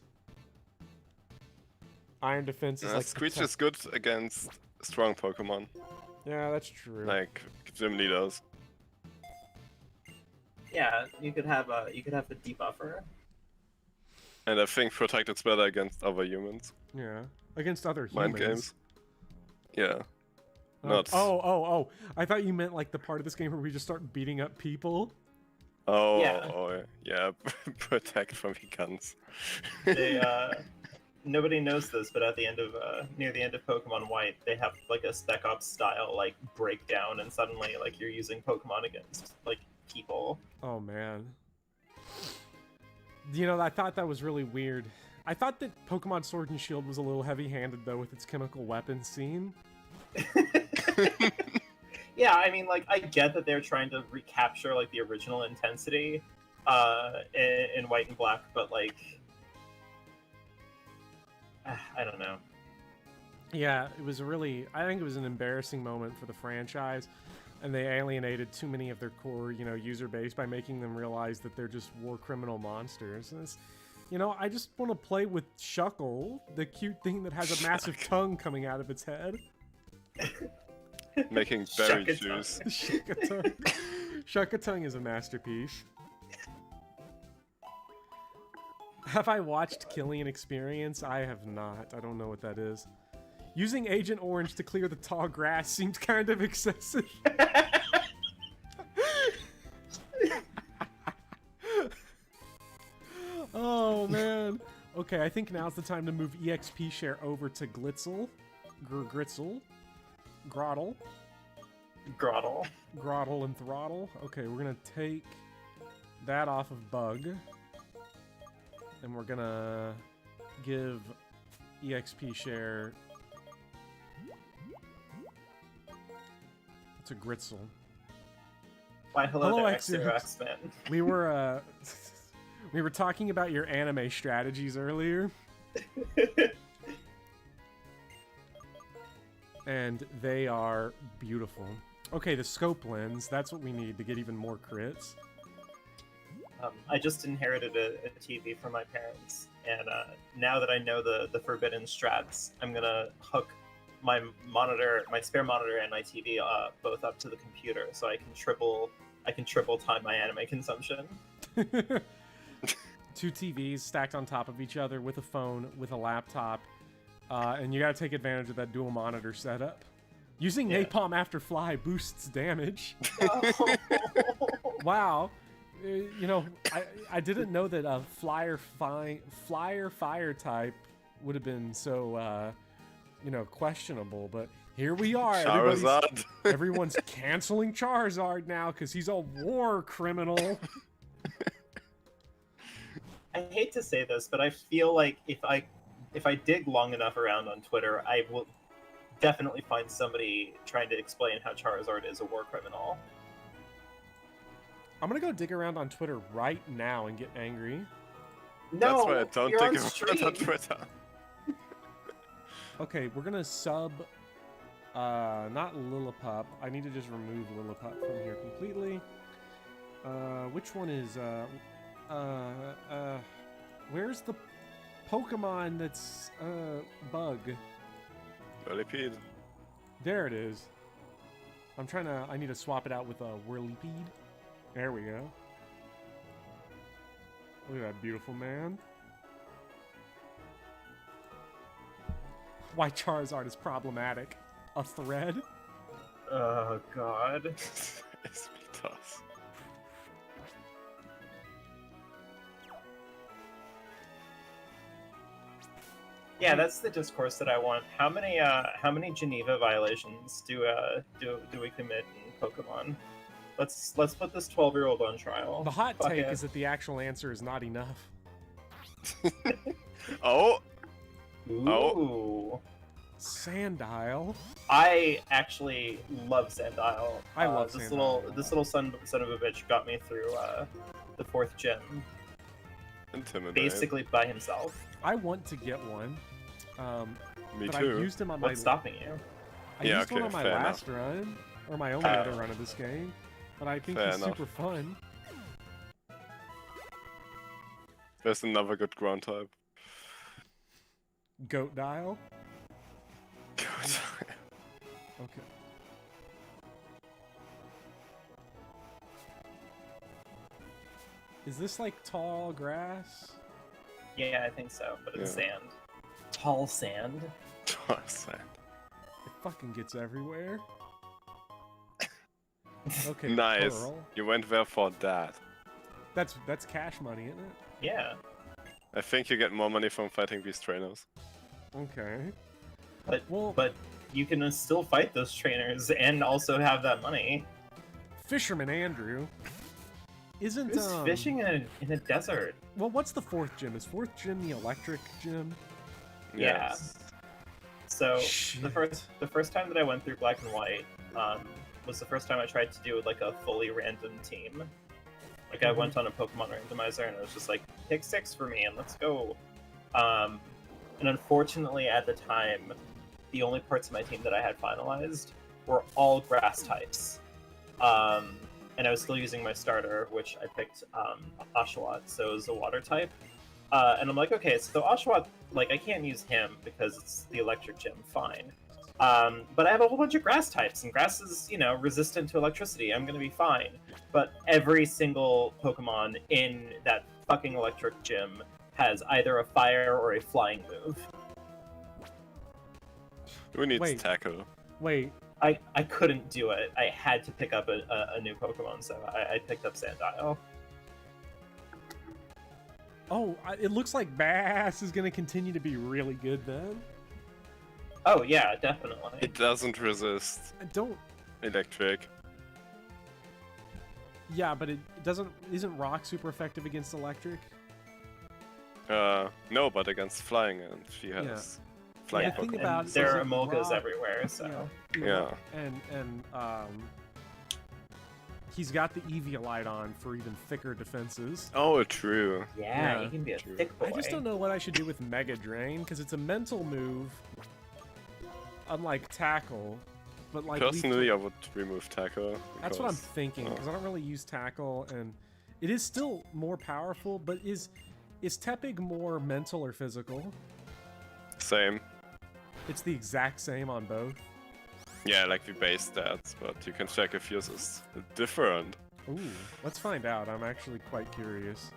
Iron Defense is like Screech protect- is good against strong Pokemon, Yeah, that's true. like gym leaders. Yeah, you could have a debuffer. And I think Protect is better against other humans. Yeah, against other Mind humans. games. Yeah. Oh, Not. oh! I thought you meant like the part of this game where we just start beating up people. Oh, Yeah. yeah. Protect from the guns. They, nobody knows this, but at the end of near the end of Pokemon White, they have like a Spec Ops style like breakdown, and suddenly like you're using Pokemon against like people. Oh man. You know, I thought that was really weird. I thought that Pokemon Sword and Shield was a little heavy-handed, though, with its chemical weapon scene. Yeah, I mean, like, I get that they're trying to recapture, like, the original intensity in White and Black, but, like, I don't know. Yeah, it was I think it was an embarrassing moment for the franchise, and they alienated too many of their core, user base by making them realize that they're just war criminal monsters. And I just want to play with Shuckle, the cute thing that has a massive tongue coming out of its head. Making berry juice. Shuckatung. Shuckatung is a masterpiece. Have I watched Killian Experience? I have not. I don't know what that is. Using Agent Orange to clear the tall grass seems kind of excessive. Oh, man. Okay, I think now's the time to move EXP share over to Glitzel. Grottle. Grottle and Throttle. Okay, we're gonna take that off of Bug. And we're gonna give EXP share to Gritzel. Why, hello there, X-Zero X-Men. We were talking about your anime strategies earlier. And they are beautiful. Okay, the scope lens, that's what we need to get even more crits. I just inherited a TV from my parents, and now that I know the forbidden strats, I'm gonna hook my spare monitor, and my TV both up to the computer, so I can triple time my anime consumption. 2 TVs stacked on top of each other with a phone, with a laptop, and you gotta take advantage of that dual monitor setup. Using Napalm after fly boosts damage. Oh. Wow. I didn't know that a flyer fire type would have been so, questionable, but here we are. Everyone's canceling Charizard now because he's a war criminal. I hate to say this, but I feel like if I dig long enough around on Twitter, I will definitely find somebody trying to explain how Charizard is a war criminal. I'm gonna go dig around on Twitter right now and get angry. No, that's why I don't you're dig on around stream. on Twitter. Okay, we're gonna sub, not Lillipup. I need to just remove Lillipup from here completely. Which one is, where's the Pokemon that's, Bug? Whirlipede. There it is. I need to swap it out with a Whirlipede. There we go. Look at that beautiful man. Why Charizard is problematic. A thread? Oh, God. It's tough. Yeah, that's the discourse that I want. How many Geneva violations do we commit in Pokemon? Let's put this 12-year-old on trial. The hot Fuck take it. is that the actual answer is not enough. Oh! Ooh. Sandile. I actually love Sandile. I love this Sandile. This little son of a bitch got me through the 4th gen, Intimidating. basically by himself. I want to get one. Me but too. I used him on my. What's stopping you? I Yeah, used one okay, on my fair last run, or my only other run of this game. But I think Fair he's enough. super fun. There's another good ground type. Goat dial. Okay. Is this like tall grass? Yeah, I think so, but it's Yeah. sand. Tall sand? Sand. It fucking gets everywhere. Okay. Nice. Pearl. You went there for that. That's cash money, isn't it? Yeah. I think you get more money from fighting these trainers. Okay. But Well- but you can still fight those trainers and also have that money. Fisherman Andrew. Isn't Who's fishing in a desert? Well, what's the fourth gym? Is fourth gym the electric gym? Yeah. Yes. So Shit. the first time that I went through Black and White was the first time I tried to do like a fully random team. Like I went on a Pokemon randomizer and it was just like, pick 6 for me and let's go. And unfortunately at the time, the only parts of my team that I had finalized were all grass types. And I was still using my starter, which I picked Oshawott, so it was a water type. And I'm like, okay, so Oshawott, like, I can't use him because it's the electric gym, fine. But I have a whole bunch of grass types, and grass is, resistant to electricity. I'm gonna be fine. But every single Pokemon in that fucking electric gym has either a fire or a flying move. Who needs Wait. tackle? Wait, I couldn't do it. I had to pick up a new Pokemon, so I picked up Sandile. oh, it looks like Bass is gonna continue to be really good then. Oh yeah, definitely. It doesn't resist I don't. electric. Yeah, but it doesn't. Isn't Rock super effective against electric? No, but against flying, and she has flying Yeah, the thing Pokemon. about- and there are isn't Emolgas Rock- everywhere, so... Yeah. And he's got the Eviolite on for even thicker defenses. Oh, true. Yeah, Yeah. he can be a True. thick boy. I just don't know what I should do with Mega Drain because it's a mental move, unlike Tackle. But like Personally, I would remove tackle. that's what I'm because- thinking because I don't really use Tackle, and it is still more powerful. But is Tepig more mental or physical? Same. It's the exact same on both. Yeah, like the base stats, but you can check if yours is different. Ooh, let's find out. I'm actually quite curious.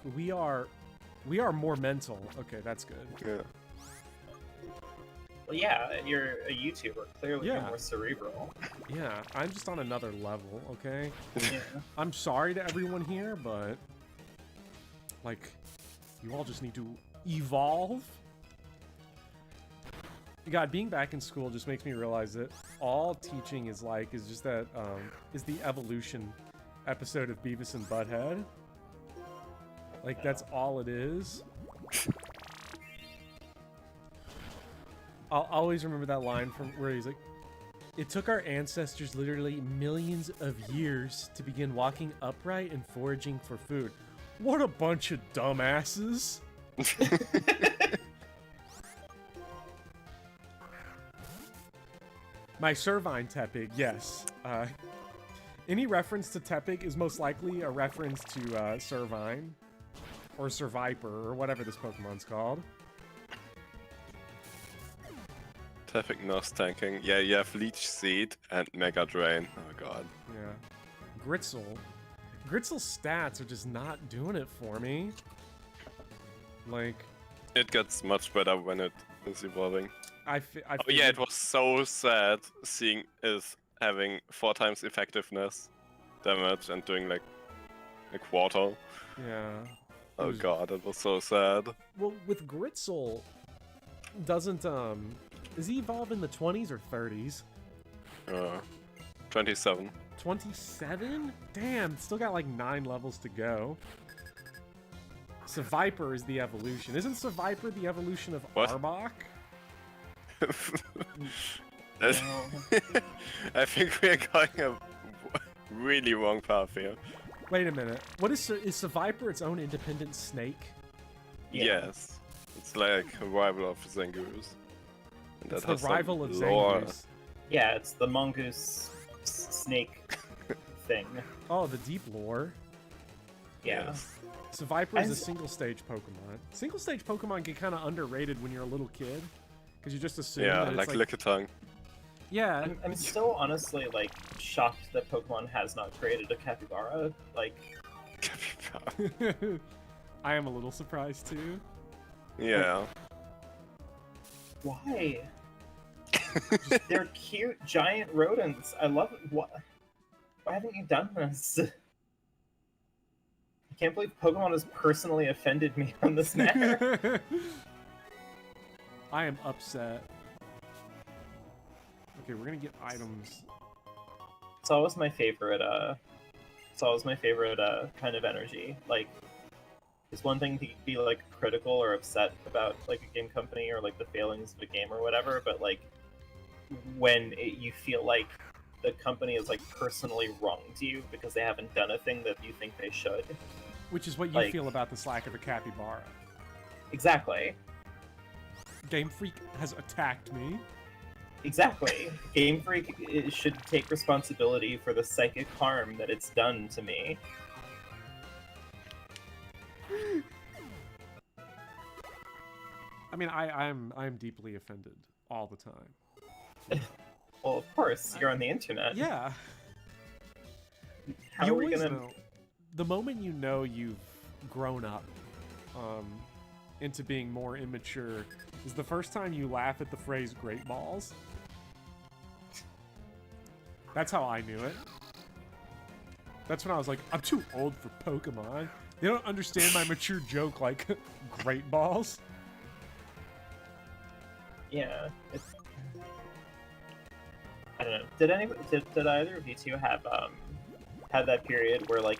We are more mental. Okay, that's good. Yeah. Well, yeah, you're a YouTuber. Clearly, Yeah. you're more cerebral. Yeah, I'm just on another level, okay? Yeah. I'm sorry to everyone here, but like, you all just need to evolve. God, being back in school just makes me realize that all teaching is like is just that is the evolution episode of Beavis and Butthead. Like that's all it is. I'll always remember that line from where he's like, "It took our ancestors literally millions of years to begin walking upright and foraging for food. What a bunch of dumbasses!" My Servine Tepig, yes. Any reference to Tepig is most likely a reference to Servine, or Surviper, or whatever this Pokemon's called. Tefik Nos tanking. Yeah, you have Leech Seed and Mega Drain. Oh god. Yeah. Gritzel. Gritzel's stats are just not doing it for me. Like, It gets much better when it is evolving. I Oh yeah, it was so sad seeing it having 4 times effectiveness damage and doing like a quarter. Yeah. Oh was- god, it was so sad. Well, with Gritzel, doesn't, does he evolve in the 20s or 30s? 27. 27? Damn, still got like 9 levels to go. Seviper is the evolution. Isn't Seviper the evolution of What? Arbok? I think we are going a really wrong path here. Wait a minute. What is Seviper its own independent snake? Yeah. Yes. It's like a rival of Zangoose. And It's that the has some rival of lore. Zangoose. Yeah, it's the mongoose snake thing. Oh, the deep lore. Yeah. Yes. Seviper is a And- single stage Pokemon. Single stage Pokemon get kind of underrated when you're a little kid. Because you just assume Yeah, that like it's Lickitung. yeah. I'm still honestly like shocked that Pokemon has not created a capybara. Like, I am a little surprised too. Yeah. why? They're cute giant rodents. I love it. Why haven't you done this? I can't believe Pokemon has personally offended me on this matter. I am upset. Okay, we're gonna get items. It's always my favorite. It's always my favorite kind of energy. Like, it's one thing to be like critical or upset about like a game company or like the failings of a game or whatever, but like when you feel like the company is like personally wronged you because they haven't done a thing that you think they should. Which is what you Like- feel about the slack of a capybara. Exactly. Game Freak has attacked me. Exactly. Game Freak should take responsibility for the psychic harm that it's done to me. I mean, I'm deeply offended all the time. Well, of course, you're on the internet. Yeah. How You are we always gonna? know. The moment you know you've grown up into being more immature is the first time you laugh at the phrase "great balls." That's how I knew it. That's when I was like, I'm too old for Pokemon. They don't understand my mature joke like great balls. Yeah. I don't know. Did either of you two have that period where like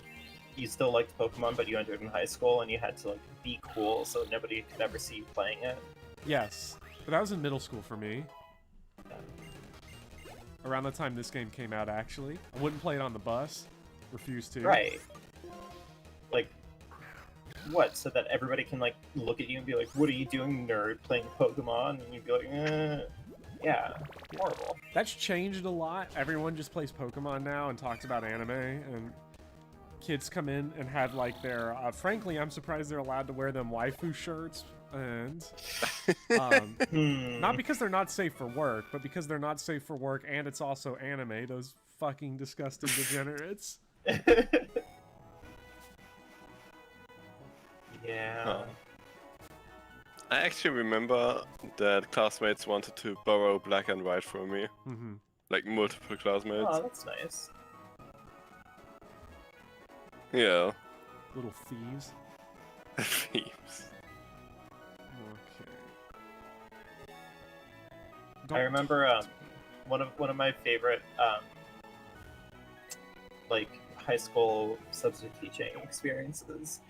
you still liked Pokemon but you entered in high school and you had to like be cool so nobody could ever see you playing it? Yes, but that was in middle school for me. Around the time this game came out, actually. I wouldn't play it on the bus. Refused to. Right. Like, what? So that everybody can like look at you and be like, "What are you doing, nerd? Playing Pokemon?" And you'd be like, "Yeah, horrible." That's changed a lot. Everyone just plays Pokemon now and talks about anime, and kids come in and have like their. Frankly, I'm surprised they're allowed to wear them waifu shirts, and not because they're not safe for work, but because they're not safe for work, and it's also anime. Those fucking disgusting degenerates. Yeah. Huh. I actually remember that classmates wanted to borrow Black and White from me. Mm-hmm. Like multiple classmates. Oh, that's nice. Yeah. Little thieves. Thieves. Okay. I remember one of my favorite like high school substitute teaching experiences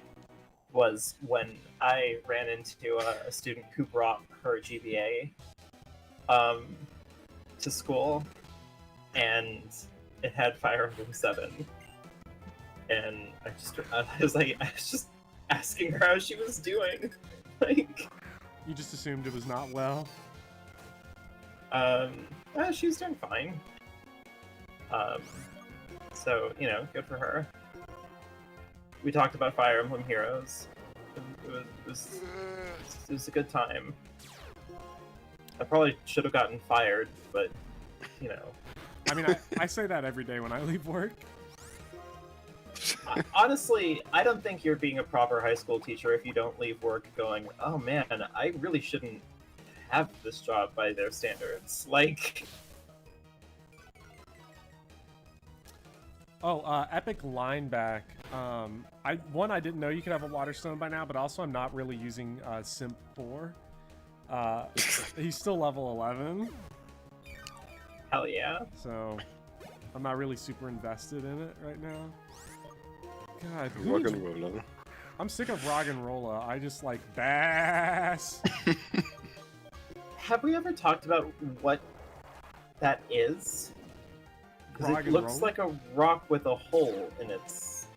was when I ran into a student who brought her GBA to school, and it had Fire Emblem 7. And I was just asking her how she was doing. Like, You just assumed it was not well. she was doing fine. So, you know, good for her. We talked about Fire Emblem Heroes. It was a good time. I probably should have gotten fired, but, you know. I mean, I say that every day when I leave work. Honestly, I don't think you're being a proper high school teacher if you don't leave work going, oh man, I really shouldn't have this job by their standards. Like... Oh, Epic Lineback. I didn't know you could have a Water Stone by now, but also I'm not really using Simp 4. He's still level 11, Hell yeah. so I'm not really super invested in it right now. God, Rock and roller. I'm sick of Roggenrola. I just like bass. Have we ever talked about what that is? Because it looks Roggenrola? like a rock with a hole in its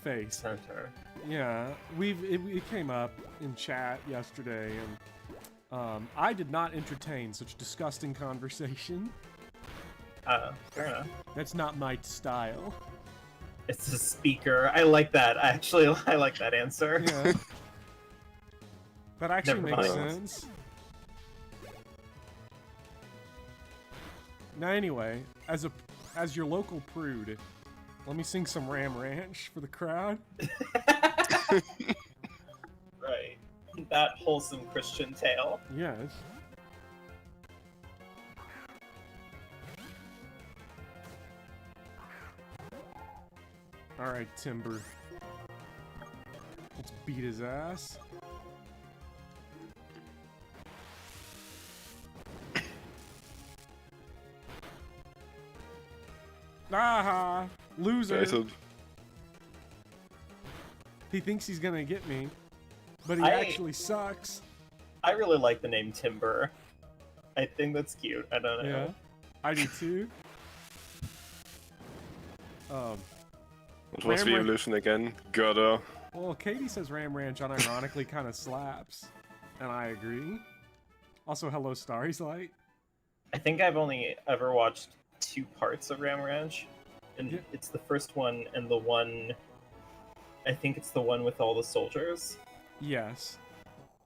Face. center. Yeah, it came up in chat yesterday, and I did not entertain such disgusting conversation. Fair enough. That's not my style. It's a speaker. I like that. I like that answer. Yeah. That actually Never makes mind. sense. Now anyway, as your local prude, let me sing some Ram Ranch for the crowd. Right. That wholesome Christian tale. Yes. Alright, Timber. Let's beat his ass. Aha! Loser. Jason. He thinks he's gonna get me, but he I- actually sucks. I really like the name Timber. I think that's cute. I don't know. Yeah, I do too. What was the Ram- evolution again? Gutter. Well, Katie says Ram Ranch unironically kind of slaps, and I agree. Also, hello, Starry's Light. I think I've only ever watched 2 parts of Ram Ranch, and Yeah. it's the first one and the one. I think it's the one with all the soldiers. Yes,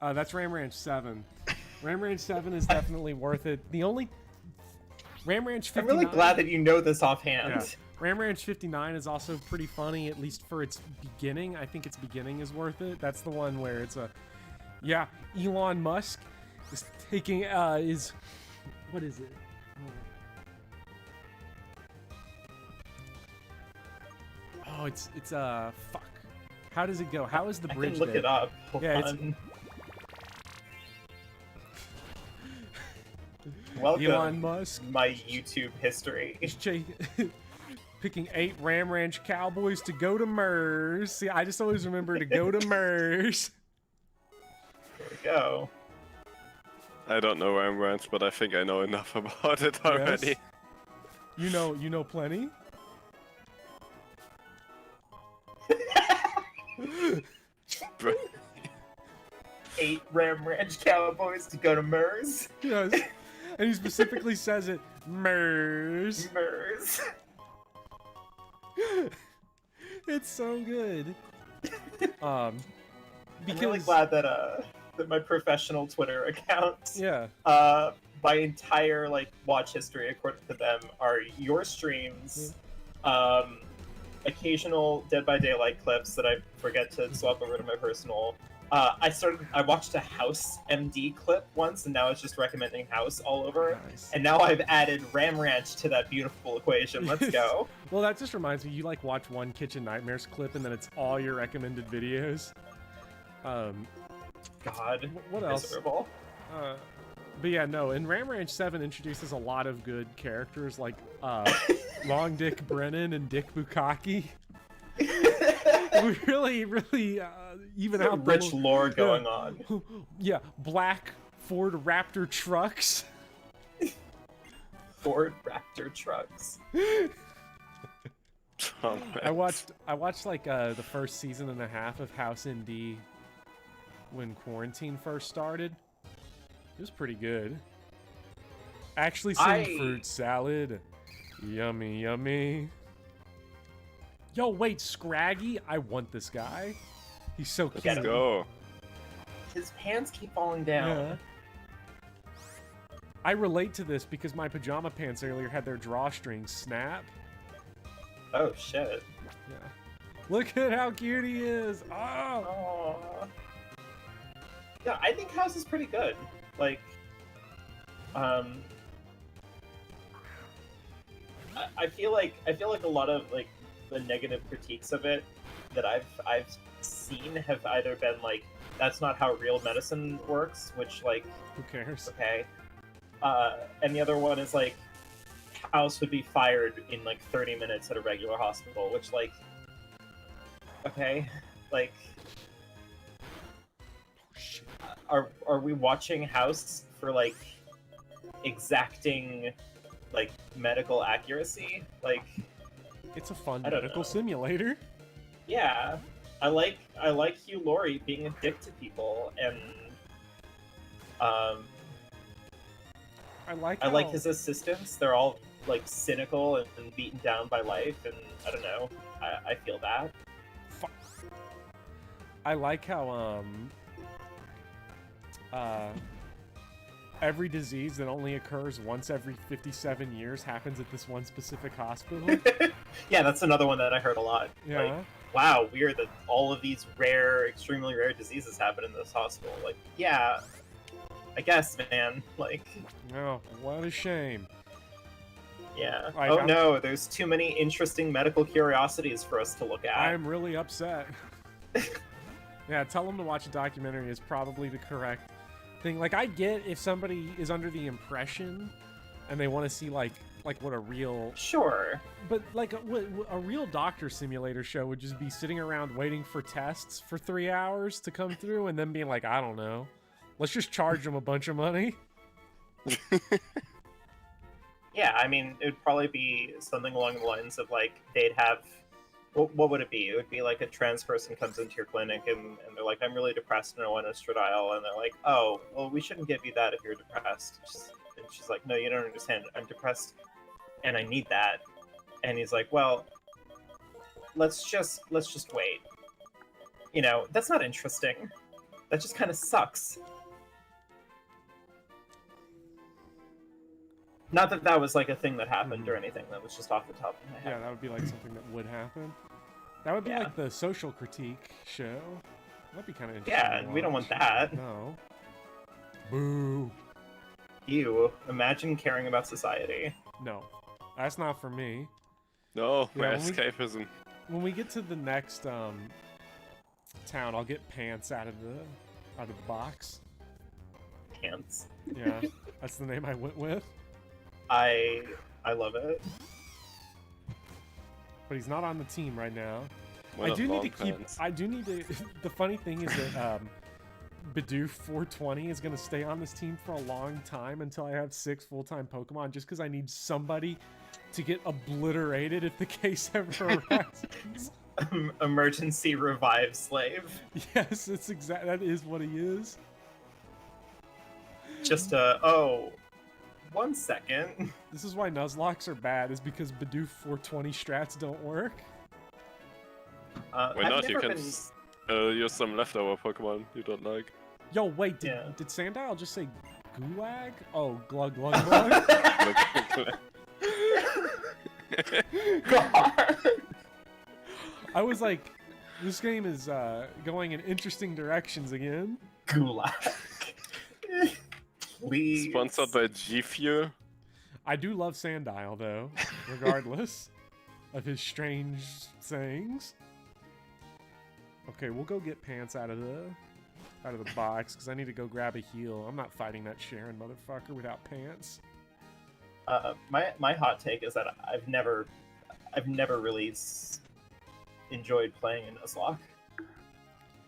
that's Ram Ranch 7. Ram Ranch 7 is definitely worth it. The only Ram Ranch 59. I'm really glad that you know this offhand. Yeah. Ram Ranch 59 is also pretty funny, at least for its beginning. I think its beginning is worth it. That's the one where it's Elon Musk is taking, what is it? Oh, it's fuck. How does it go? How is the I bridge can look there? it up. Hold Yeah, it's- on. Welcome, Elon Musk my YouTube history. is picking 8 Ram Ranch Cowboys to go to Mers. See, I just always remember to go to Mers. There we go. I don't know Ram Ranch, but I think I know enough about it already. Yes. You know plenty. Bro, 8 Ram Ranch Cowboys to go to Mers. Yes. And he specifically says it, Mers. Mers. It's so good. I'm Because really glad that my professional Twitter account, yeah, my entire watch history, according to them, are your streams, occasional Dead by Daylight clips that I forget to swap over to my personal. I watched a House MD clip once, and now it's just recommending House all over. nice. And now I've added Ram Ranch to that beautiful equation. Let's go. Well, that just reminds me, you watch one Kitchen Nightmares clip, and then it's all your recommended videos. God. What else? Miserable. But yeah, no, and Ram Ranch 7 introduces a lot of good characters like Long Dick Brennan and Dick Bukaki. We really even out the Rich lore going on. Yeah, black Ford Raptor trucks. Ford Raptor trucks. oh, man. I watched the first season and a half of House MD when quarantine first started. It was pretty good. Actually, some fruit salad. Yummy, yummy. Yo, wait, Scraggy? I want this guy. He's so cute. Let's go. His pants keep falling down. Yeah. I relate to this because my pajama pants earlier had their drawstrings snap. Oh shit. Yeah. Look at how cute he is. Oh. Aww. Yeah, I think House is pretty good. I feel like a lot of the negative critiques of it that I've seen have either been that's not how real medicine works, which Who cares? okay, and the other one is House would be fired in 30 minutes at a regular hospital, which okay, Oh, shit. are we watching House for exacting medical accuracy? It's a fun I don't medical know. simulator. Yeah, I like Hugh Laurie being a dick to people, and I I how- like his assistants. They're all cynical and beaten down by life, and I don't know. I feel that. Fu- I like how every disease that only occurs once every 57 years happens at this one specific hospital. Yeah, that's another one that I heard a lot. Yeah. Wow, weird that all of these rare, extremely rare diseases happen in this hospital. Yeah, I guess, man. Oh, what a shame. Yeah. Like, Oh I'm- no, there's too many interesting medical curiosities for us to look at. I'm really upset. Yeah, tell them to watch a documentary is probably the correct thing. I get if somebody is under the impression and they want to see like what a real Sure. but like a real doctor simulator show would just be sitting around waiting for tests for 3 hours to come through and then being like, I don't know, let's just charge them a bunch of money. Yeah, I mean, it would probably be something along the lines of like they'd have. What would it be? It would be like a trans person comes into your clinic and they're like, I'm really depressed and I want estradiol. And they're like, oh, well, we shouldn't give you that if you're depressed. And she's like, no, you don't understand. I'm depressed and I need that. And he's like, well, let's just wait. You know, that's not interesting. That just kind of sucks. Not that that was like a thing that happened or anything. That was just off the top of my head. Yeah, that would be like something that would happen. That would be like the social critique show. That'd be kind of interesting. Yeah, and we don't want that. No. Boo. You imagine caring about society. No, that's not for me. No, my Yeah, escapism. When we get to the next town, I'll get pants out of the box. Pants. Yeah, that's the name I went with. I love it. But he's not on the team right now. One I of do need long to keep. pants. I do need to. The funny thing is that Bidoof 420 is going to stay on this team for a long time until I have 6 full-time Pokemon, just because I need somebody to get obliterated if the case ever arises. Emergency revive slave. Yes, it's that is what he is. Just oh, 1 second. This is why Nuzlocks are bad, is because Bidoof 420 strats don't work. Why I've not? You never can been- use some leftover Pokemon you don't like. Yo, wait, did Yeah. Sandile just say Gulag? Oh, Glug Glug Glug. God. I was like, this game is going in interesting directions again. Gulag. Please. Sponsored by G Fuel. I do love Sandile, though, regardless of his strange sayings. Okay, we'll go get pants out of the box, because I need to go grab a heal. I'm not fighting that Sharon motherfucker without pants. My hot take is that I've never really enjoyed playing in Nuzlocke.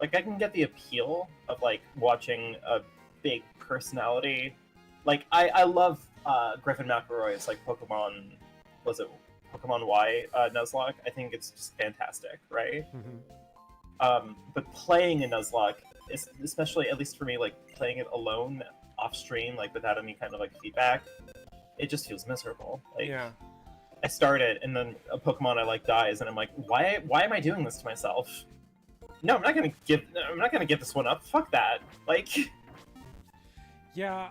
Like, I can get the appeal of like watching a big personality. Like, I love Griffin McElroy's like Pokemon. Was it Pokemon Y Nuzlocke? I think it's just fantastic, right? Mm-hmm. But playing in Nuzlocke, especially at least for me, like playing it alone off stream, like without any kind of like feedback, it just feels miserable. Like, Yeah. I start it and then a Pokemon I like dies, and I'm like, why am I doing this to myself? No, I'm not gonna give this one up. Fuck that. Like, Yeah,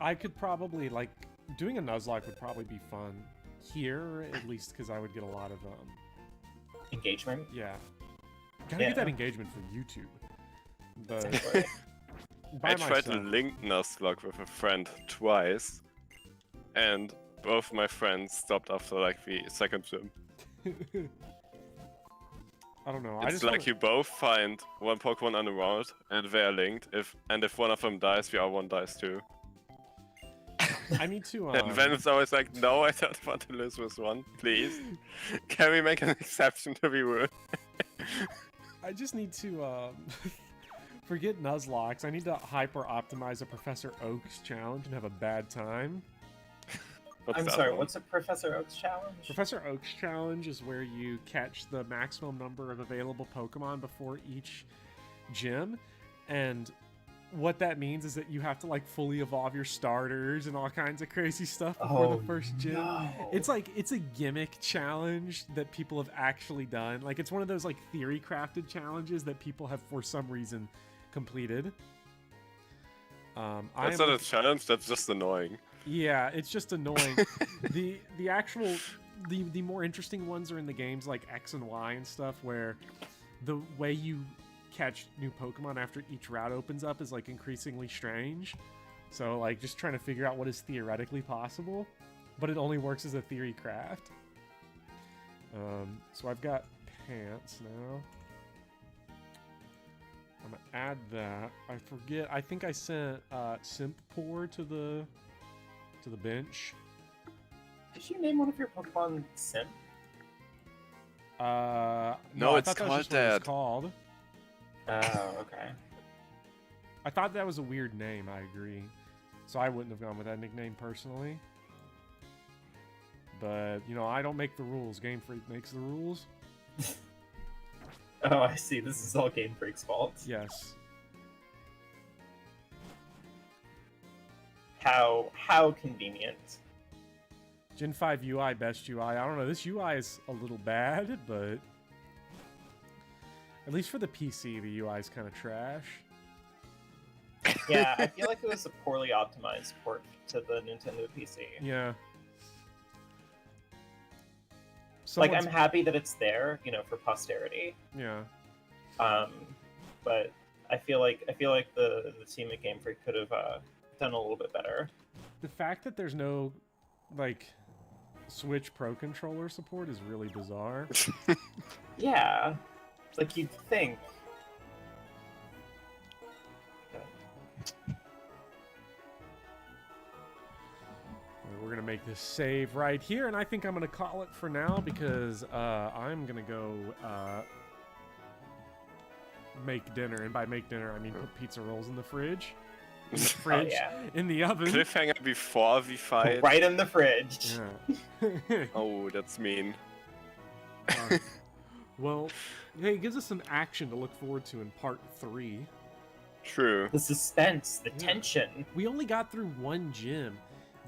I could probably, like, doing a Nuzlocke would probably be fun here, at least because I would get a lot of, engagement. yeah. Gotta Yeah. get that engagement for YouTube. But Exactly. by I tried to myself. link Nuzlocke with a friend twice, and both my friends stopped after like the second gym. I don't know. I It's just like wanna- you both find one Pokemon on the road, and they are linked. If one of them dies, the other one dies too. I need to. And then it's always like, no, I don't want to lose with one. Please, can we make an exception to the rule? I just need to forget Nuzlocks. I need to hyper optimize a Professor Oak's challenge and have a bad time. What's I'm that sorry, one? what's a Professor Oak's challenge? Professor Oak's challenge is where you catch the maximum number of available Pokemon before each gym, and what that means is that you have to like fully evolve your starters and all kinds of crazy stuff before the first gym. No. It's like, it's a gimmick challenge that people have actually done. Like, it's one of those like theory crafted challenges that people have for some reason completed. That's not a challenge. That's just annoying. Yeah, it's just annoying. the actual the more interesting ones are in the games like X and Y and stuff, where the way you catch new Pokemon after each route opens up is like increasingly strange. So like just trying to figure out what is theoretically possible, but it only works as a theory craft. So I've got pants now. I'm gonna add that. I forget. I think I sent Simppour to the to the bench. Did you name one of your Pokemon Sim? No, No, I it's thought that was called just what it was that. called. Oh, okay. I thought that was a weird name, I agree. So I wouldn't have gone with that nickname personally. But, you know, I don't make the rules. Game Freak makes the rules. Oh, I see. This is all Game Freak's fault. Yes. How convenient. Gen 5 UI, best UI. I don't know, this UI is a little bad, but... At least for the PC, the UI is kind of trash. Yeah, I feel like it was a poorly optimized port to the Nintendo PC. Yeah. Like, Someone's- I'm happy that it's there, you know, for posterity. Yeah. But I feel like the team at Game Freak could have done a little bit better. The fact that there's no, like, Switch Pro Controller support is really bizarre. Yeah, like you'd think. We're gonna make this save right here, and I think I'm gonna call it for now because I'm gonna go make dinner, and by make dinner I mean put pizza rolls in the fridge. In the fridge, yeah. in the oven. Cliffhanger before we fight. Right in the fridge. Yeah. Oh, that's mean. Well, hey, it gives us some action to look forward to in part 3. True. The suspense, the Yeah. tension. We only got through one gym.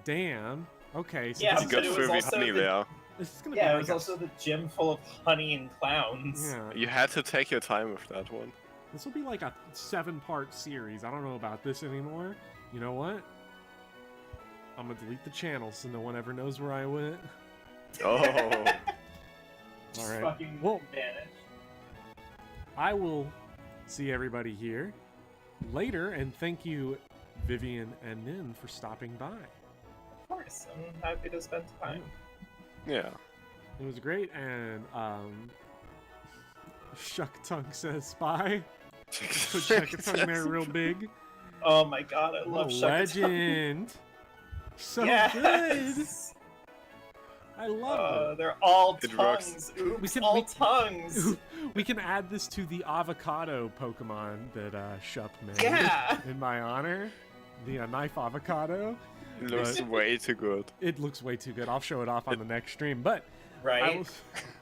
Damn. Okay, so Yeah, this, You is, but got it was through the also honey the- there. this is gonna Yeah, be it was like also the gym full of honey and clowns. yeah. You had to take your time with that one. This will be like a 7-part series. I don't know about this anymore. You know what? I'm gonna delete the channel so no one ever knows where I went. Oh. Just Alright. fucking Well- vanish. I will see everybody here later, and thank you, Vivian and Nin, for stopping by. Of course, I'm happy to spend time. Yeah. It was great, and Shuck Tongue says bye. Put Shuck Tongue there real big. Oh my god, I What love a Shuck Tongue. legend. So good. Yes! I love it. They're all It rocks. tongues. Oops, We can- all we- tongues. We can add this to the avocado Pokemon that Shup made Yeah. in my honor. The knife avocado. It looks way too good. It looks way too good. I'll show it off on the next stream, but I Right? will,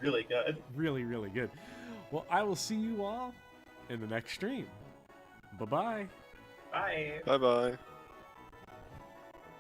Really good. really, really good. Well, I will see you all in the next stream. Bye-bye. Bye. Bye bye.